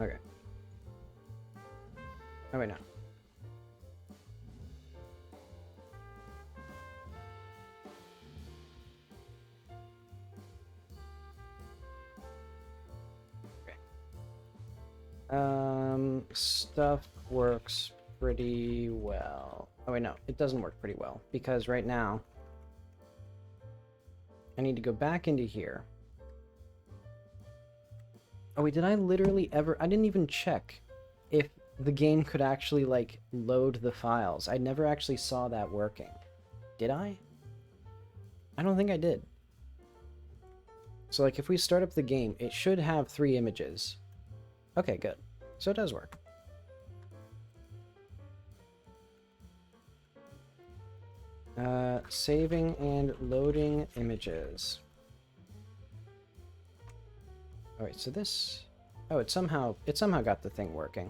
Okay. Oh wait, no. Stuff works pretty well. Oh wait, no, it doesn't work pretty well, because right now I need to go back into here Oh wait, did I literally ever... I didn't even check if the game could actually, like, load the files. I never actually saw that working. Did I? I don't think I did. So, like, if we start up the game, it should have 3 images. Okay, good. So it does work. Saving and loading images. Alright, so this... Oh, it somehow got the thing working.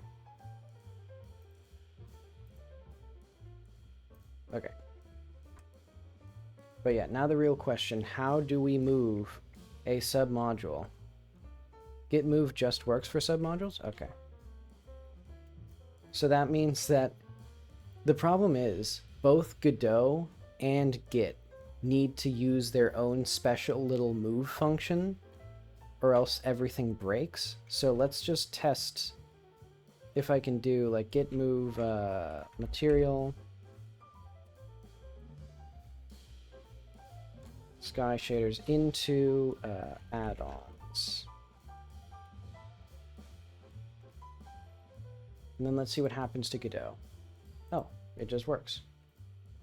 Okay. But yeah, now the real question, how do we move a submodule? Git move just works for submodules? Okay. So that means that the problem is both Godot and Git need to use their own special little move function or else everything breaks. So let's just test if I can do like git move material sky shaders into add-ons. And then let's see what happens to Godot. Oh, it just works.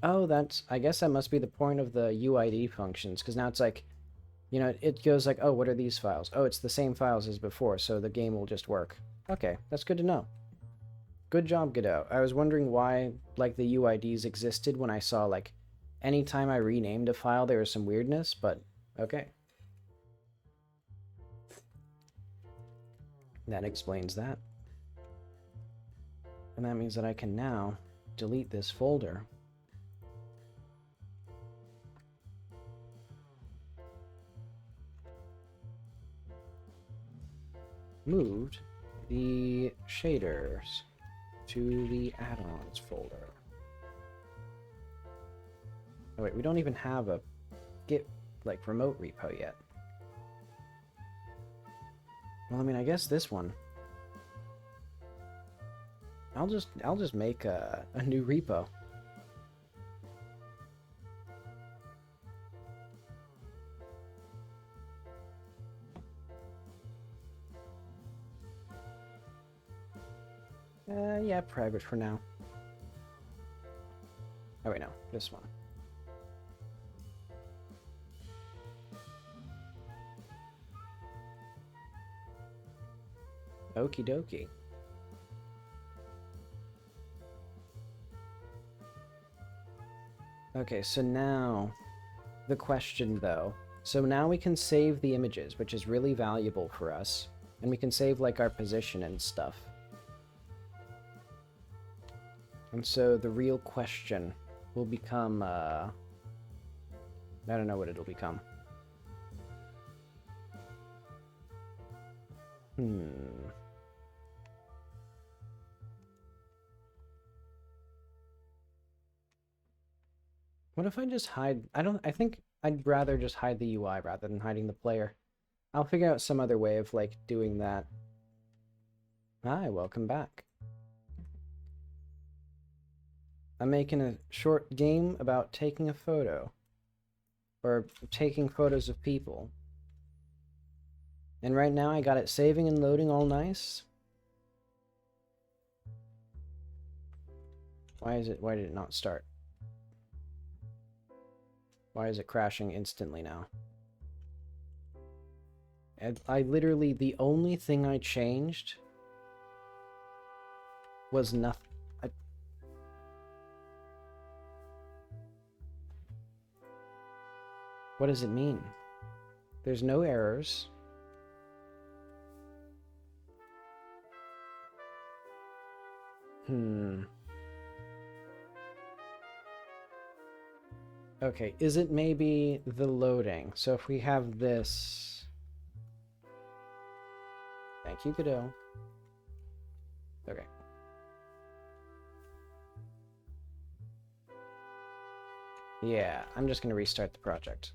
Oh, that's... I guess that must be the point of the UID functions, because now it's like, you know, it goes like, oh, what are these files? Oh, it's the same files as before, so the game will just work. Okay, that's good to know. Good job, Godot. I was wondering why, like, the UIDs existed when I saw, like, anytime I renamed a file, there was some weirdness, but okay. That explains that. And that means that I can now delete this folder. Moved the shaders to the add-ons folder. Oh wait, we don't even have a Git, like, remote repo yet. Well, I mean, I guess this one. I'll just make a new repo. Yeah, private for now. Oh wait, no, this one. Okie dokie. Okay, so now the question though. So now we can save the images, which is really valuable for us. And we can save like our position and stuff. And so the real question will become, I don't know what it'll become. What if I just hide... I think I'd rather just hide the UI rather than hiding the player. I'll figure out some other way of, like, doing that. Hi, welcome back. I'm making a short game about taking a photo. Or taking photos of people. And right now I got it saving and loading all nice. Why did it not start? Why is it crashing instantly now? And I literally, the only thing I changed was nothing. What does it mean? There's no errors. Okay, is it maybe the loading? So if we have this... Thank you, Godot. Okay. Yeah, I'm just going to restart the project.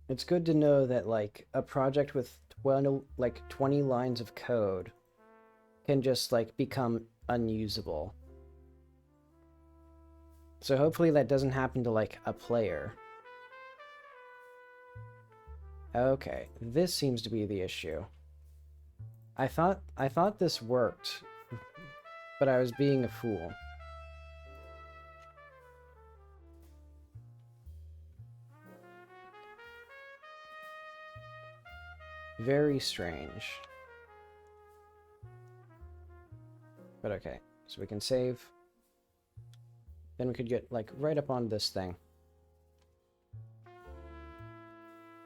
It's good to know that, like, a project with 20 lines of code can just, like, become unusable. So hopefully that doesn't happen to, like, a player. Okay, this seems to be the issue. I thought this worked, but I was being a fool. Very strange. But okay, so we can save. Then we could get, like, right up on this thing.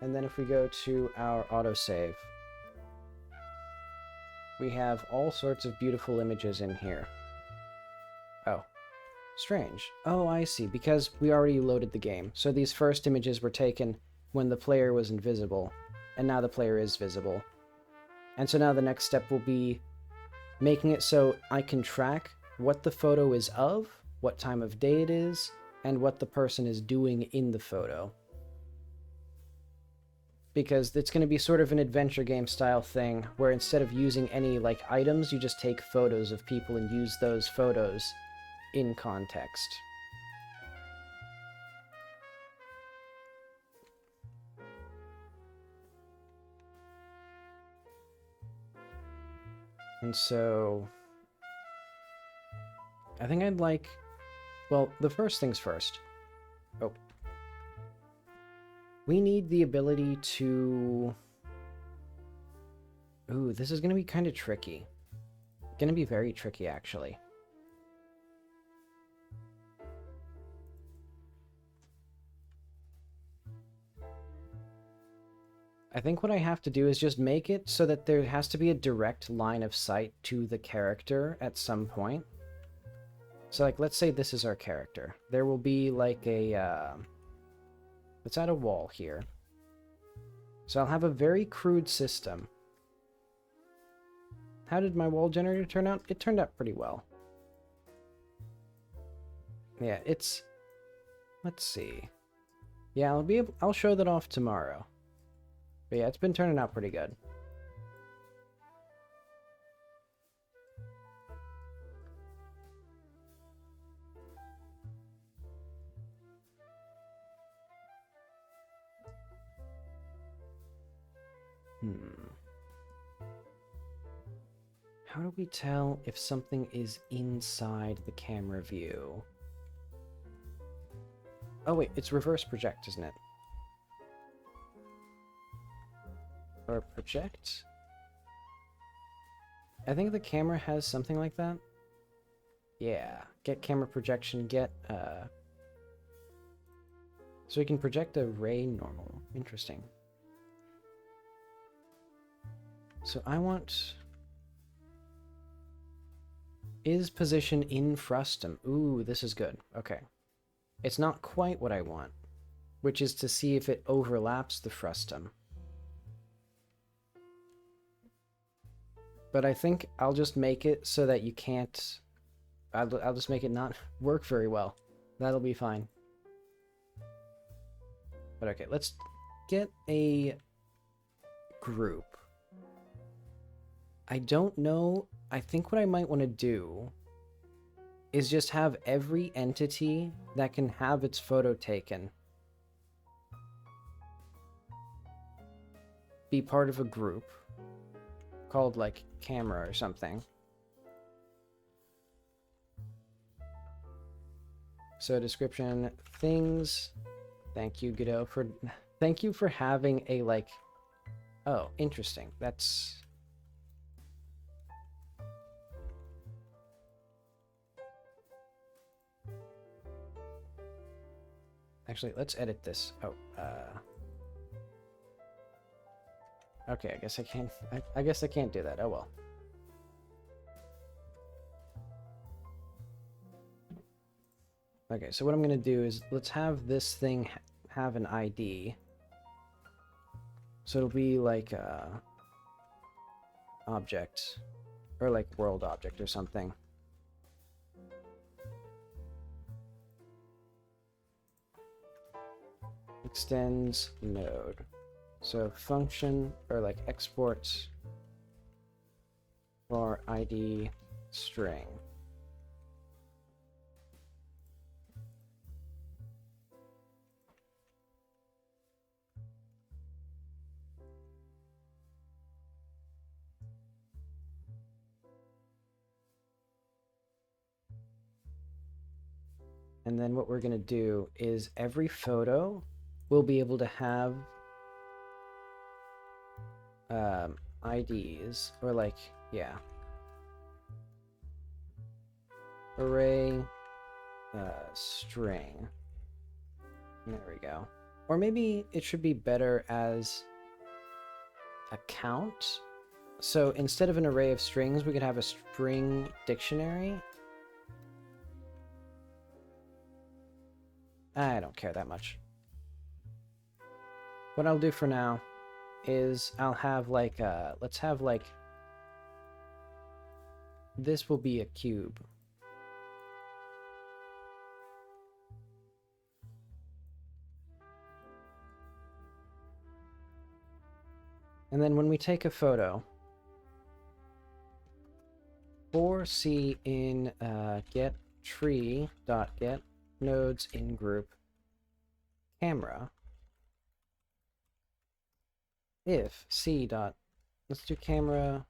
And then if we go to our autosave, we have all sorts of beautiful images in here. Oh, strange. Oh, I see, because we already loaded the game. So these first images were taken when the player was invisible, and now the player is visible. And so now the next step will be making it so I can track what the photo is of, what time of day it is, and what the person is doing in the photo. Because it's going to be sort of an adventure game style thing, where instead of using any, like, items, you just take photos of people and use those photos in context. And so I think I'd like, well, the first things first. Oh. We need the ability to... Ooh, this is going to be kind of tricky. Going to be very tricky, actually. I think what I have to do is just make it so that there has to be a direct line of sight to the character at some point. So, like, let's say this is our character. There will be, like, a, let's add a wall here. So I'll have a very crude system. How did my wall generator turn out? It turned out pretty well. Yeah, it's... Let's see. Yeah, I'll show that off tomorrow. But yeah, it's been turning out pretty good. How do we tell if something is inside the camera view? Oh wait, it's reverse project, isn't it? Or project? I think the camera has something like that. Yeah, get camera projection, get, so we can project a ray normal. Interesting. So I want... Is position in frustum. Ooh, this is good. Okay. It's not quite what I want, which is to see if it overlaps the frustum. But I think I'll just make it so that you can't... I'll just make it not work very well. That'll be fine. But okay, let's get a group. I don't know. I think what I might want to do is just have every entity that can have its photo taken be part of a group called, like, camera or something. So description, things. Thank you, Godot, for... Thank you for having a, like... Oh, interesting. That's... Actually, let's edit this. Oh, okay, I guess I can't... I guess I can't do that. Oh, well. Okay, so what I'm going to do is let's have this thing have an ID. So it'll be like object, or like world object or something. Extends node. So function, or like export for ID string. And then what we're going to do is every photo will be able to have IDs, or like, yeah. Array string. There we go. Or maybe it should be better as a count. So instead of an array of strings, we could have a string dictionary. I don't care that much. What I'll do for now is I'll have like, let's have like, this will be a cube. And then when we take a photo, for C in get tree.get nodes in group camera, if C dot, let's do camera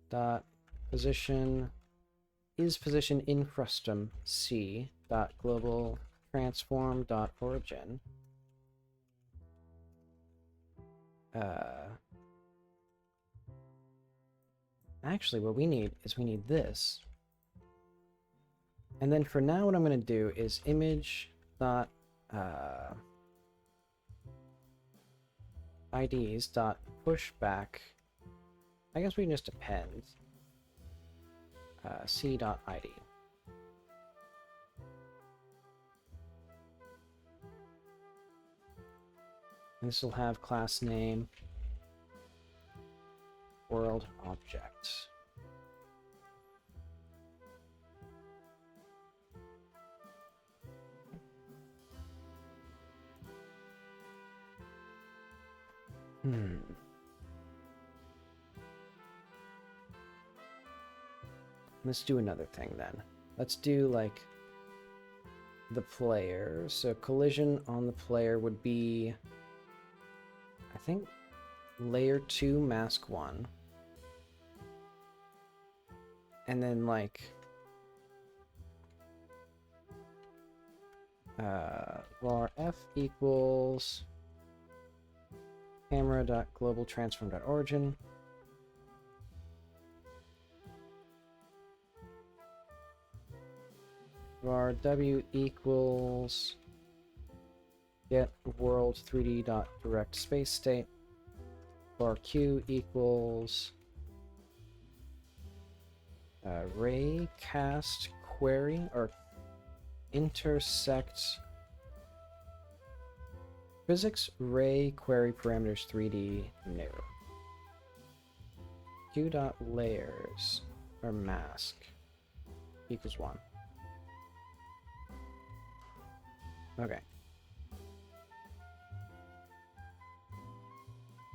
dot position is position in frustum C dot global transform dot origin. Actually, what we need is we need this. And then for now, what I'm going to do is image dot IDs dot push back. I guess we can just append C dot ID. And this will have class name world object. Let's do another thing then. Let's do like the player. So collision on the player would be, I think, layer 2 mask 1. And then like var f equals camera.global transform.origin. Var w equals get world 3d dot direct space state. Var q equals ray cast query or intersect physics ray query parameters 3d new. Q dot layers or mask equals 1. Okay.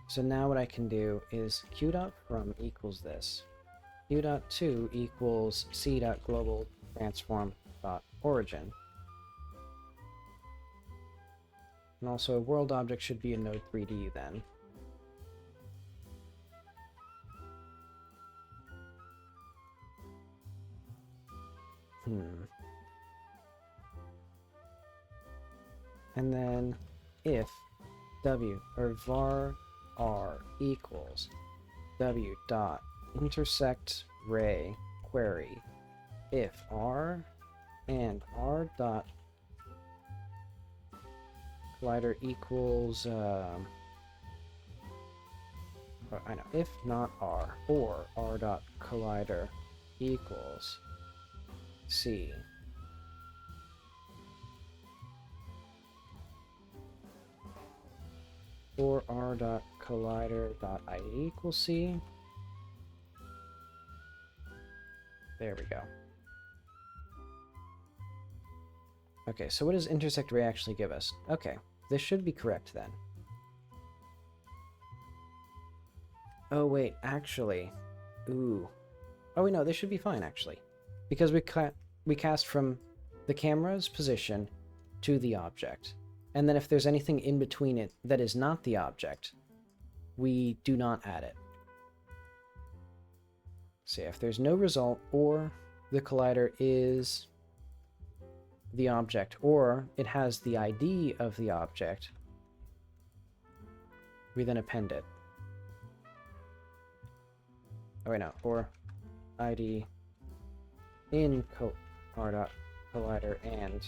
So now what I can do is q dot from equals this. Q dot 2 equals c dot global transform dot origin. And also a world object should be a node 3D then. And then if w or var r equals w dot intersect ray query if r and r dot collider equals I know, if not r or r dot collider equals c, or r dot collider dot id equals c. There we go. Okay, so what does intersect ray actually give us? Okay, this should be correct then. Oh wait, actually, ooh. Oh wait, no, this should be fine actually, because we cast from the camera's position to the object, and then if there's anything in between it that is not the object, we do not add it. So if there's no result or the collider is the object, or it has the ID of the object, we then append it. Oh wait, no, or ID in collider and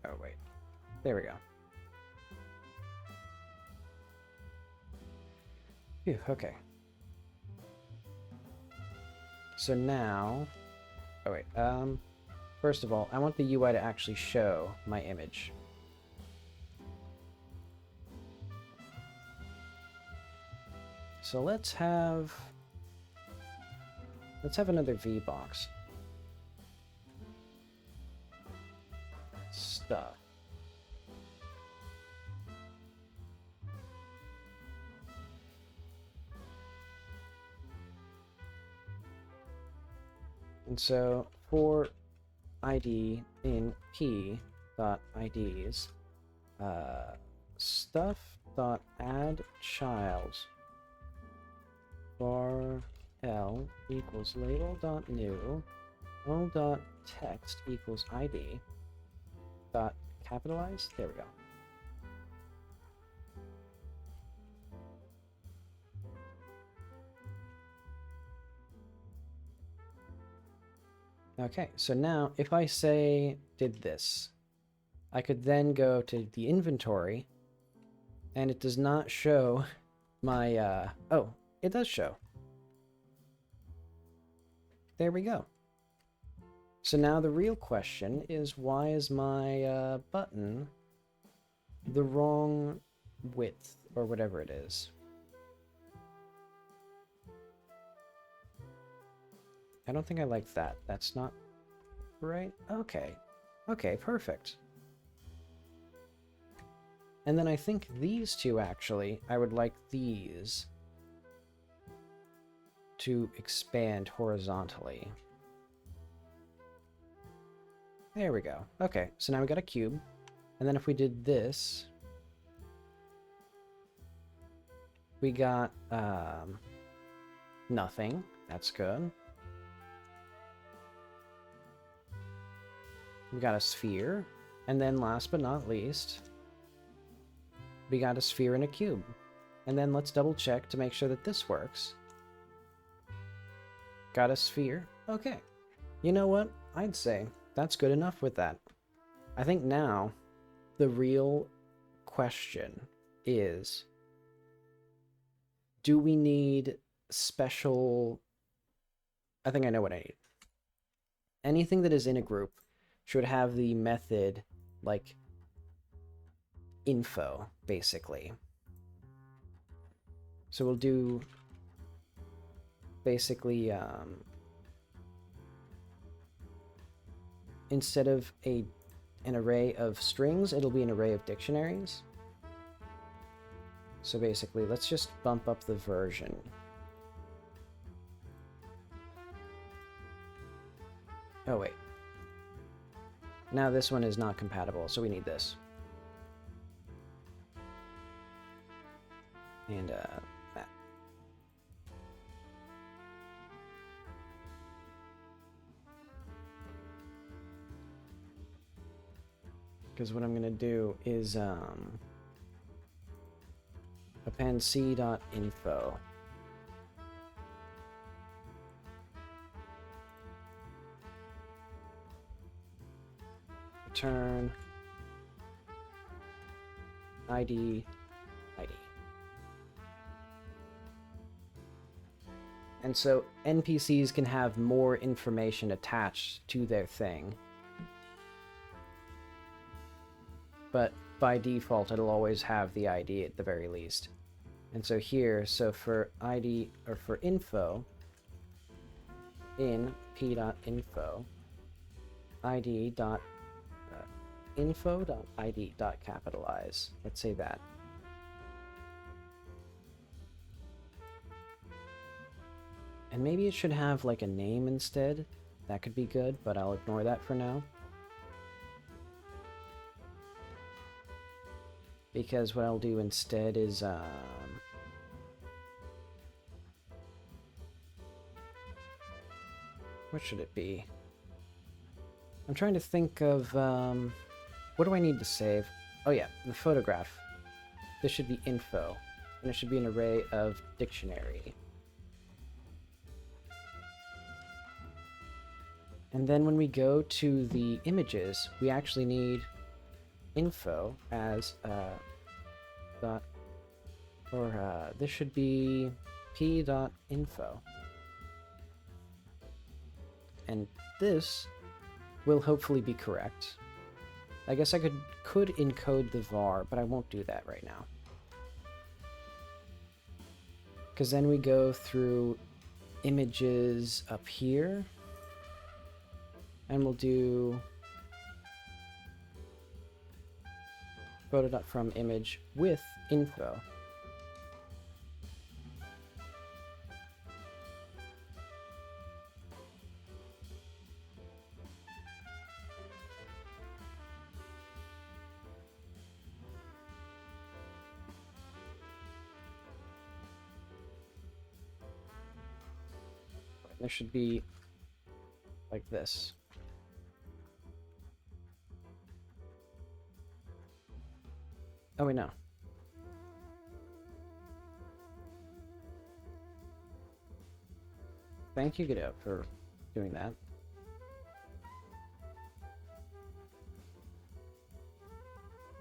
oh wait, there we go. Phew, okay. So now, oh wait, first of all, I want the UI to actually show my image. So let's have another VBox. Stuff. And so for ID in p.ids, stuff.add child var l equals label.new l.text equals ID dot capitalize. There we go. Okay, so now if I say did this, I could then go to the inventory, and it does not show my, oh, it does show. There we go. So now the real question is, why is my button the wrong width, or whatever it is? I don't think I like that. That's not right. Okay. Okay, perfect. And then I think these two, actually, I would like these to expand horizontally. There we go. Okay, so now we got a cube. And then if we did this, we got nothing. That's good. We got a sphere, and then last but not least, we got a sphere and a cube. And then let's double check to make sure that this works. Got a sphere. Okay. You know what? I'd say that's good enough with that. I think now the real question is, do we need special... I think I know what I need. Anything that is in a group should have the method, like, info, basically. So we'll do, basically, instead of an array of strings, it'll be an array of dictionaries. So basically, let's just bump up the version. Oh, wait. Now this one is not compatible, so we need this. And, that. Because what I'm going to do is, append c.info. Return ID. And so NPCs can have more information attached to their thing. But by default, it'll always have the ID at the very least. And so here, so for ID, or for info, in p.info, info.id.capitalize. Let's say that. And maybe it should have like a name instead. That could be good, but I'll ignore that for now. Because what I'll do instead is What should it be? I'm trying to think of, what do I need to save? Oh yeah, the photograph. This should be info, and it should be an array of dictionary. And then when we go to the images, we actually need info as dot, or this should be p.info. And this will hopefully be correct. I guess I could encode the var, but I won't do that right now. Because then we go through images up here, and we'll do photo.from image with info. There should be like this. Oh wait, no. Thank you, Godot, for doing that.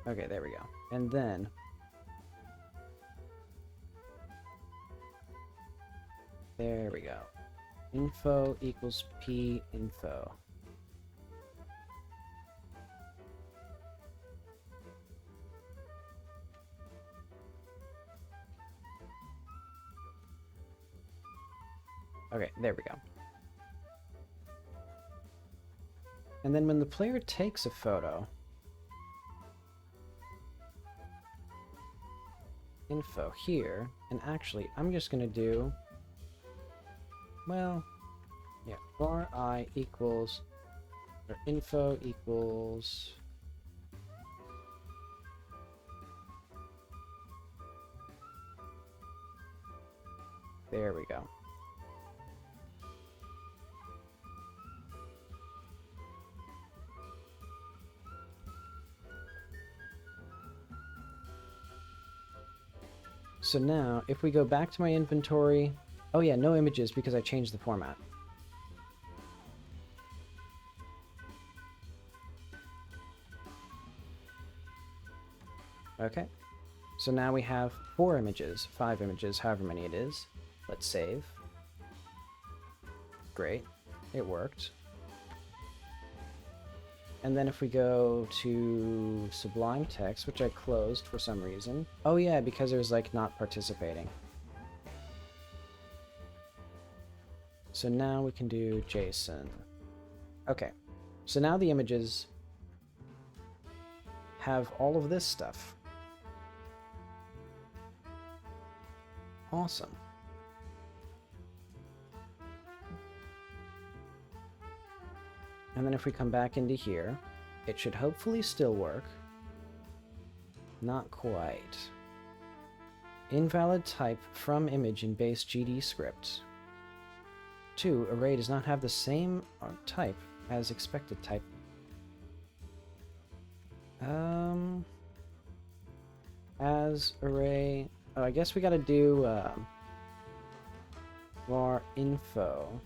Okay, there we go. And then there we go. Info equals p info. Okay, there we go. And then when the player takes a photo, info here, and actually I'm just gonna do, well, yeah, var I equals, or info equals, there we go. So now, if we go back to my inventory, oh yeah, no images because I changed the format. Okay, so now we have 4 images, 5 images, however many it is. Let's save. Great, it worked. And then if we go to Sublime Text, which I closed for some reason. Oh yeah, because it was like not participating. So now we can do JSON. Okay, so now the images have all of this stuff. Awesome. And then if we come back into here, it should hopefully still work. Not quite. Invalid type from image in base GD script. 2. Array does not have the same type as expected type. As array. Oh, I guess we gotta do var info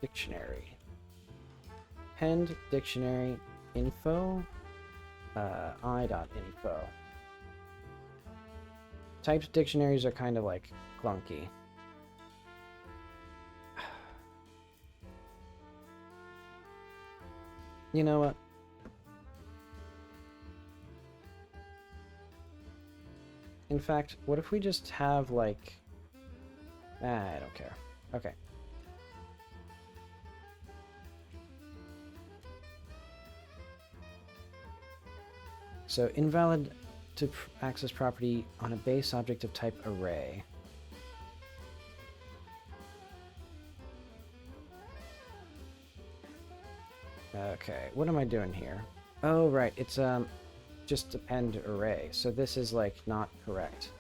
dictionary. Append dictionary info i.info. Typed dictionaries are kind of like clunky. You know what? In fact, what if we just have like... I don't care. Okay. So invalid to access property on a base object of type array. Okay, what am I doing here? Oh, right, it's just append array. So this is like not correct.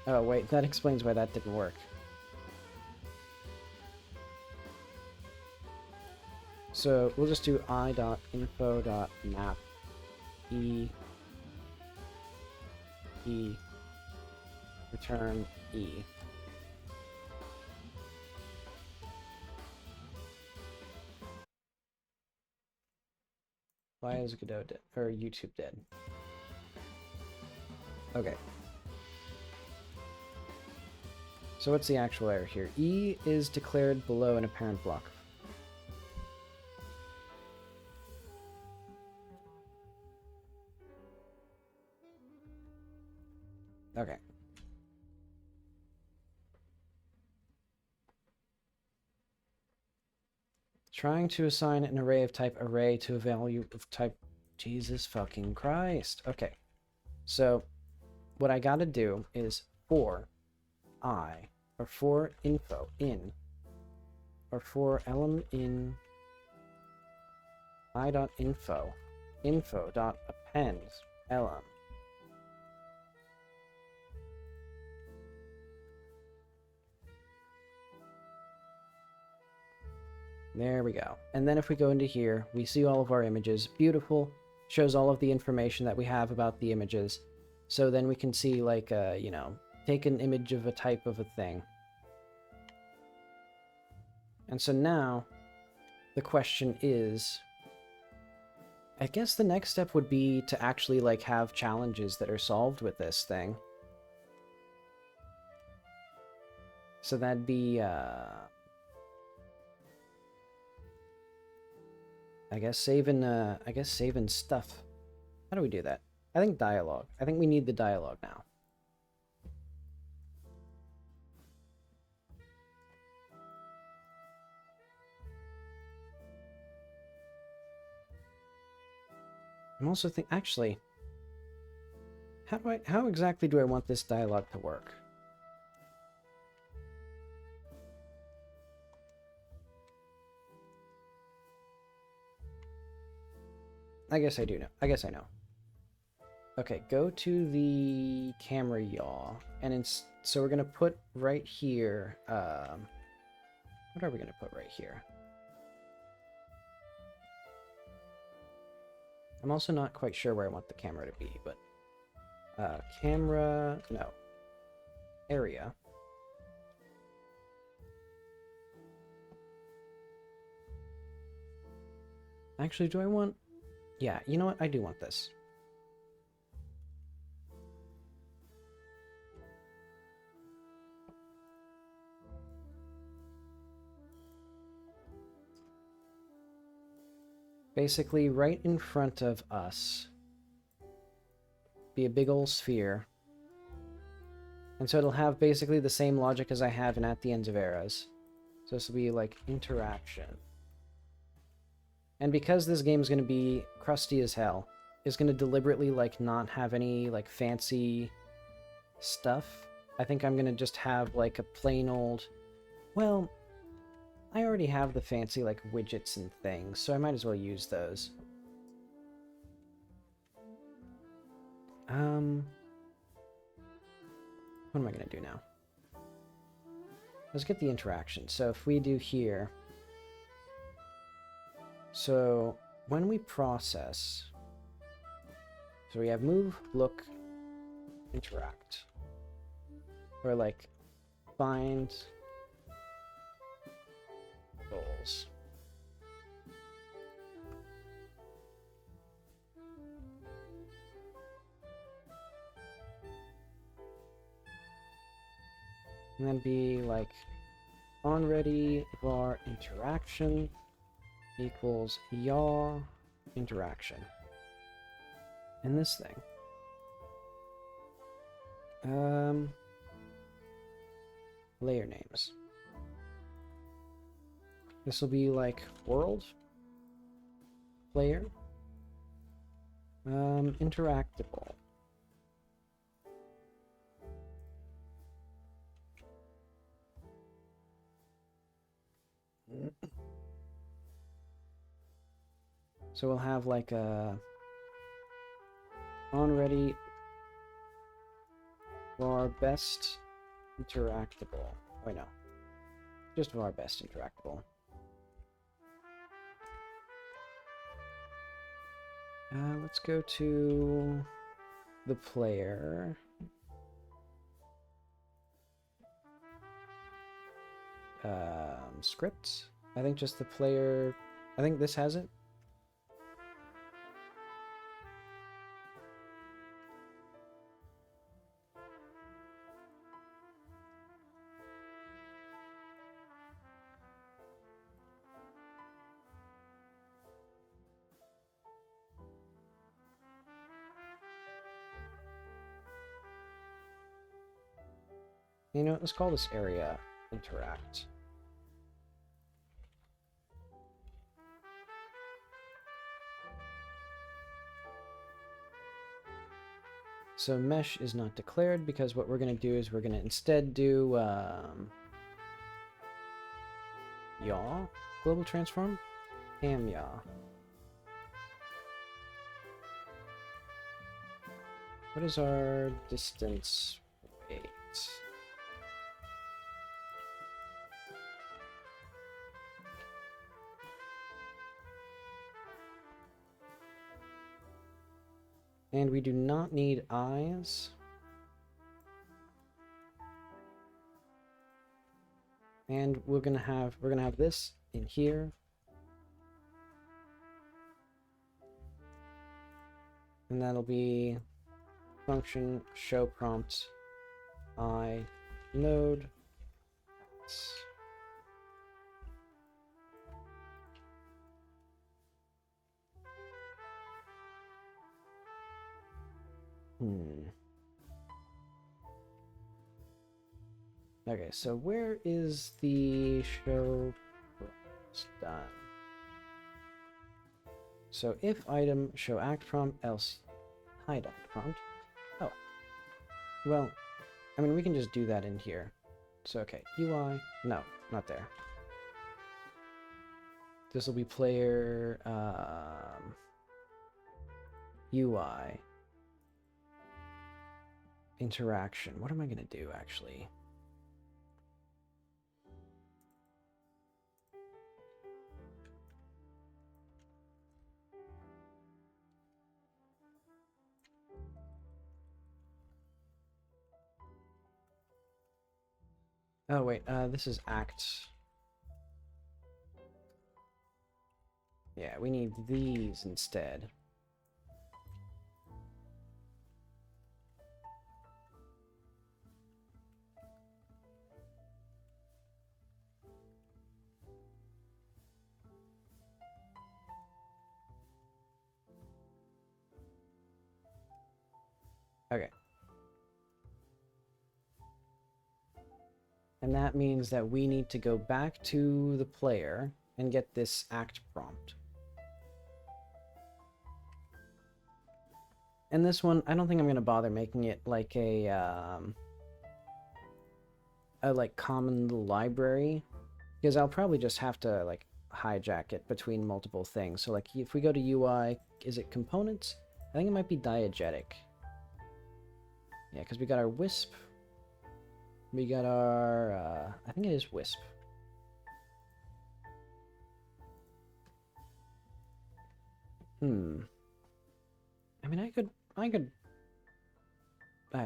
Oh, wait, that explains why that didn't work. So we'll just do i.info.map e return e. Why is Godot dead? Or YouTube dead? Okay. So what's the actual error here? E is declared below an apparent block. Okay. Trying to assign an array of type array to a value of type... Jesus fucking Christ. Okay. So what I gotta do is for I, or for info in, or for element in i.info, info.append elem. There we go. And then if we go into here, we see all of our images. Beautiful. Shows all of the information that we have about the images. So then we can see, like, you know, take an image of a type of a thing. And so now, the question is... I guess the next step would be to actually, like, have challenges that are solved with this thing. So that'd be, I guess saving stuff. How do we do that? I think dialogue. I think we need the dialogue now. I'm also thinking, actually, how exactly do I want this dialogue to work? I guess I do know. I guess I know. Okay, go to the camera yaw, and so we're gonna put right here. What are we gonna put right here? I'm also not quite sure where I want the camera to be, but camera, no, area. Actually, do I want? Yeah, you know what? I do want this. Basically, right in front of us, be a big old sphere. And so it'll have basically the same logic as I have in At the Ends of Eras. So this will be like interaction. And because this game is going to be crusty as hell, it's going to deliberately like not have any like fancy stuff. I think I'm going to just have like a plain old... Well, I already have the fancy like widgets and things, so I might as well use those. What am I going to do now? Let's get the interaction. So if we do here... So when we process... So we have move, look, interact. Or like find goals. And then be like onReady var interaction equals yaw interaction. And this thing. Layer names. This will be like world player interactable. So we'll have like a onReady var best interactable. Oh no, just var best interactable. Let's go to the player. Script. I think just the player. I think this has it. You know, let's call this area interact. So mesh is not declared because what we're going to do is we're going to instead do yaw global transform, yaw. What is our distance weight? And we do not need eyes. And we're gonna have this in here. And that'll be function show prompt I node. Okay, so where is the show prompt done? So if item show act prompt, else hide act prompt. Oh, well, I mean we can just do that in here. So okay, UI, no, not there. This will be player UI interaction. What am I gonna do actually? Oh wait, this is act. Yeah, we need these instead. Okay. And that means that we need to go back to the player and get this act prompt. And this one, I don't think I'm going to bother making it like a like common library, because I'll probably just have to like hijack it between multiple things. So like if we go to UI, is it components? I think it might be diegetic. Yeah, because we got our Wisp. We got our, I think it is Wisp. I mean, I could, I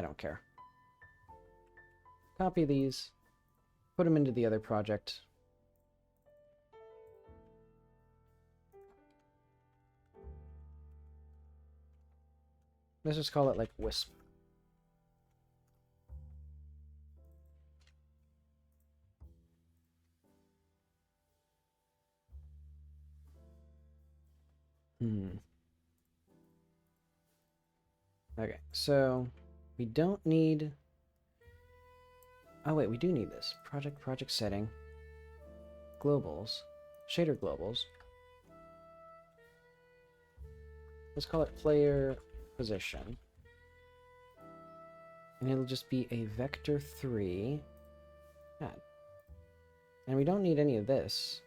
don't care. Copy these, put them into the other project. Let's just call it like Wisp. Okay, so we don't need... Oh wait, we do need this. Project setting. Globals. Shader globals. Let's call it player position. And it'll just be a vector 3. God. And we don't need any of this.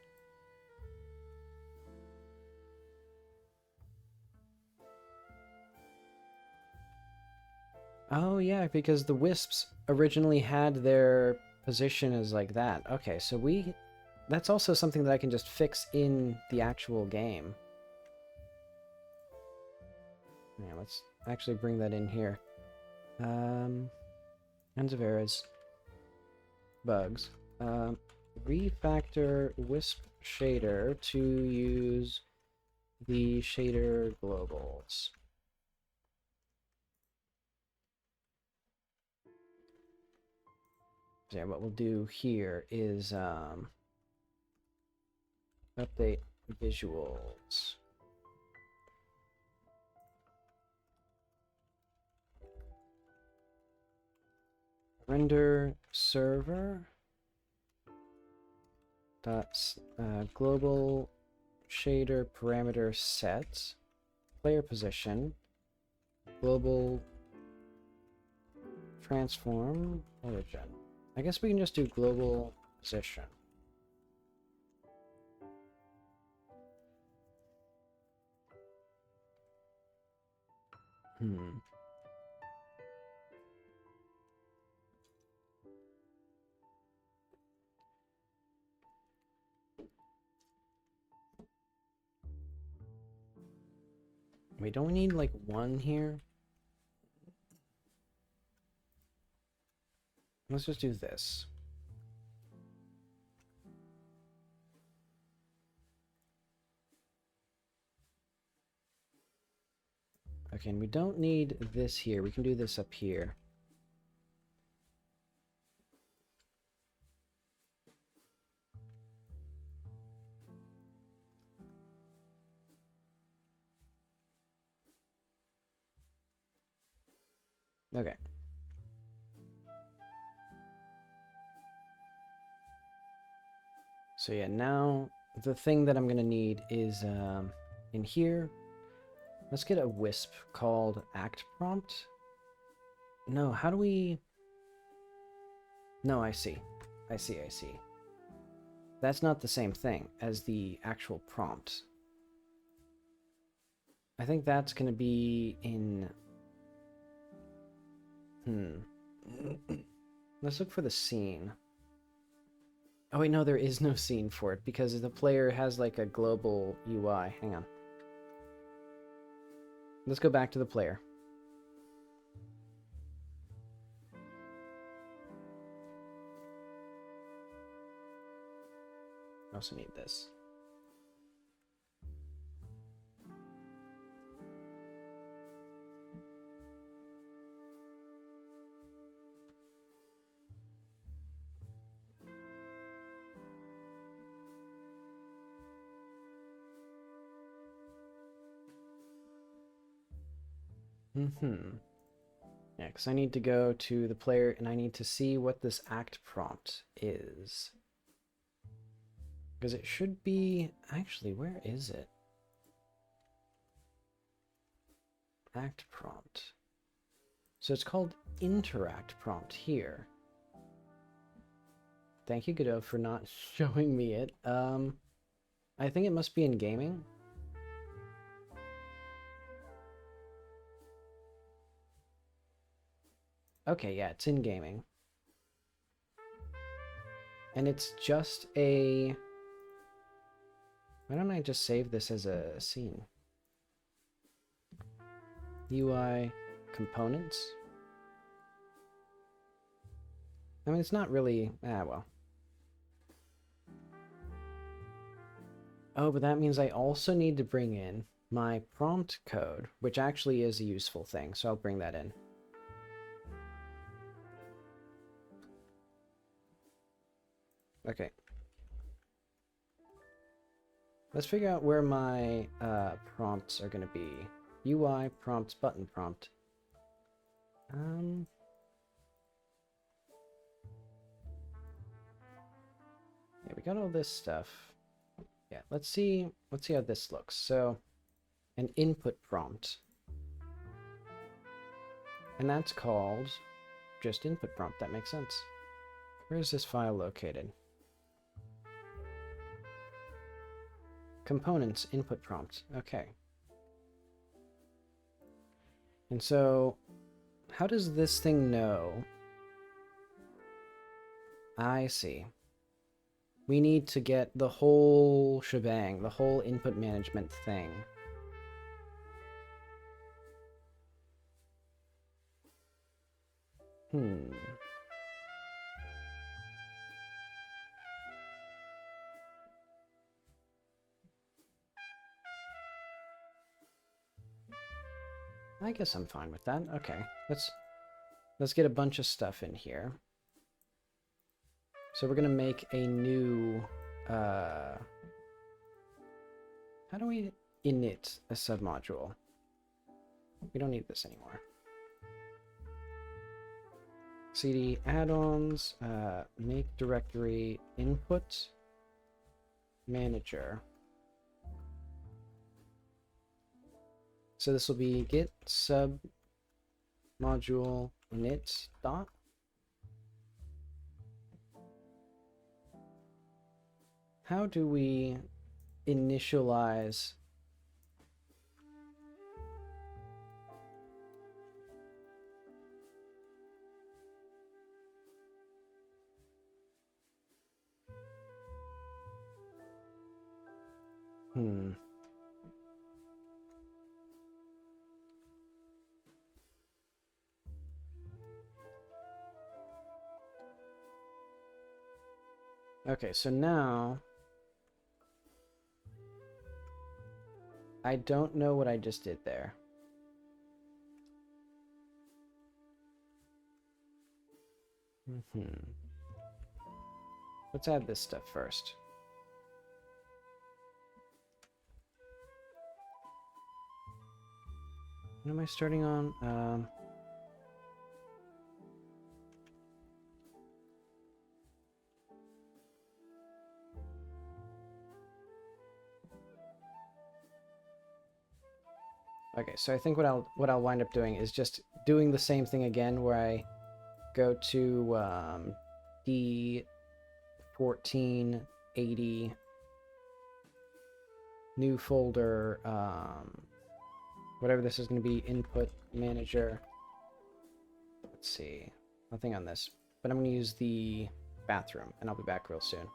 Oh yeah, because the Wisps originally had their position as like that. Okay, so that's also something that I can just fix in the actual game. Yeah, let's actually bring that in here. Ends of errors. Bugs. Refactor Wisp shader to use the shader globals. So yeah, what we'll do here is update visuals. Render server dot global shader parameter set player position global transform origin. I guess we can just do global position. We don't need like one here. Let's just do this. Okay, and we don't need this here. We can do this up here. Okay. So yeah, now the thing that I'm gonna need is in here. Let's get a wisp called act prompt. No, how do we? No, I see. I see. That's not the same thing as the actual prompt. I think that's gonna be in. Let's look for the scene. Oh wait, no, there is no scene for it because the player has like a global UI. Hang on. Let's go back to the player. I also need this. Yeah, because I need to go to the player and I need to see what this act prompt is. Because it should be... Actually, where is it? Act prompt. So it's called interact prompt here. Thank you, Godot, for not showing me it. I think it must be in gaming. Okay, yeah, it's in gaming. And it's just a... Why don't I just save this as a scene? UI components. I mean, it's not really... well. Oh, but that means I also need to bring in my prompt code, which actually is a useful thing, so I'll bring that in. Okay. Let's figure out where my prompts are going to be. UI, prompts, button prompt. Yeah, we got all this stuff. Yeah, let's see how this looks. So, an input prompt. And that's called just input prompt. That makes sense. Where is this file located? Components, input prompt. Okay. And so, how does this thing know? I see. We need to get the whole shebang, the whole input management thing. I guess I'm fine with that. Okay, let's get a bunch of stuff in here. So we're gonna make a new. How do we init a submodule? We don't need this anymore. cd add-ons, make directory input manager. So this will be git sub module init dot. How do we initialize Okay, so now I don't know what I just did there. Let's add this stuff first. What am I starting on? Okay, so I think what I'll wind up doing is just doing the same thing again, where I go to D1480 new folder, whatever this is going to be, input manager. Let's see, nothing on this, but I'm going to use the bathroom, and I'll be back real soon.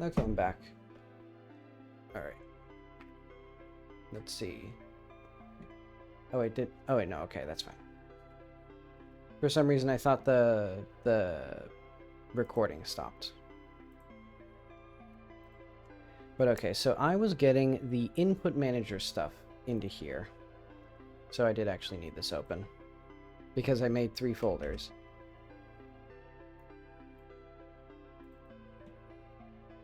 Okay, I'm back. Alright. Let's see. Oh, I did. Oh, wait, no. Okay, that's fine. For some reason, I thought the recording stopped. But okay, so I was getting the input manager stuff into here. So I did actually need this open. Because I made 3 folders.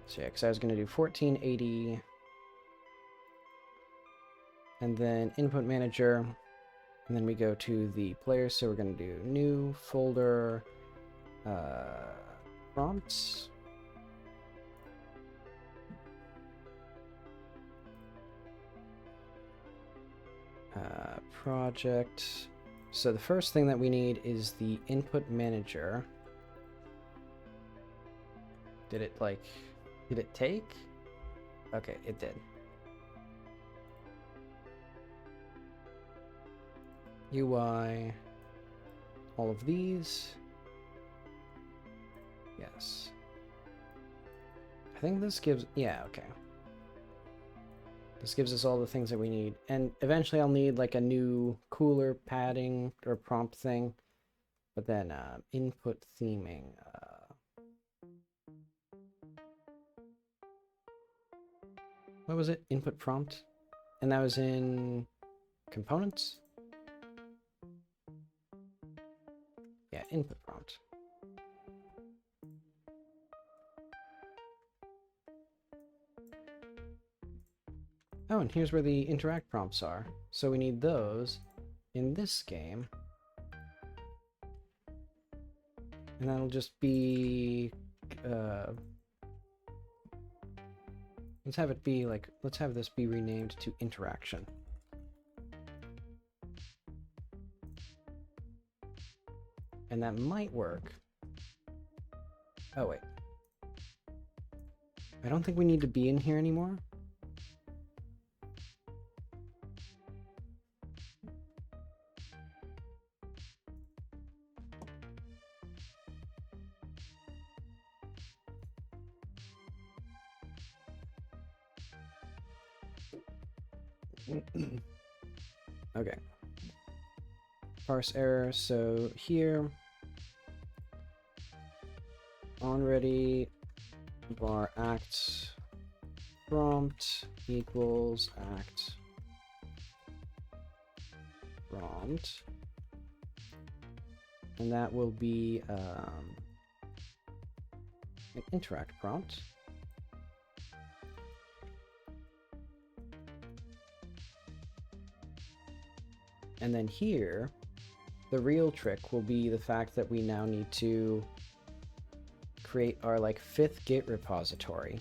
So yeah, because I was going to do 1480. And then input manager. And then we go to the player. So we're going to do new folder prompts. Project. So the first thing that we need is the input manager. Did it take? Okay, it did. UI, all of these. Yes. I think this gives, yeah, okay. This gives us all the things that we need. And eventually I'll need like a new cooler padding or prompt thing. But then input theming. What was it? Input prompt? And that was in components? Yeah, input prompt. Oh, and here's where the interact prompts are. So we need those in this game. And that'll just be... let's have it be like... Let's have this be renamed to interaction. And that might work. Oh, wait. I don't think we need to be in here anymore. Okay. Parse error, so here onReady var act prompt equals act prompt, and that will be an interact prompt. And then here, the real trick will be the fact that we now need to create our like 5th Git repository.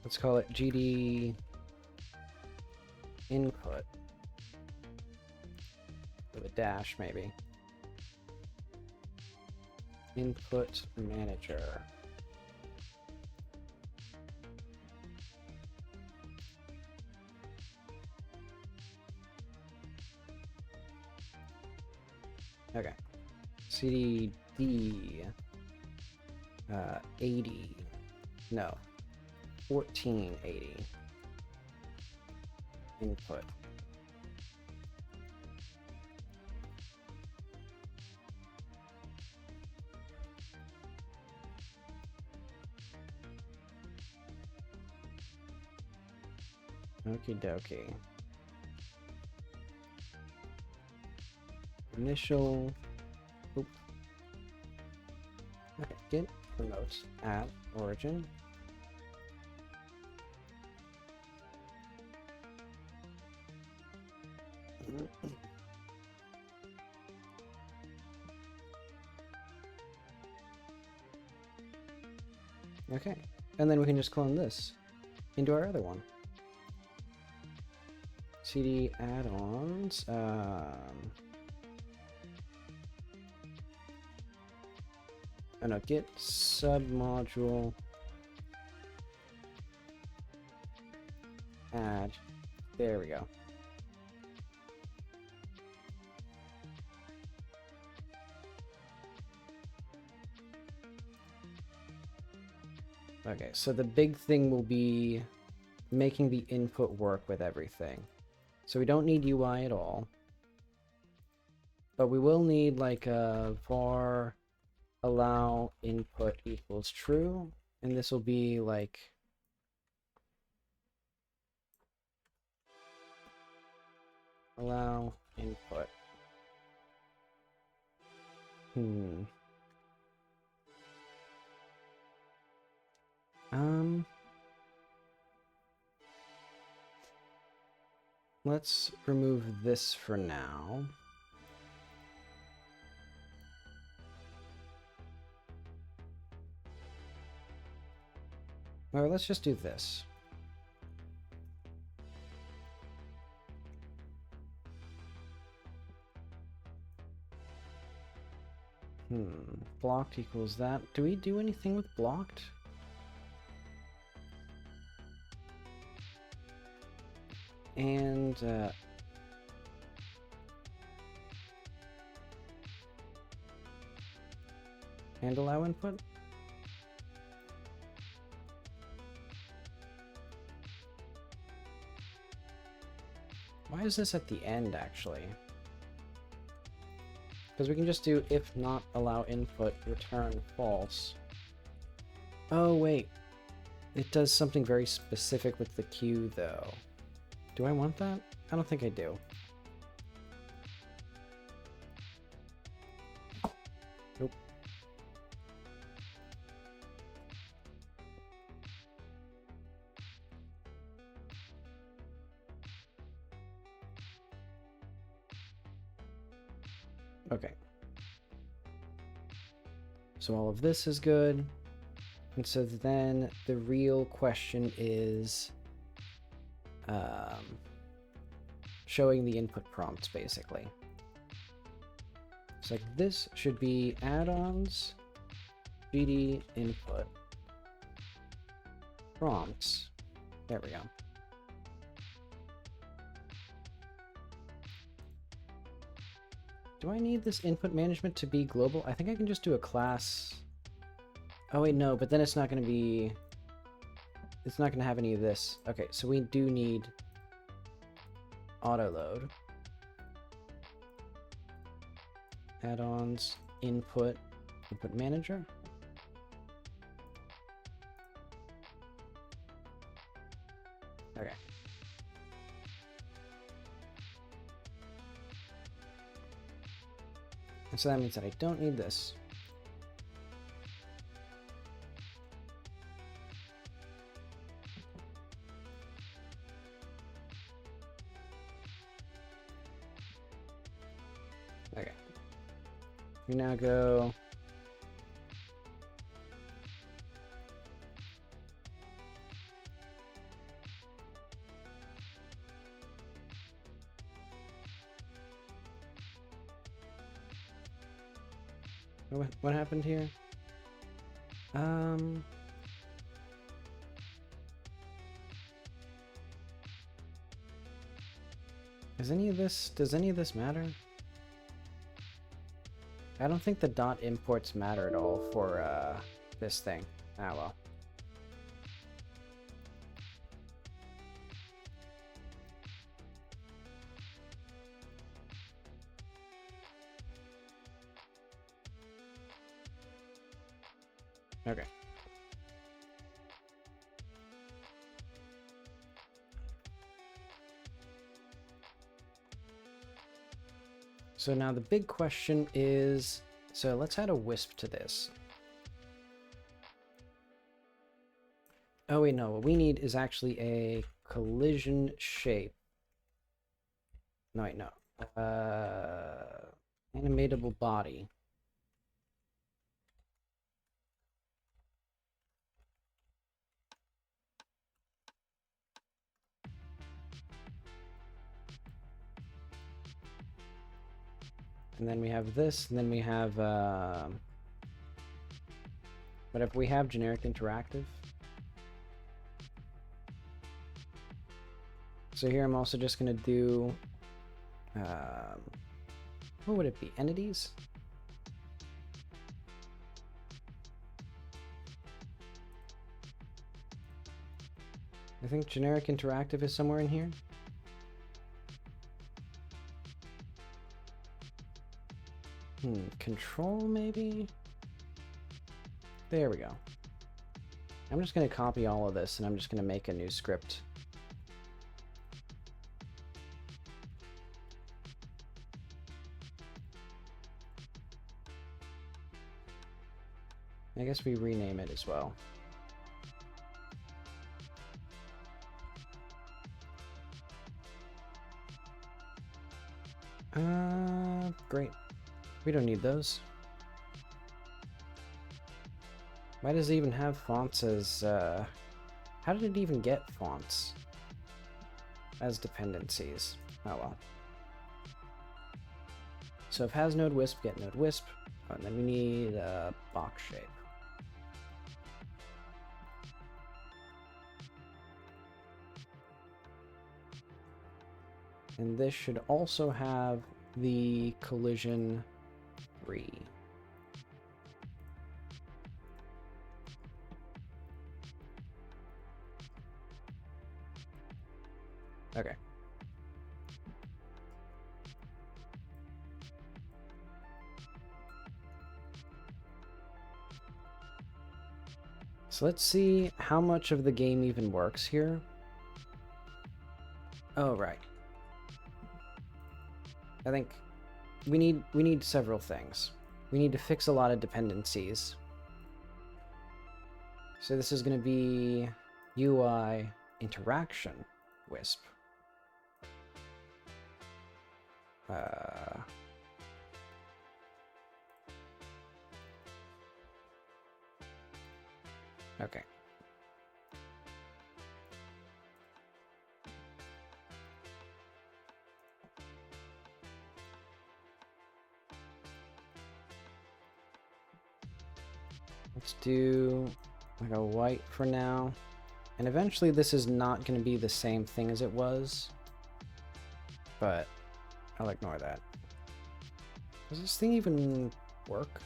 Let's call it GD input with a dash maybe. Input manager. Okay. CD 80. No. 1480. Input. Okie dokie. Initial. Oop. Okay, git promote at origin. Okay, and then we can just clone this into our other one. CD add-ons. Oh no, git submodule add There we go. Okay, so the big thing will be making the input work with everything. So we don't need UI at all. But we will need like a var allow input equals true. And this will be like allow input. Let's remove this for now. Or let's just do this. Blocked equals that. Do we do anything with blocked? And allow input? Why is this at the end, actually? Because we can just do if not allow input, return false. Oh, wait. It does something very specific with the queue, though. Do I want that? I don't think I do. Nope. Okay. So all of this is good. And so then the real question is showing the input prompts, basically. So like this should be add-ons, GD input, prompts. There we go. Do I need this input management to be global? I think I can just do a class. Oh wait, no, but then it's not going to be... It's not going to have any of this. Okay, so we do need autoload. Add-ons, input manager. Okay. And so that means that I don't need this. Okay. We now go what happened here? Does any of this matter? I don't think the dot imports matter at all for this thing. Ah well. Okay. So now the big question is, so let's add a wisp to this. Oh wait, no, what we need is actually a collision shape. No, wait, no. Animatable body. And then we have this, and then we have, whatever we have, generic interactive. So here I'm also just going to do, what would it be? Entities? I think generic interactive is somewhere in here. Control maybe? There we go. I'm just going to copy all of this and I'm just going to make a new script. I guess we rename it as well. Great. We don't need those. Why does it even have fonts as, how did it even get fonts as dependencies? Oh well. So if has node wisp, get node wisp. Oh, and then we need a box shape. And this should also have the collision 3. Okay. So let's see how much of the game even works here. Oh, right. I think we need several things. We need to fix a lot of dependencies. So this is going to be UI interaction wisp. Okay. Let's do like a white for now. And eventually this is not going to be the same thing as it was. But I'll ignore that. Does this thing even work?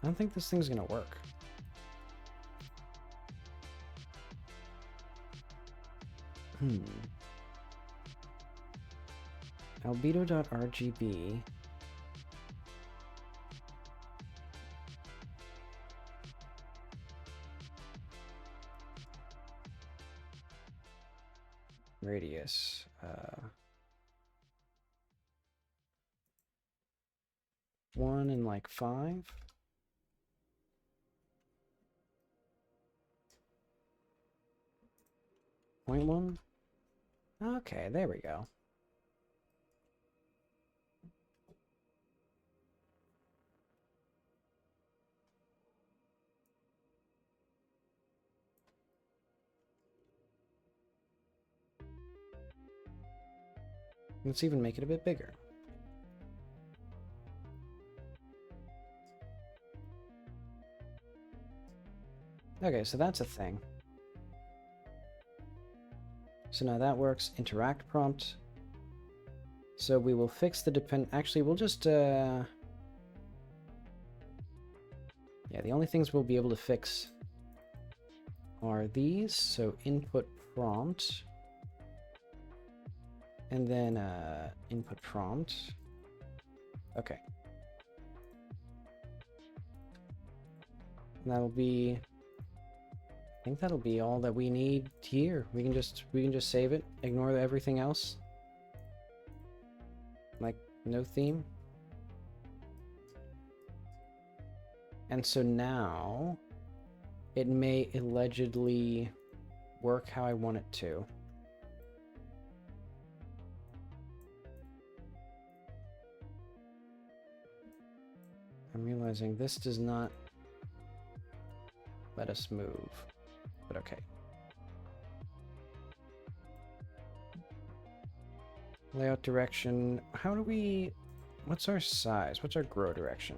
I don't think this thing's going to work. Albedo.rgb. Radius. 1 and like 5. Point 1. Okay, there we go. Let's even make it a bit bigger. Okay, so that's a thing. So now that works. Interact prompt. So we will fix the actually, we'll just, yeah, the only things we'll be able to fix are these. So input prompt. And then input prompt. Okay. And that'll be, I think that'll be all that we need here. We can just save it, ignore everything else. Like no theme. And so now it may allegedly work how I want it to. I'm realizing this does not let us move, but okay. Layout direction. How do we, what's our size? What's our grow direction?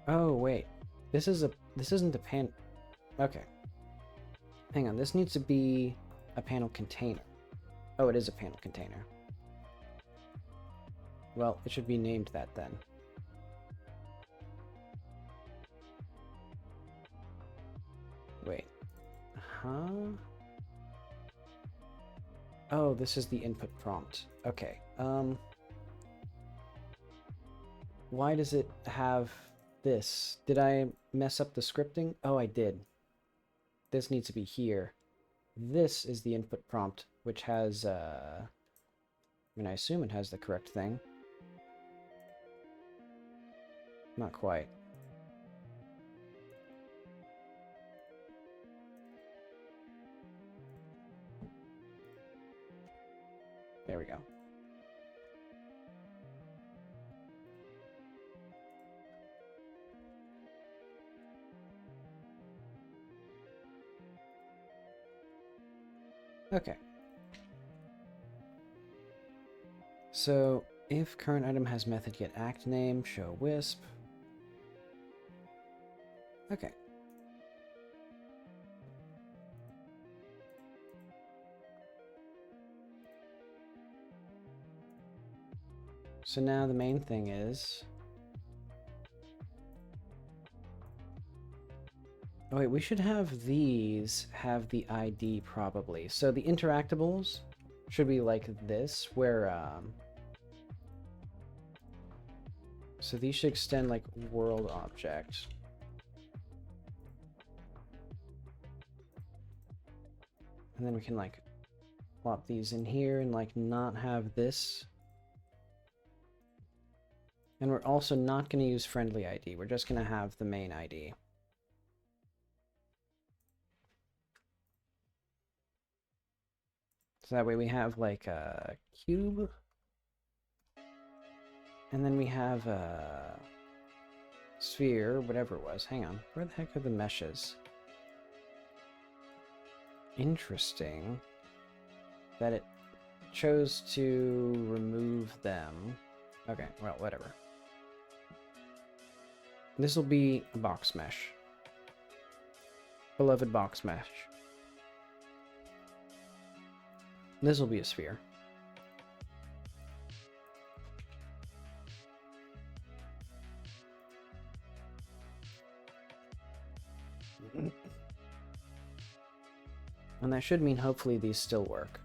Oh, wait. This isn't a pan. Okay. Hang on, this needs to be a panel container. Oh, it is a panel container. Well, it should be named that then. Wait. Huh? Oh, this is the input prompt. Okay. Why does it have this? Did I mess up the scripting? Oh, I did. This needs to be here. This is the input prompt, which has, I mean, I assume it has the correct thing. Not quite. There we go. Okay. So, if current item has method get act name, show wisp. Okay. So now the main thing is... Oh wait, we should have these have the ID probably. So the interactables should be like this, where so these should extend like world object. And then we can like plop these in here and like not have this. And we're also not going to use friendly ID. We're just going to have the main ID. So that way we have like a cube. And then we have a sphere, whatever it was. Hang on. Where the heck are the meshes? Interesting that it chose to remove them. Okay, well, whatever. This will be a box mesh. Beloved box mesh. This will be a sphere. And that should mean hopefully these still work.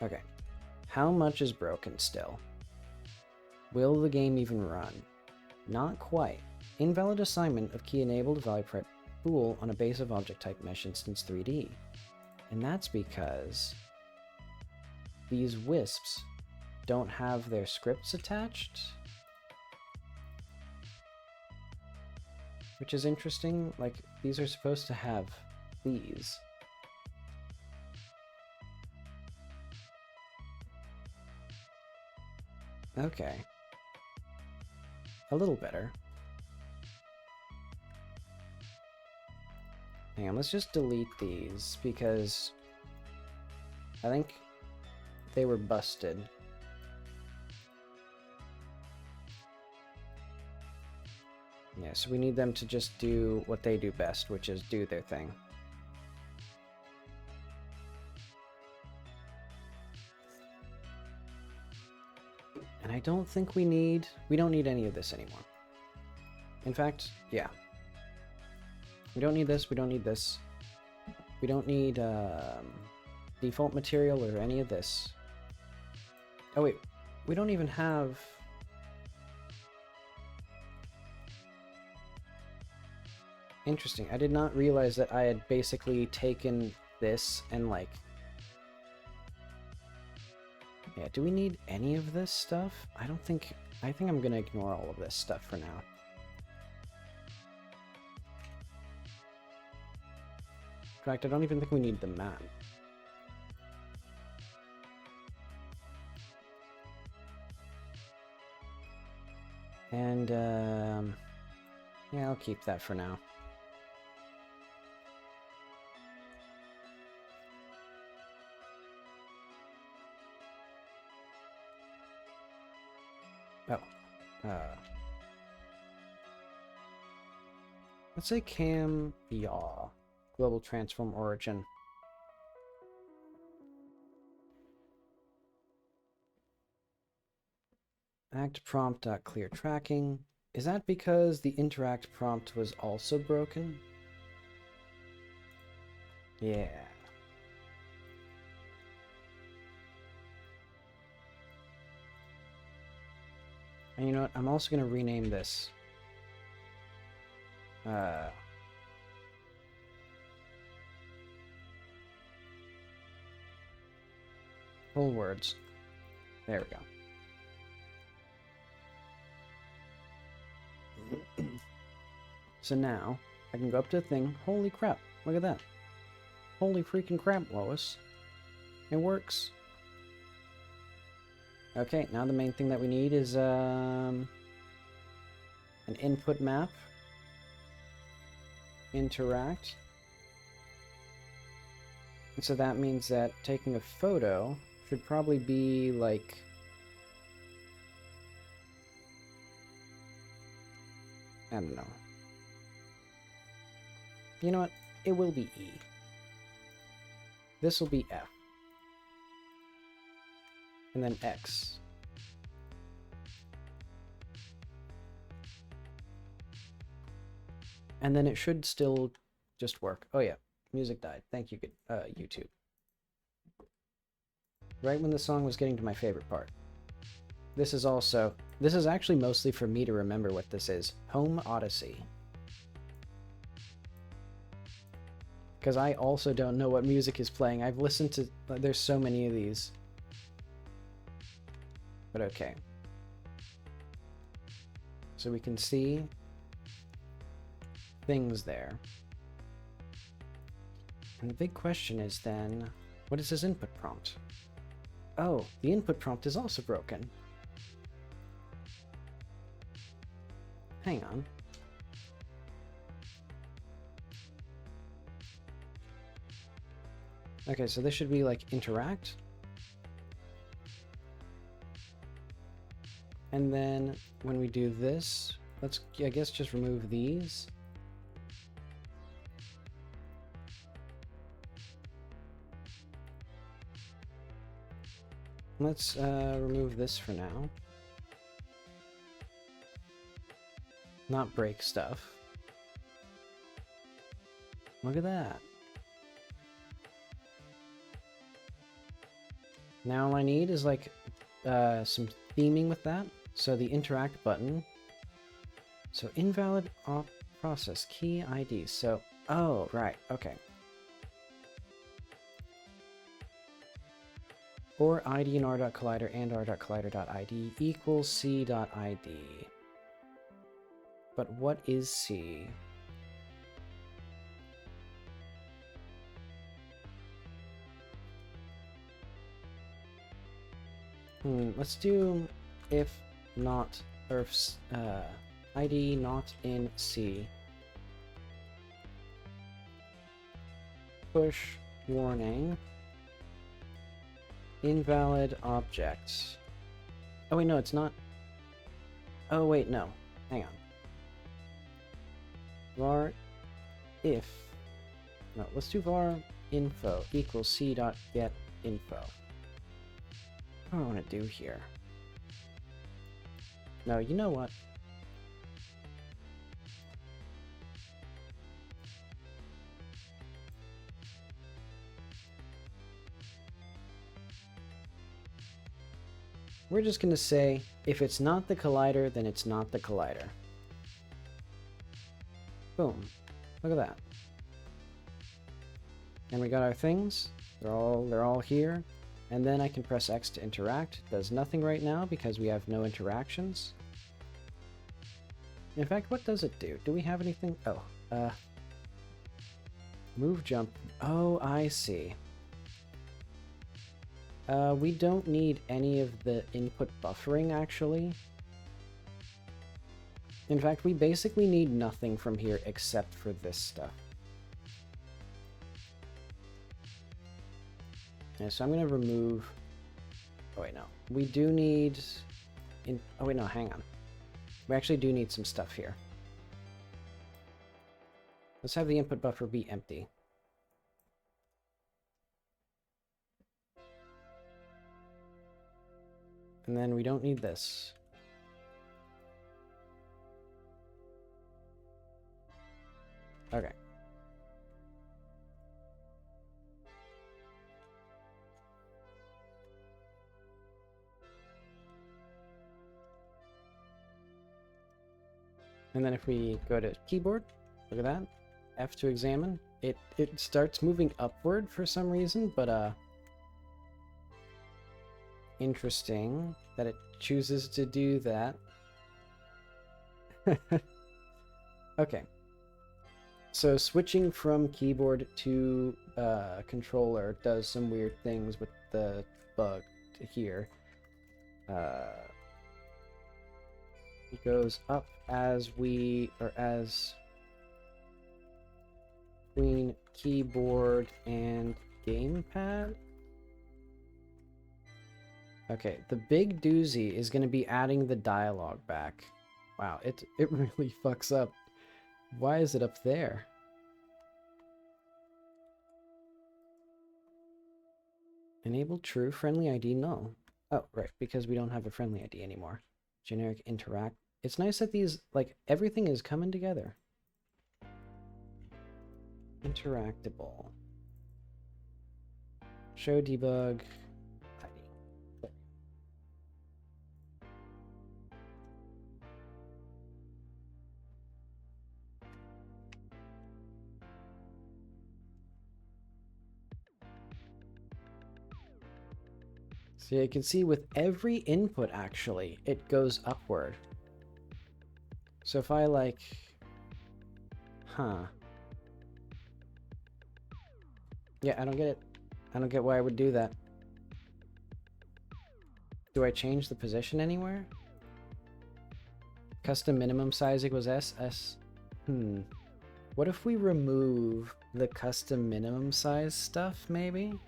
Okay. How much is broken still? Will the game even run? Not quite. Invalid assignment of key enabled value prep bool on a base of object type mesh instance 3D. And that's because these wisps don't have their scripts attached. Which is interesting. Like, these are supposed to have these. Okay. A little better. Hang on, let's just delete these, because I think they were busted. Yeah, so we need them to just do what they do best, which is do their thing. And I don't think we don't need any of this anymore. In fact, yeah. We don't need this, we don't need this. We don't need default material or any of this. Oh wait, we don't even have... Interesting, I did not realize that I had basically taken this and like... Yeah, do we need any of this stuff? I think I'm gonna ignore all of this stuff for now. In fact, I don't even think we need the map. And, yeah, I'll keep that for now. Oh. Let's say cam yaw. Global transform origin. Act prompt.clear tracking. Is that because the interact prompt was also broken? Yeah. And you know what? I'm also going to rename this. Full words. There we go. So now, I can go up to the thing. Holy crap. Look at that. Holy freaking crap, Lois. It works. Okay, now the main thing that we need is an input map. Interact. And so that means that taking a photo should probably be like... I don't know. You know what? It will be E. This will be F. And then X. And then it should still just work. Oh yeah, music died. Thank you, YouTube. Right when the song was getting to my favorite part. This is actually mostly for me to remember what this is. Home Odyssey. Because I also don't know what music is playing. I've listened to... There's so many of these. But okay. So we can see things there. And the big question is then, what is his input prompt? Oh, the input prompt is also broken. Hang on. Okay, so this should be like interact. And then when we do this, let's, I guess, just remove these. Let's remove this for now. Not break stuff. Look at that. Now all I need is like some theming with that. So the interact button. So invalid op process key ID. So, oh, right, okay. Or ID in r.collider and r.collider.id equals c.id. But what is C? Let's do if not, or if, ID not in C. Push warning. Invalid object. Oh wait, no, it's not. Oh wait, no. Hang on. Var if. No, let's do var info equals c dot get info. What do I want to do here? No, you know what? We're just going to say, if it's not the collider, then it's not the collider. Boom. Look at that. And we got our things. They're all here. And then I can press X to interact. It does nothing right now because we have no interactions. In fact, what does it do? Do we have anything? Oh, move jump. Oh, I see. We don't need any of the input buffering, actually. In fact, we basically need nothing from here except for this stuff. Yeah, so I'm going to remove... Oh, wait, no. We do need... Oh, wait, no, hang on. We actually do need some stuff here. Let's have the input buffer be empty. And then we don't need this. Okay. And then if we go to keyboard, look at that. F to examine. It starts moving upward for some reason, but interesting that it chooses to do that. Okay. So switching from keyboard to controller does some weird things with the bug here. It goes up as between keyboard and gamepad. Okay, the big doozy is going to be adding the dialog back. Wow, it really fucks up. Why is it up there? Enable true friendly ID null. Oh, right, because we don't have a friendly ID anymore. Generic interact. It's nice that these, like, everything is coming together. Interactable. Show debug ID. So you can see with every input, actually, it goes upward. So if I like, yeah, I don't get it. I don't get why I would do that. Do I change the position anywhere? Custom minimum size equals S. What if we remove the custom minimum size stuff, maybe?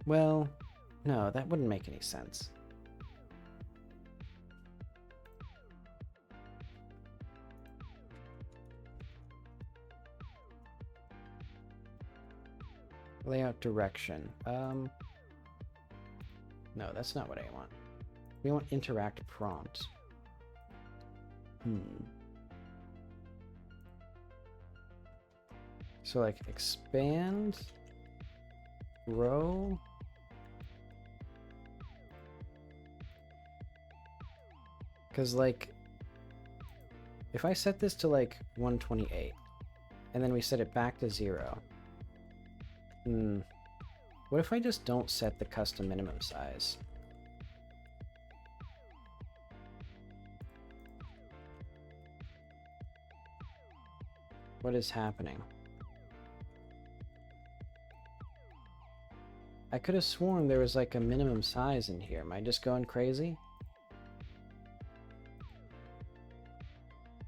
Well, no, that wouldn't make any sense. Layout direction. No, that's not what I want. We want interact prompt. So like expand, grow. Because like, if I set this to like 128, and then we set it back to 0. What if I just don't set the custom minimum size? What is happening? I could have sworn there was like a minimum size in here. Am I just going crazy?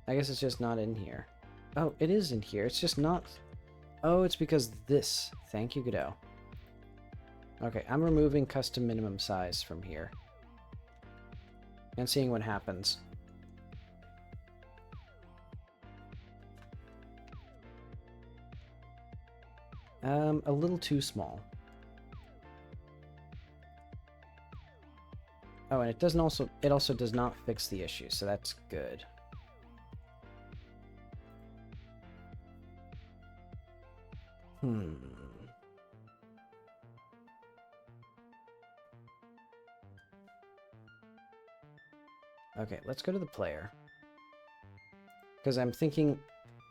I guess it's just not in here. Oh, it is in here. It's just not... Oh, it's because this. Thank you, Godot. Okay, I'm removing custom minimum size from here. And seeing what happens. A little too small. Oh, and it also does not fix the issue, so that's good. Okay, let's go to the player. Because I'm thinking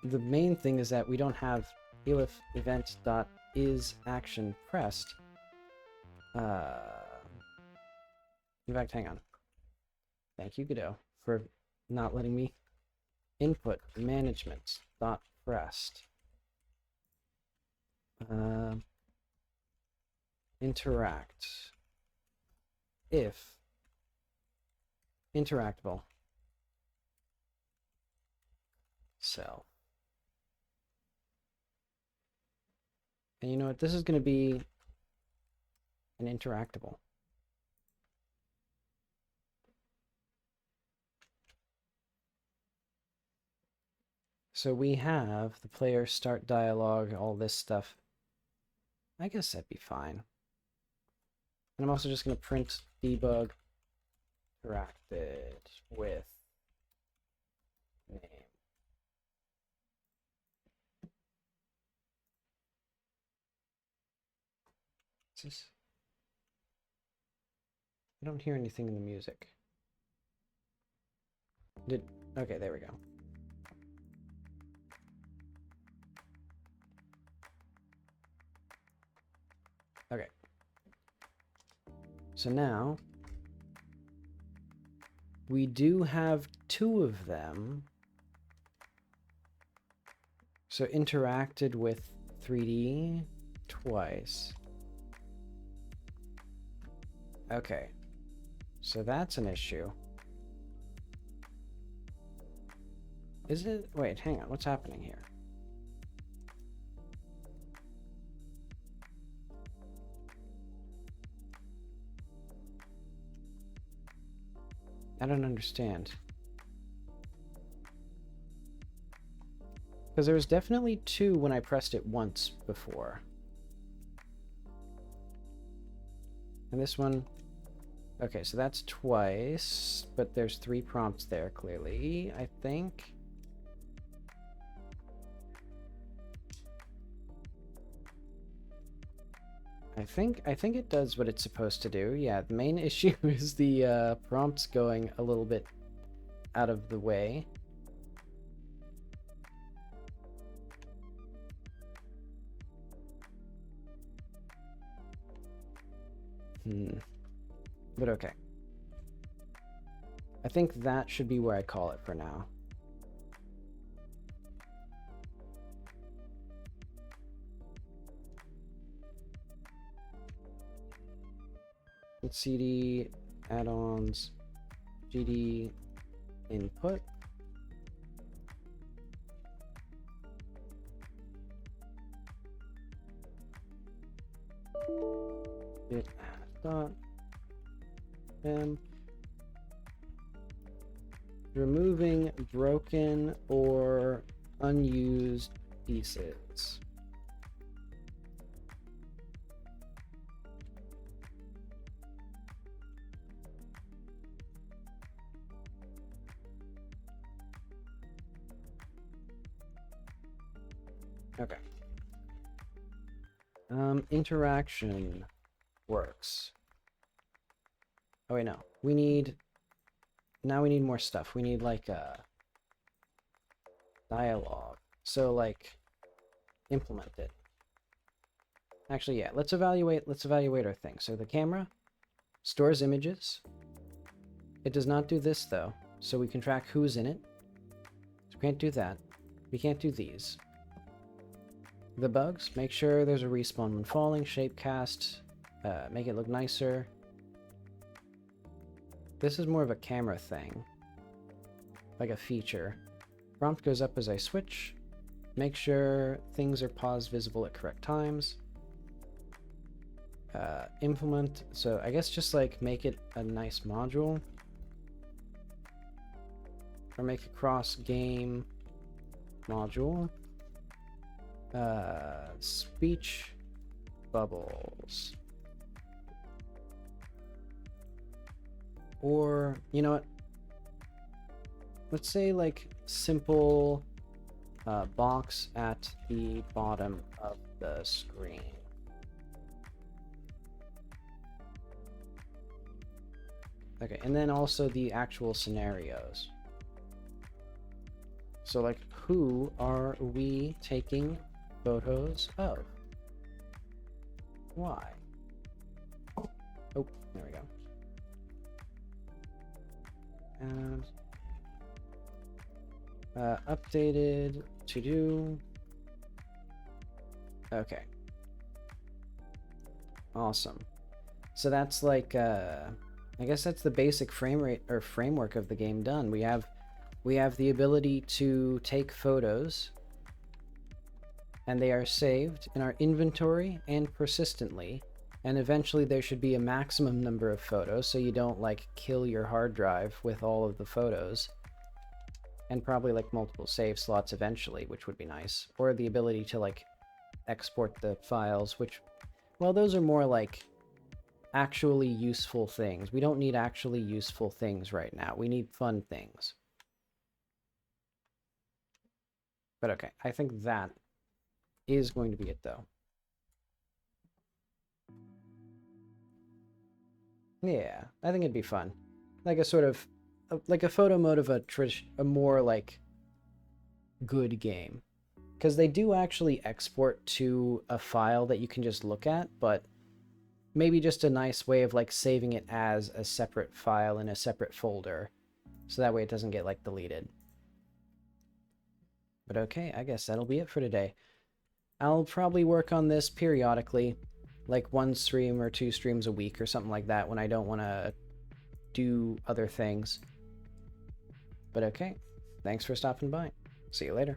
the main thing is that we don't have elif event.isAction pressed. In fact, hang on. Thank you, Godot, for not letting me input management dot pressed. Interact if interactable self. And you know what? This is going to be an interactable. So we have the player start dialogue, all this stuff. I guess that'd be fine. And I'm also just going to print debug interacted with name. What's this? I don't hear anything in the music. Okay, there we go. Okay. So now we do have 2 of them. So interacted with 3D twice. Okay. So that's an issue. Is it? Wait, hang on. What's happening here? I don't understand. Because there was definitely 2 when I pressed it once before. And this one... Okay, so that's twice, but there's 3 prompts there, clearly, I think. I think it does what it's supposed to do. Yeah, the main issue is the prompts going a little bit out of the way. But okay. I think that should be where I call it for now. CD add-ons GD input. It dot removing broken or unused pieces. Okay. Interaction works. Oh wait, no. Now we need more stuff. We need like a dialogue. So like implement it. Actually, yeah, let's evaluate our thing. So the camera stores images. It does not do this though. So we can track who's in it. So we can't do that. We can't do these. The bugs, make sure there's a respawn when falling, shape cast, make it look nicer. This is more of a camera thing, like a feature. Prompt goes up as I switch. Make sure things are paused visible at correct times. Implement, so I guess just like make it a nice module. Or make a cross-game module. Speech bubbles. Or, you know what? Let's say like simple box at the bottom of the screen. Okay, and then also the actual scenarios. So like, who are we taking photos of? Why? Oh, there we go. And updated to do. Okay. Awesome. So that's like I guess that's the basic frame rate or framework of the game done. We have the ability to take photos, and they are saved in our inventory and persistently, and eventually there should be a maximum number of photos so you don't like kill your hard drive with all of the photos. And probably like multiple save slots eventually, which would be nice. Or the ability to like export the files, which, well, those are more like actually useful things. We don't need actually useful things right now. We need fun things. But okay, I think that is going to be it though. Yeah, I think it'd be fun. Like a sort of, like a photo mode of a more like good game. Because they do actually export to a file that you can just look at, but maybe just a nice way of like saving it as a separate file in a separate folder. So that way it doesn't get like deleted. But okay, I guess that'll be it for today. I'll probably work on this periodically, like 1 stream or 2 streams a week or something like that when I don't want to do other things. But okay, thanks for stopping by. See you later.